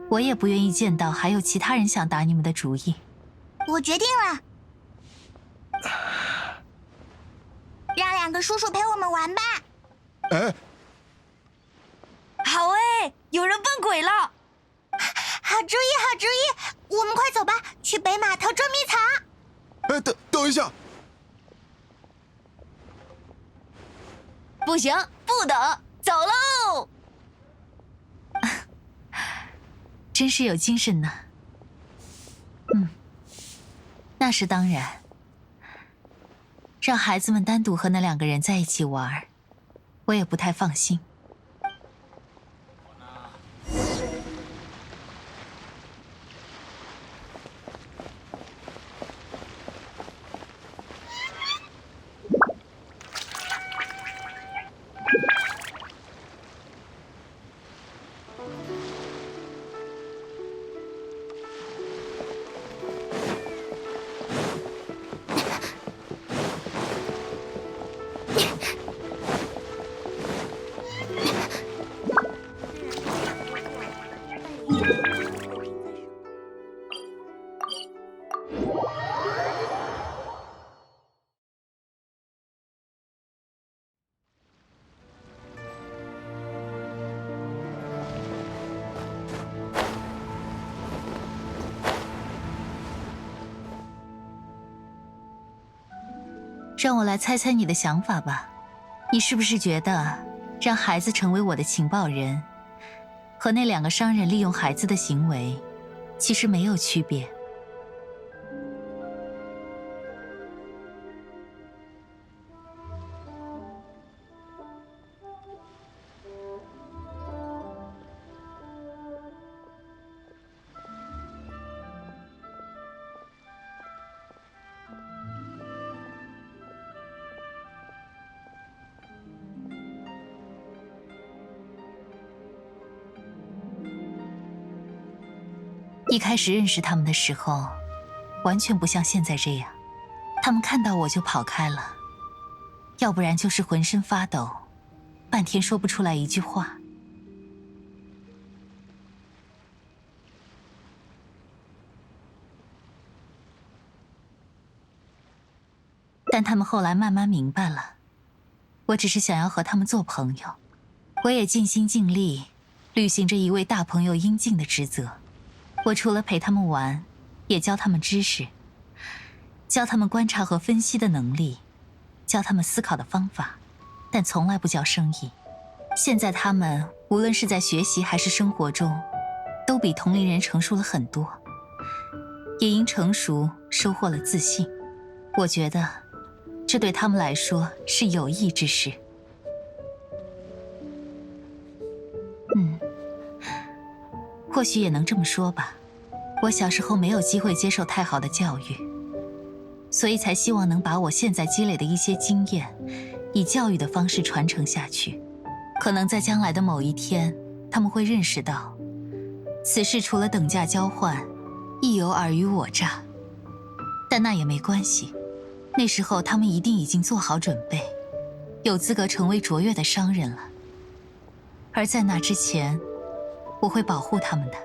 我也不愿意见到还有其他人想打你们的主意。我决定了，让2个叔叔陪我们玩吧。哎，好哎，有人扮鬼了！好主意，好主意！我们快走吧，去北码头捉迷藏。哎，等一下，不行，不等，走喽！真是有精神呢。那是当然。让孩子们单独和那2个人在一起玩，我也不太放心。让我来猜猜你的想法吧，你是不是觉得让孩子成为我的情报人，和那2个商人利用孩子的行为，其实没有区别？一开始认识他们的时候，完全不像现在这样，他们看到我就跑开了，要不然就是浑身发抖，半天说不出来一句话。但他们后来慢慢明白了，我只是想要和他们做朋友，我也尽心尽力履行着一位大朋友应尽的职责。我除了陪他们玩，也教他们知识，教他们观察和分析的能力，教他们思考的方法，但从来不教生意。现在他们无论是在学习还是生活中，都比同龄人成熟了很多，也因成熟收获了自信。我觉得这对他们来说是有益之事。或许也能这么说吧。我小时候没有机会接受太好的教育，所以才希望能把我现在积累的一些经验，以教育的方式传承下去。可能在将来的某一天，他们会认识到，此事除了等价交换，亦有尔虞我诈。但那也没关系，那时候他们一定已经做好准备，有资格成为卓越的商人了。而在那之前，我会保护他们的。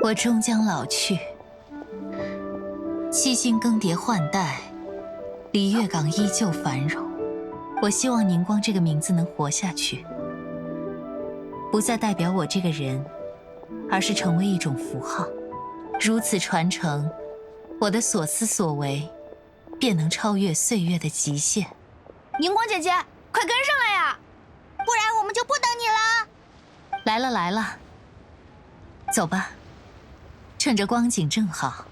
我终将老去，七星更迭换代，璃月港依旧繁荣。我希望宁光这个名字能活下去，不再代表我这个人，而是成为一种符号。如此传承，我的所思所为便能超越岁月的极限。宁光姐姐，快跟上来呀，不然我们就不等你了。来了来了，走吧，趁着光景正好。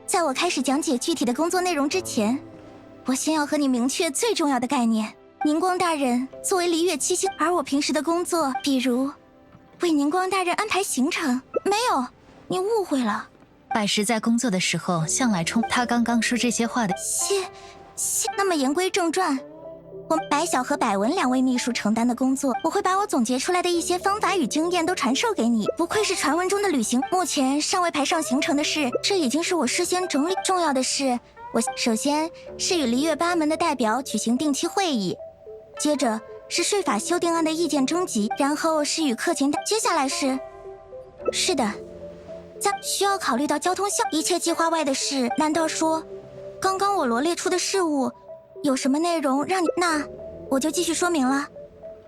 在我开始讲解具体的工作内容之前，我先要和你明确最重要的概念。宁光大人作为璃月七星，而我平时的工作，比如为宁光大人安排行程，没有，你误会了。百石在工作的时候向来冲他刚刚说这些话的。那么言归正传，我白晓和百文两位秘书承担的工作，我会把我总结出来的一些方法与经验都传授给你。不愧是传闻中的旅行，目前尚未排上行程的事，这已经是我事先整理。重要的是，我首先是与璃月八门的代表举行定期会议，接着是税法修订案的意见征集，然后是与客群接下来是的，需要考虑到交通一切计划外的事。难道说，刚刚我罗列出的事物有什么内容让你？那我就继续说明了。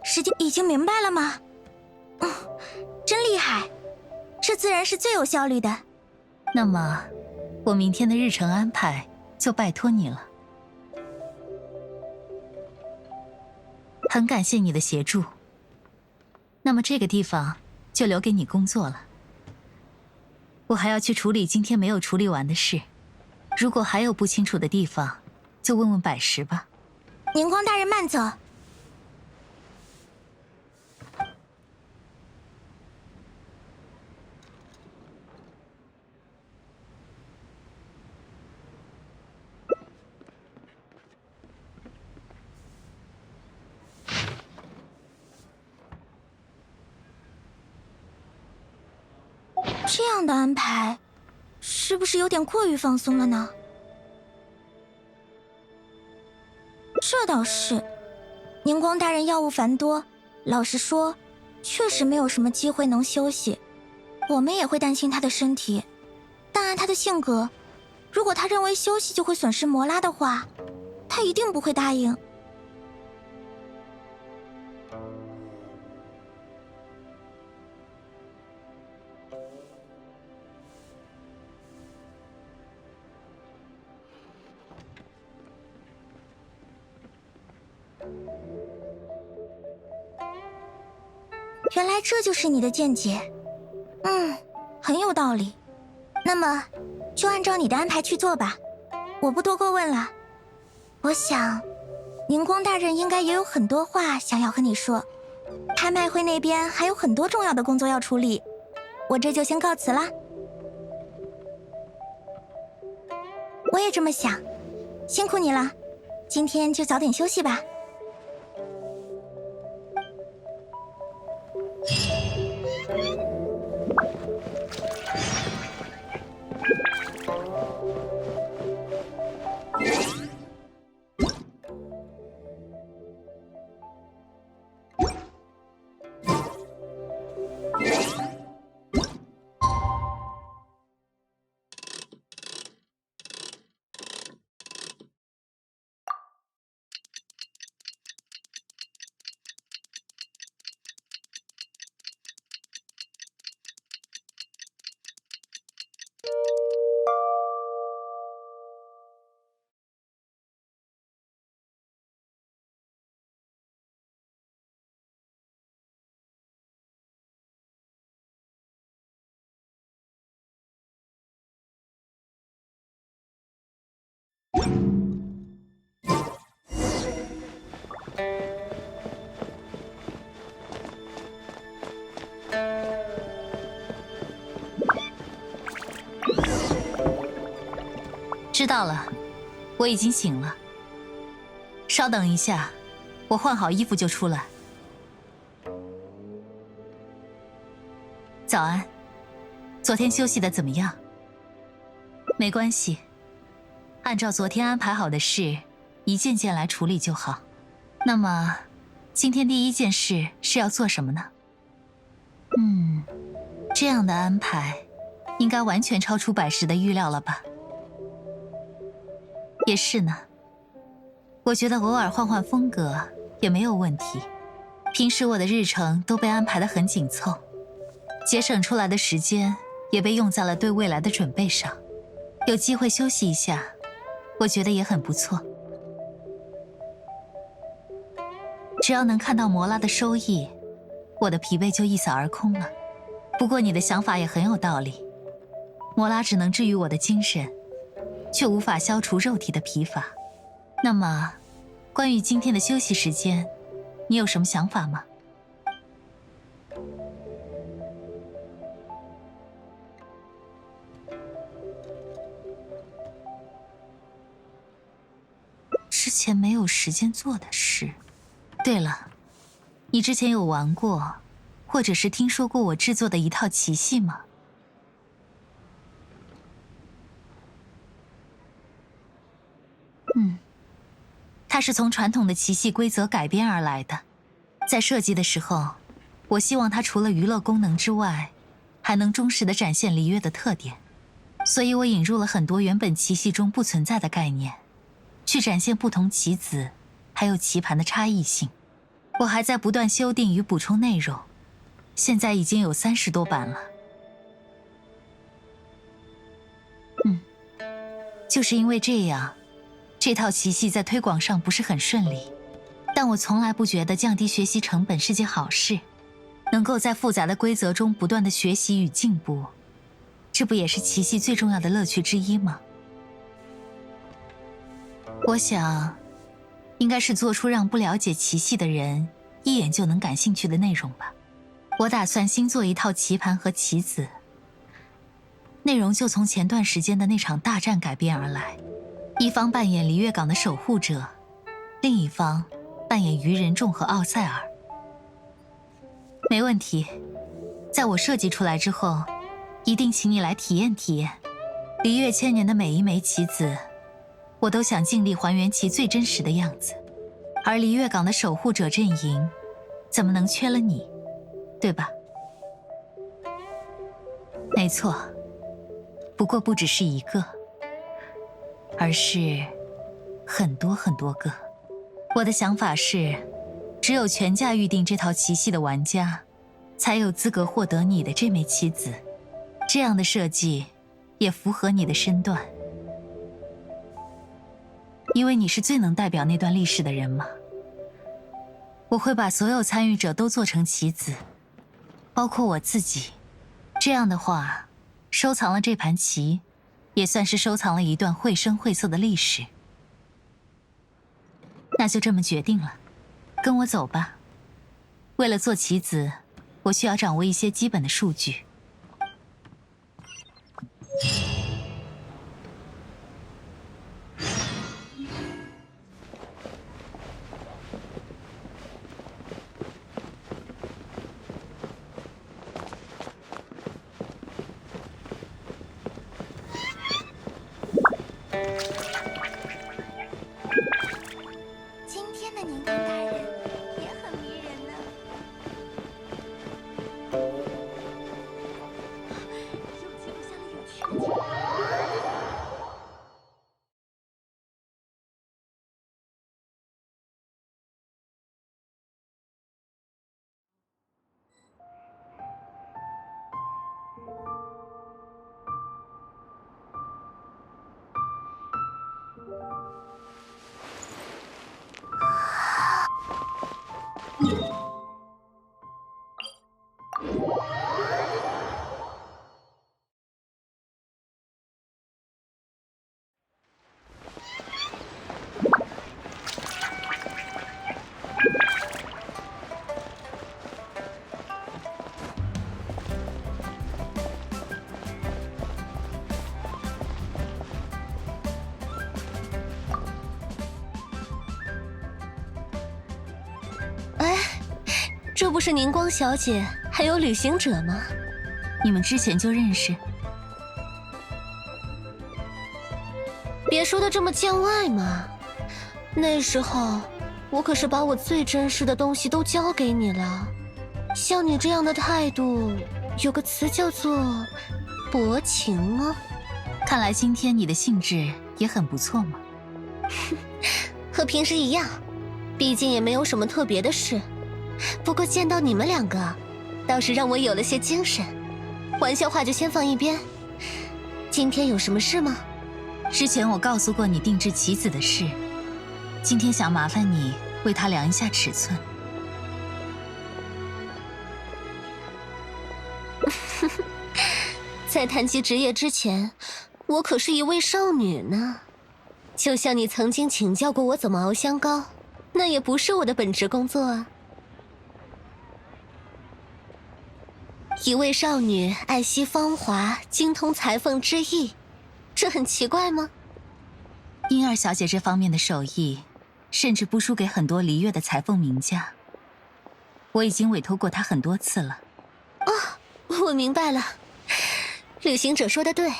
时间已经明白了吗？真厉害，这自然是最有效率的。那么，我明天的日程安排就拜托你了。很感谢你的协助，那么这个地方就留给你工作了。我还要去处理今天没有处理完的事，如果还有不清楚的地方，就问问百石吧。宁光大人慢走。这样的安排，是不是有点过于放松了呢？这倒是，宁光大人药物繁多，老实说，确实没有什么机会能休息。我们也会担心他的身体，但按他的性格，如果他认为休息就会损失摩拉的话，他一定不会答应。原来这就是你的见解，很有道理。那么，就按照你的安排去做吧，我不多过问了。我想，宁光大人应该也有很多话想要和你说。拍卖会那边还有很多重要的工作要处理，我这就先告辞啦。我也这么想，辛苦你了，今天就早点休息吧。知道了，我已经醒了。稍等一下，我换好衣服就出来。早安，昨天休息得怎么样？没关系，按照昨天安排好的事，一件件来处理就好。那么，今天第一件事是要做什么呢？这样的安排，应该完全超出百石的预料了吧？也是呢，我觉得偶尔换换风格也没有问题。平时我的日程都被安排得很紧凑，节省出来的时间也被用在了对未来的准备上。有机会休息一下，我觉得也很不错。只要能看到摩拉的收益，我的疲惫就一扫而空了。不过你的想法也很有道理，摩拉只能治愈我的精神，却无法消除肉体的疲乏。那么，关于今天的休息时间，你有什么想法吗？之前没有时间做的事。对了，你之前有玩过，或者是听说过我制作的一套奇戏吗？它是从传统的奇戏规则改编而来的。在设计的时候，我希望它除了娱乐功能之外，还能忠实地展现璃月的特点。所以我引入了很多原本奇戏中不存在的概念，去展现不同棋子还有棋盘的差异性。我还在不断修订与补充内容，现在已经有30多版了。就是因为这样，这套棋戏在推广上不是很顺利，但我从来不觉得降低学习成本是件好事。能够在复杂的规则中不断的学习与进步，这不也是奇戏最重要的乐趣之一吗？我想，应该是做出让不了解奇戏的人一眼就能感兴趣的内容吧。我打算新做一套棋盘和棋子，内容就从前段时间的那场大战改编而来。一方扮演璃月港的守护者，另一方扮演愚人众和奥塞尔。没问题，在我设计出来之后，一定请你来体验体验。璃月千年的每一枚棋子，我都想尽力还原其最真实的样子。而璃月港的守护者阵营，怎么能缺了你，对吧？没错，不过不只是一个，而是很多很多个。我的想法是，只有全价预定这套棋系的玩家，才有资格获得你的这枚棋子。这样的设计也符合你的身段，因为你是最能代表那段历史的人嘛。我会把所有参与者都做成棋子，包括我自己。这样的话，收藏了这盘棋，也算是收藏了一段绘声绘色的历史。那就这么决定了，跟我走吧。为了做棋子，我需要掌握一些基本的数据。今天的宁光大人也很迷人呢。又记录下了有趣的记录。这不是宁光小姐还有旅行者吗？你们之前就认识？别说的这么见外嘛。那时候我可是把我最珍视的东西都交给你了。像你这样的态度，有个词叫做薄情哦。看来今天你的兴致也很不错嘛。和平时一样，毕竟也没有什么特别的事。不过见到你们两个，倒是让我有了些精神。玩笑话就先放一边。今天有什么事吗？之前我告诉过你定制棋子的事，今天想麻烦你为它量一下尺寸。在谈及职业之前，我可是一位少女呢。就像你曾经请教过我怎么熬香膏，那也不是我的本职工作啊。一位少女爱惜芳华，精通裁缝之艺，这很奇怪吗？英儿小姐这方面的手艺，甚至不输给很多璃月的裁缝名家。我已经委托过她很多次了。哦，我明白了。旅行者说的对，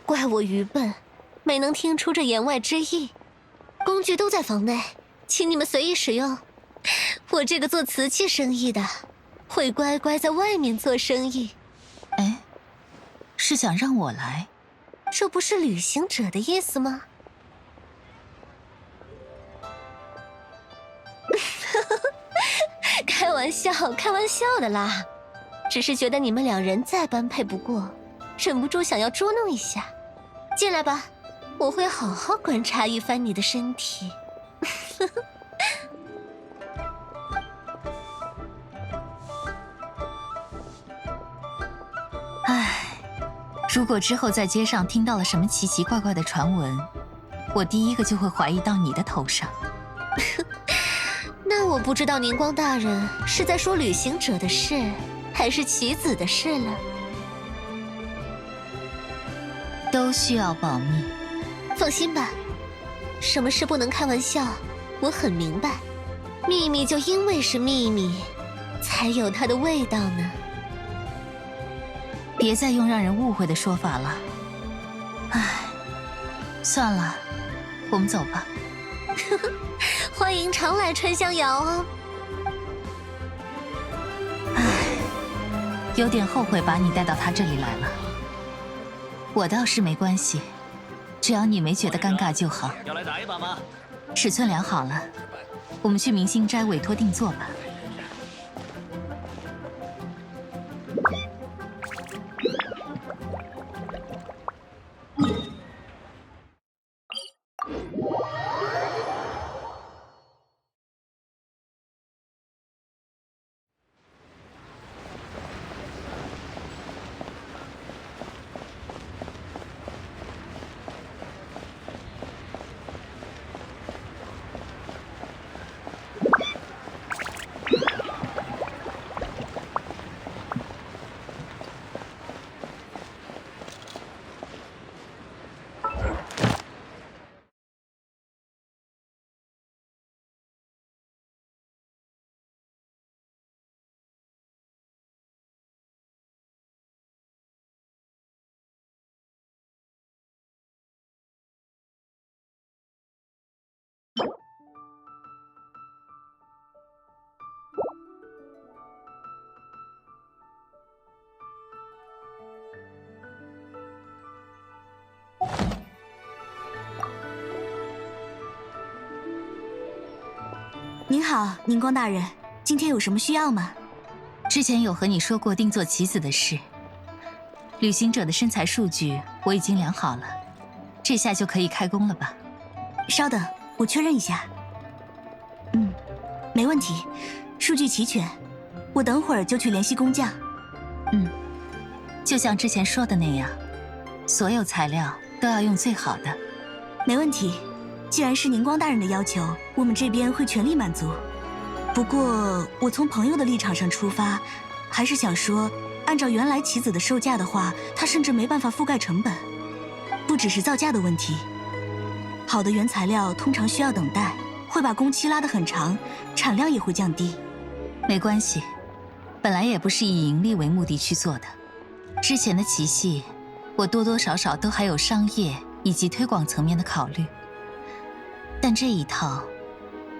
怪我愚笨，没能听出这言外之意。工具都在房内，请你们随意使用。我这个做瓷器生意的，会乖乖在外面做生意。哎，是想让我来？这不是旅行者的意思吗？开玩笑，开玩笑的啦。只是觉得你们两人再般配不过，忍不住想要捉弄一下。进来吧，我会好好观察一番你的身体。如果之后在街上听到了什么奇奇怪怪的传闻，我第一个就会怀疑到你的头上。那我不知道宁光大人是在说旅行者的事，还是棋子的事了。都需要保密。放心吧，什么事不能开玩笑，我很明白。秘密就因为是秘密，才有它的味道呢。别再用让人误会的说法了。唉，算了，我们走吧。欢迎常来春香窑哦。有点后悔把你带到他这里来了。我倒是没关系，只要你没觉得尴尬就好。要来打一把吗？尺寸量好了，我们去明星斋委托定做吧。您好，宁光大人，今天有什么需要吗？之前有和你说过定做棋子的事，旅行者的身材数据我已经量好了，这下就可以开工了吧？稍等，我确认一下。没问题，数据齐全，我等会儿就去联系工匠。就像之前说的那样，所有材料都要用最好的。没问题，既然是宁光大人的要求，我们这边会全力满足。不过，我从朋友的立场上出发，还是想说，按照原来棋子的售价的话，它甚至没办法覆盖成本。不只是造价的问题，好的原材料通常需要等待，会把工期拉得很长，产量也会降低。没关系，本来也不是以盈利为目的去做的。之前的棋戏，我多多少少都还有商业以及推广层面的考虑。但这一套，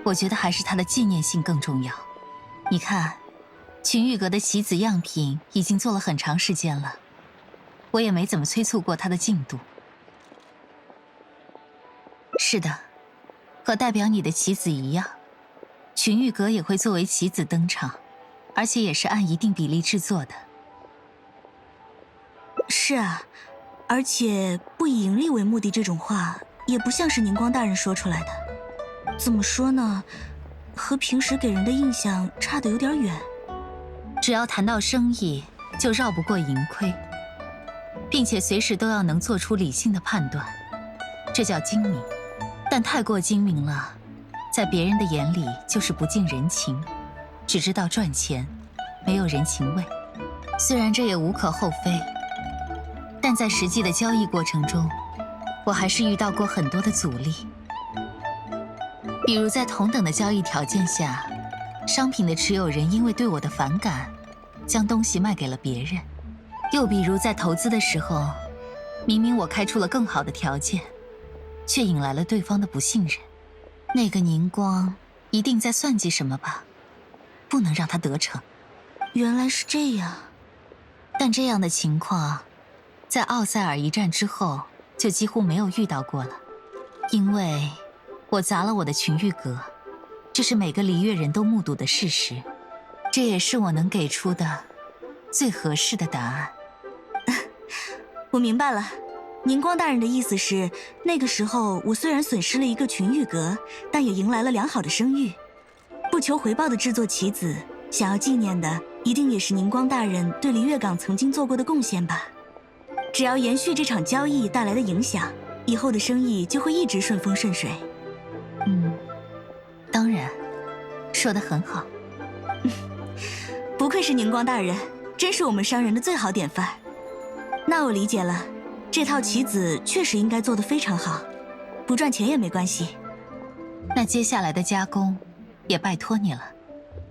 我觉得还是它的纪念性更重要。你看，群玉阁的棋子样品已经做了很长时间了，我也没怎么催促过它的进度。是的，和代表你的棋子一样，群玉阁也会作为棋子登场，而且也是按一定比例制作的。是啊，而且不以盈利为目的这种话，也不像是宁光大人说出来的。怎么说呢？和平时给人的印象差得有点远。只要谈到生意，就绕不过盈亏，并且随时都要能做出理性的判断，这叫精明。但太过精明了，在别人的眼里就是不近人情，只知道赚钱，没有人情味。虽然这也无可厚非，但在实际的交易过程中，我还是遇到过很多的阻力。比如在同等的交易条件下，商品的持有人因为对我的反感，将东西卖给了别人。又比如在投资的时候，明明我开出了更好的条件，却引来了对方的不信任。那个宁光一定在算计什么吧，不能让他得逞。原来是这样。但这样的情况，在奥塞尔一战之后就几乎没有遇到过了，因为我砸了我的群玉阁，这是每个璃月人都目睹的事实，这也是我能给出的最合适的答案。我明白了，宁光大人的意思是，那个时候我虽然损失了一个群玉阁，但也迎来了良好的声誉。不求回报的制作棋子，想要纪念的，一定也是宁光大人对璃月港曾经做过的贡献吧？只要延续这场交易带来的影响，以后的生意就会一直顺风顺水。当然，说得很好。不愧是宁光大人，真是我们商人的最好典范。那我理解了，这套棋子确实应该做得非常好，不赚钱也没关系。那接下来的加工，也拜托你了，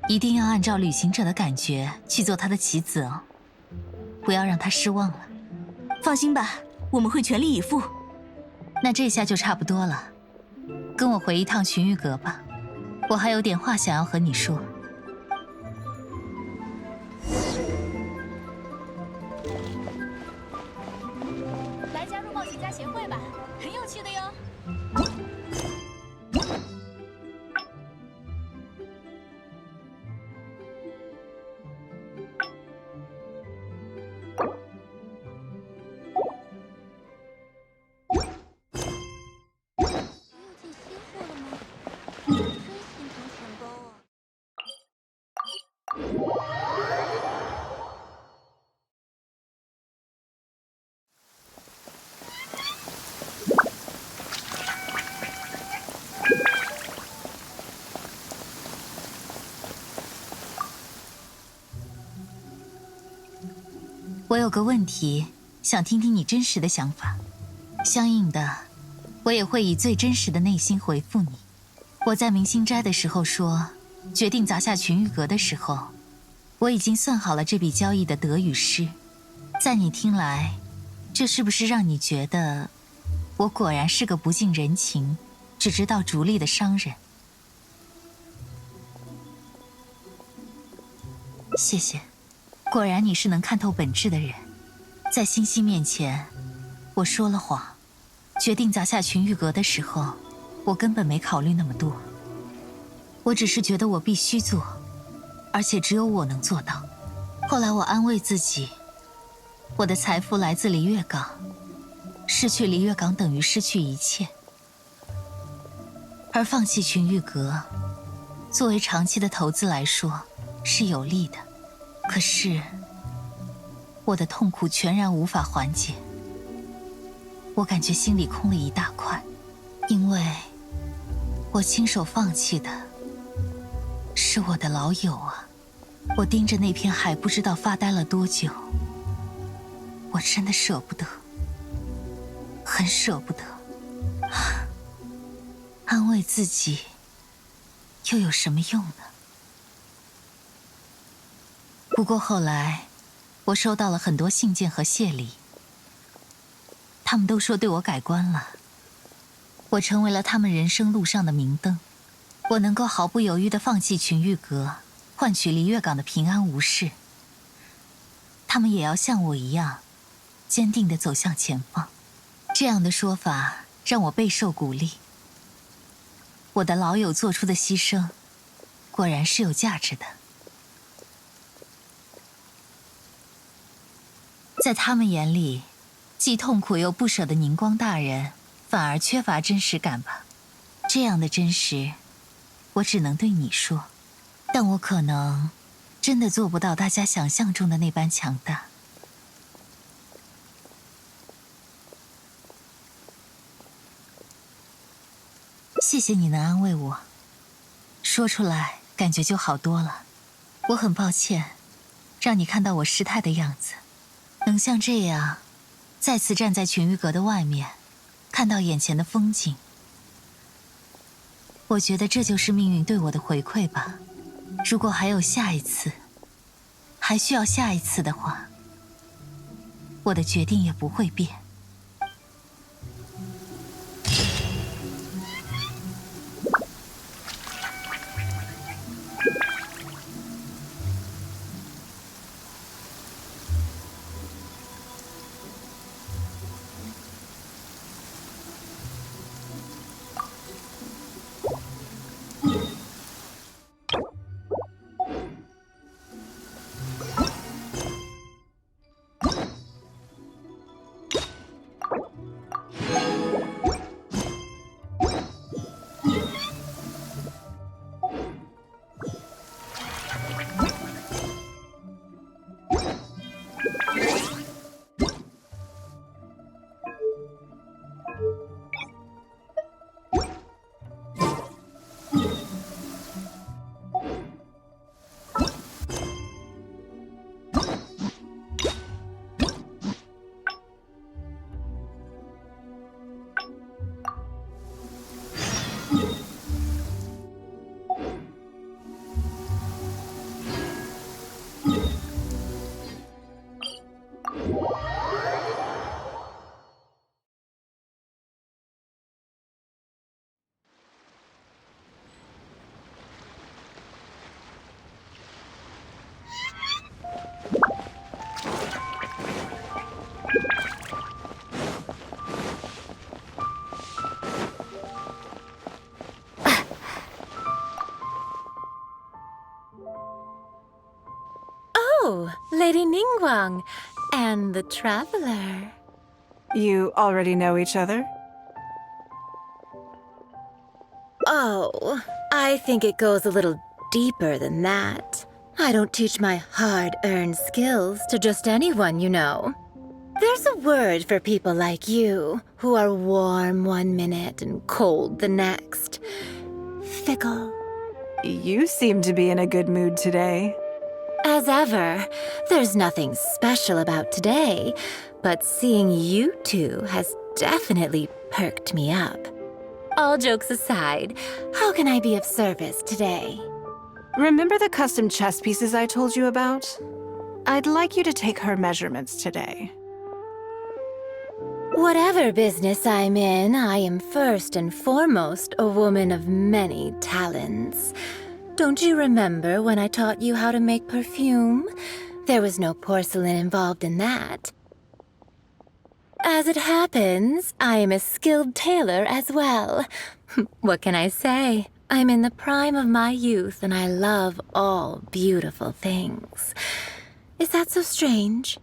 一定要按照旅行者的感觉去做他的棋子哦，不要让他失望了。放心吧，我们会全力以赴。那这下就差不多了，跟我回一趟群玉阁吧，我还有点话想要和你说。来加入冒险家协会吧，很有趣的哟。我有个问题，想听听你真实的想法。相应的，我也会以最真实的内心回复你。我在明星斋的时候说，决定砸下群玉阁的时候，我已经算好了这笔交易的得与失。在你听来，这是不是让你觉得我果然是个不近人情、只知道逐利的商人？谢谢。果然你是能看透本质的人。在欣欣面前，我说了谎。决定砸下群玉阁的时候，我根本没考虑那么多。我只是觉得我必须做，而且只有我能做到。后来我安慰自己，我的财富来自璃月港，失去璃月港等于失去一切。而放弃群玉阁，作为长期的投资来说，是有利的。可是，我的痛苦全然无法缓解。我感觉心里空了一大块，因为我亲手放弃的是我的老友啊！我盯着那片海，不知道发呆了多久。我真的舍不得，很舍不得。安慰自己，又有什么用呢？不过后来，我收到了很多信件和谢礼，他们都说对我改观了，我成为了他们人生路上的明灯。我能够毫不犹豫地放弃群玉阁，换取璃月港的平安无事。他们也要像我一样，坚定地走向前方。这样的说法让我备受鼓励。我的老友做出的牺牲，果然是有价值的。在他们眼里，既痛苦又不舍的宁光大人，反而缺乏真实感吧。这样的真实，我只能对你说，但我可能真的做不到大家想象中的那般强大。谢谢你能安慰我，说出来感觉就好多了。我很抱歉，让你看到我失态的样子。能像这样，再次站在群玉阁的外面，看到眼前的风景，我觉得这就是命运对我的回馈吧。如果还有下一次，还需要下一次的话，我的决定也不会变。ningguang and the traveler. You already know each other? Oh, I think it goes a little deeper than that. I don't teach my hard-earned skills to just anyone, you know. There's a word for people like you, who are warm one minute and cold the next. Fickle. You seem to be in a good mood today. As ever, there's nothing special about today, but seeing you two has definitely perked me up. All jokes aside, how can I be of service today? Remember the custom chess pieces I told you about? I'd like you to take her measurements today. Whatever business I'm in, I am first and foremost a woman of many talents. Don't you remember when I taught you how to make perfume? There was no porcelain involved in that. As it happens, I am a skilled tailor as well. What can I say? I'm in the prime of my youth and I love all beautiful things. Is that so strange?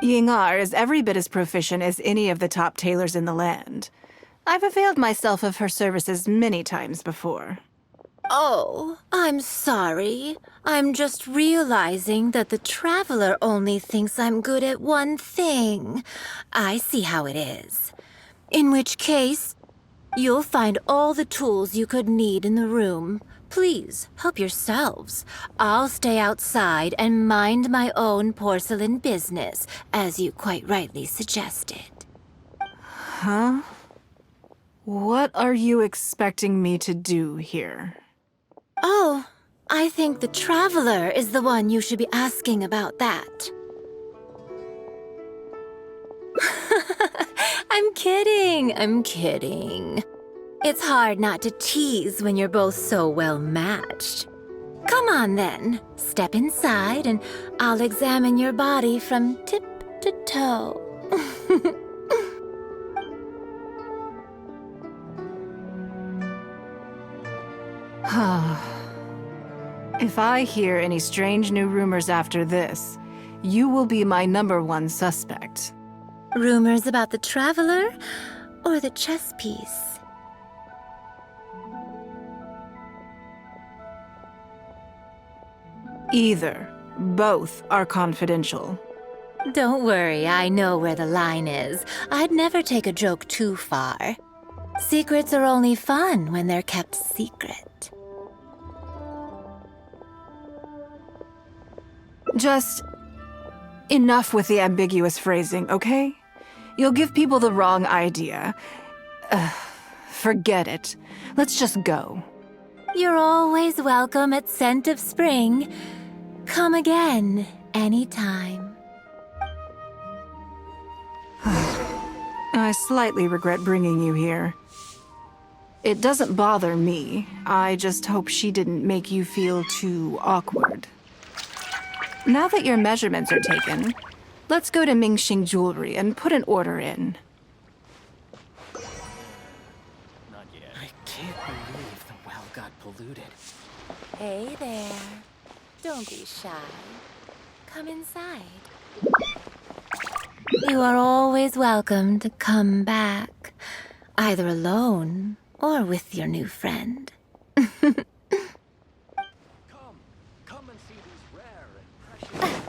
Yingar is every bit as proficient as any of the top tailors in the land. I've availed myself of her services many times before. Oh, I'm sorry. I'm just realizing that the traveler only thinks I'm good at one thing. I see how it is. In which case, you'll find all the tools you could need in the room. Please, help yourselves. I'll stay outside and mind my own porcelain business, as you quite rightly suggested. Huh? What are you expecting me to do here? Oh, I think the traveler is the one you should be asking about that. I'm kidding. It's hard not to tease when you're both so well matched. Come on then, step inside and I'll examine your body from tip to toe. If I hear any strange new rumors after this, you will be my #1 suspect. Rumors about the traveler or the chess piece? Either. Both are confidential. Don't worry, I know where the line is. I'd never take a joke too far. Secrets are only fun when they're kept secret. Just enough with the ambiguous phrasing, okay? You'll give people the wrong idea. Forget it. Let's just go. You're always welcome at Scent of Spring. Come again, anytime. I slightly regret bringing you here. It doesn't bother me. I just hope she didn't make you feel too awkward. Now that your measurements are taken, let's go to Mingxing Jewelry and put an order in. Not yet. I can't believe the well got polluted. Hey there. Don't be shy. Come inside. You are always welcome to come back, either alone or with your new friend. Come and see these rare and precious materials.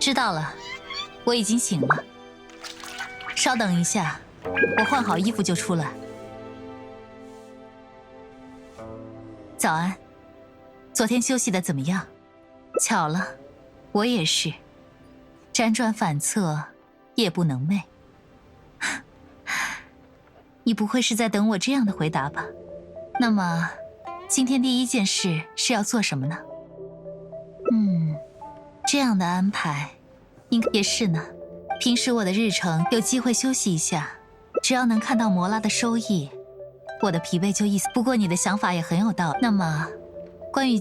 知道了，我已经醒了。稍等一下，我换好衣服就出来。早安，昨天休息的怎么样？巧了，我也是，辗转反侧，夜不能寐。你不会是在等我这样的回答吧？那么，今天第一件事是要做什么呢？这样的安排，应该也是呢。平时我的日程有机会休息一下，只要能看到摩拉的收益，我的疲惫就一扫。不过你的想法也很有道理。那么，关于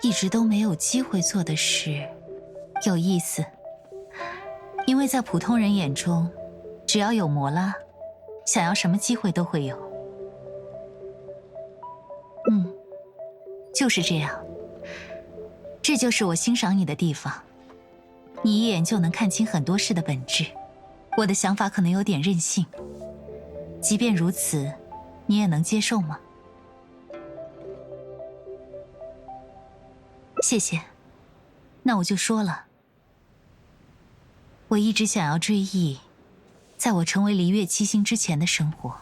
一直都没有机会做的事，有意思。因为在普通人眼中，只要有摩拉，想要什么机会都会有。就是这样。这就是我欣赏你的地方，你一眼就能看清很多事的本质。我的想法可能有点任性，即便如此，你也能接受吗？谢谢。那我就说了，我一直想要追忆，在我成为璃月七星之前的生活。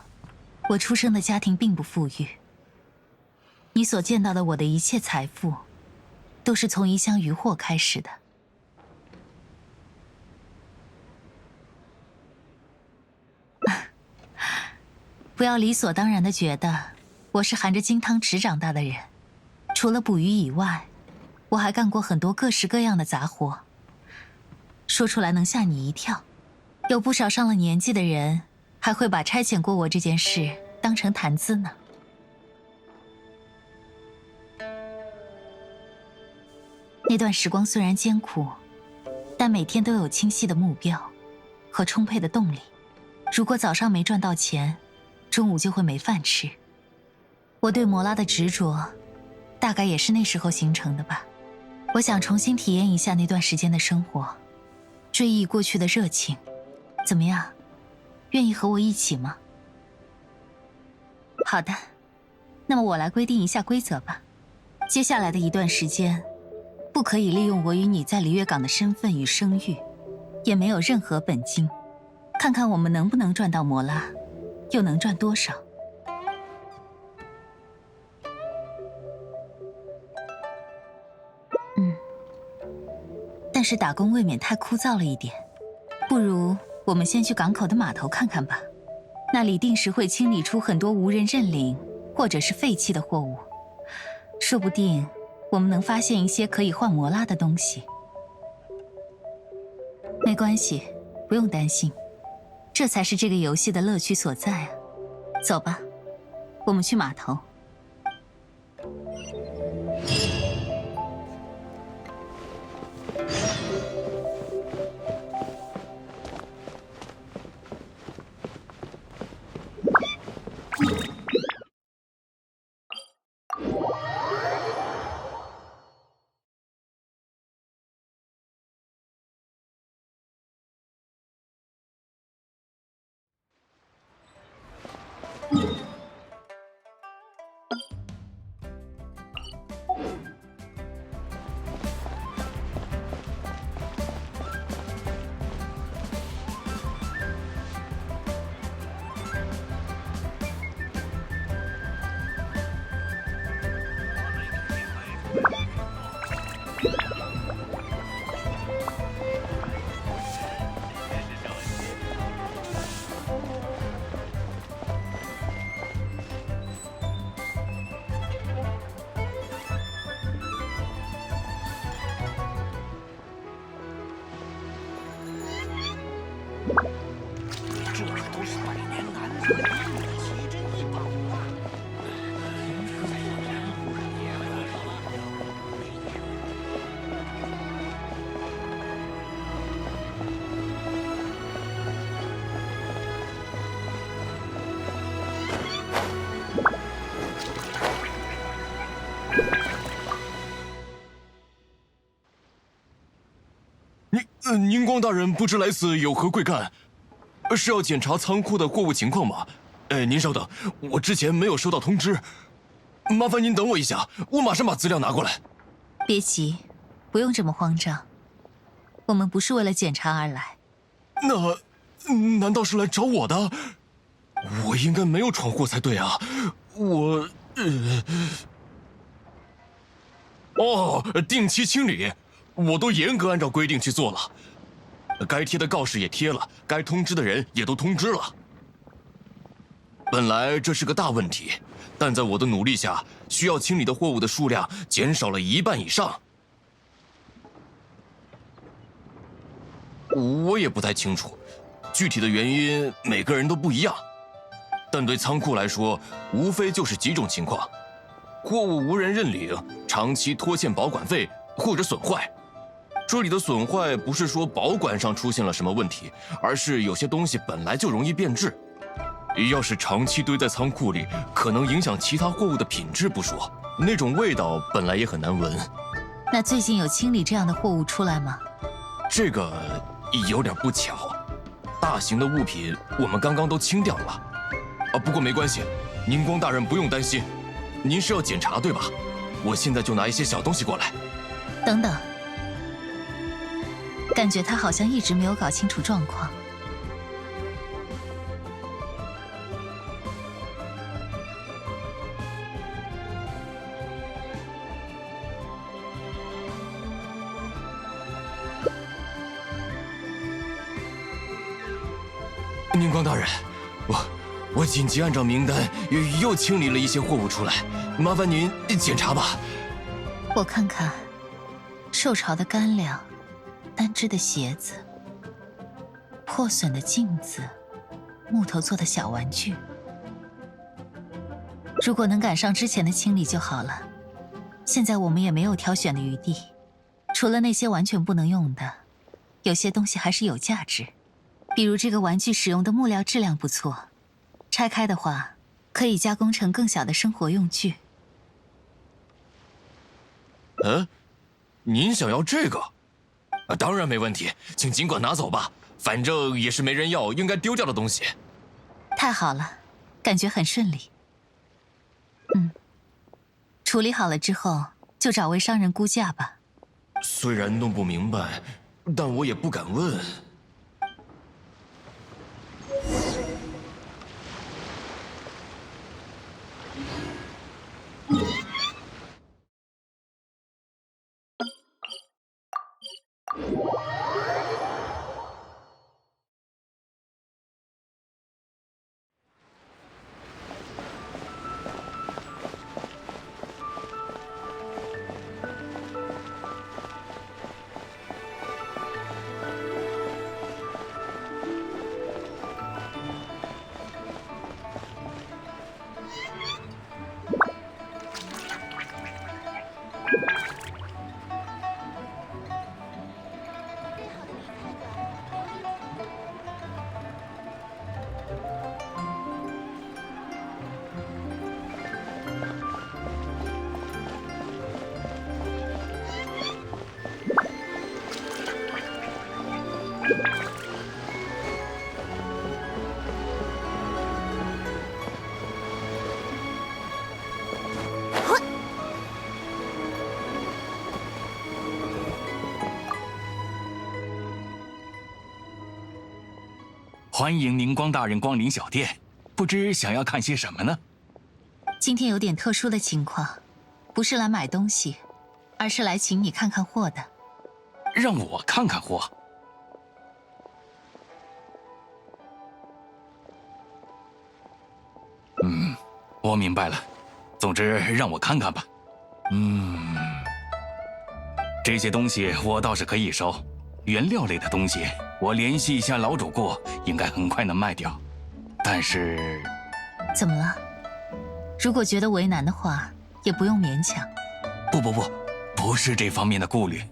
我出生的家庭并不富裕，你所见到的我的一切财富，都是从一箱渔获开始的。不要理所当然地觉得我是含着金汤匙长大的人。除了捕鱼以外，我还干过很多各式各样的杂活。说出来能吓你一跳，有不少上了年纪的人还会把差遣过我这件事当成谈资呢。那段时光虽然艰苦，但每天都有清晰的目标和充沛的动力。如果早上没赚到钱，中午就会没饭吃。我对摩拉的执着，大概也是那时候形成的吧。我想重新体验一下那段时间的生活，追忆过去的热情。怎么样，愿意和我一起吗？好的，那么我来规定一下规则吧。接下来的一段时间，不可以利用我与你在璃月港的身份与声誉，也没有任何本金。看看我们能不能赚到摩拉，又能赚多少。但是打工未免太枯燥了一点，不如我们先去港口的码头看看吧。那里定时会清理出很多无人认领或者是废弃的货物，说不定我们能发现一些可以换摩拉的东西。没关系，不用担心，这才是这个游戏的乐趣所在啊。走吧，我们去码头。这可都是百年难得的奇珍异宝啊！宁光大人不知来此有何贵干？是要检查仓库的货物情况吗？您稍等，我之前没有收到通知，麻烦您等我一下，我马上把资料拿过来。别急，不用这么慌张。我们不是为了检查而来。那难道是来找我的？我应该没有闯祸才对啊！定期清理，我都严格按照规定去做了。该贴的告示也贴了，该通知的人也都通知了。本来这是个大问题，但在我的努力下，需要清理的货物的数量减少了1半以上。我也不太清楚，具体的原因每个人都不一样。但对仓库来说，无非就是几种情况：货物无人认领，长期拖欠保管费，或者损坏。这里的损坏不是说保管上出现了什么问题，而是有些东西本来就容易变质。要是长期堆在仓库里，可能影响其他货物的品质不说，那种味道本来也很难闻。那最近有清理这样的货物出来吗？这个有点不巧，大型的物品我们刚刚都清掉了。不过没关系，宁光大人不用担心。您是要检查对吧？我现在就拿一些小东西过来。等等，感觉他好像一直没有搞清楚状况。宁光大人，我紧急按照名单又清理了一些货物出来，麻烦您检查吧。我看看，受潮的干粮，单只的鞋子，破损的镜子，木头做的小玩具。如果能赶上之前的清理就好了。现在我们也没有挑选的余地，除了那些完全不能用的，有些东西还是有价值。比如这个玩具使用的木料质量不错，拆开的话，可以加工成更小的生活用具。您想要这个？当然没问题，请尽管拿走吧，反正也是没人要，应该丢掉的东西。太好了，感觉很顺利。处理好了之后，就找位商人估价吧。虽然弄不明白，但我也不敢问。欢迎宁光大人光临小店，不知想要看些什么呢？今天有点特殊的情况，不是来买东西，而是来请你看看货的。让我看看货。我明白了。总之，让我看看吧。这些东西我倒是可以收。原料类的东西，我联系一下老主顾，应该很快能卖掉。但是，怎么了？如果觉得为难的话，也不用勉强。不是这方面的顾虑。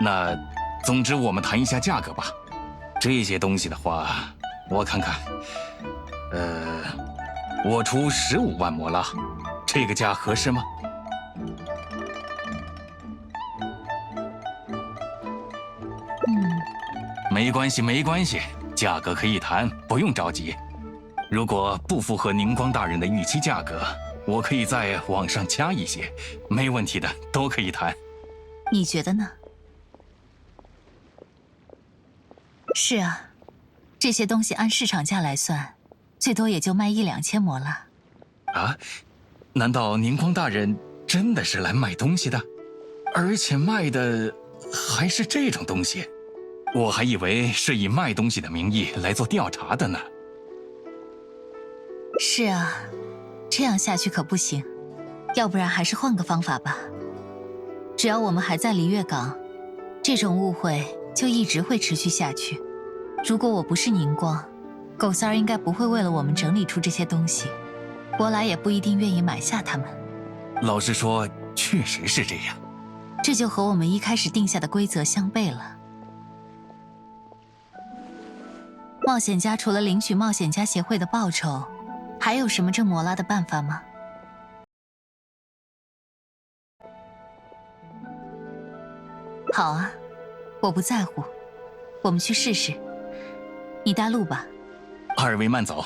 那，总之我们谈一下价格吧。这些东西的话，我看看，我出15万摩拉，这个价合适吗？没关系，价格可以谈，不用着急。如果不符合宁光大人的预期价格，我可以再往上加一些，没问题的，都可以谈。你觉得呢？是啊，这些东西按市场价来算，最多也就卖1-2千魔了。啊？难道宁光大人真的是来卖东西的？而且卖的还是这种东西？我还以为是以卖东西的名义来做调查的呢。是啊，这样下去可不行，要不然还是换个方法吧。只要我们还在璃月港，这种误会就一直会持续下去。如果我不是宁光，狗三儿应该不会为了我们整理出这些东西，伯来也不一定愿意买下它们。老实说，确实是这样。这就和我们一开始定下的规则相悖了。冒险家除了领取冒险家协会的报酬，还有什么挣魔拉的办法吗？好啊，我不在乎，我们去试试。你带路吧。二位慢走。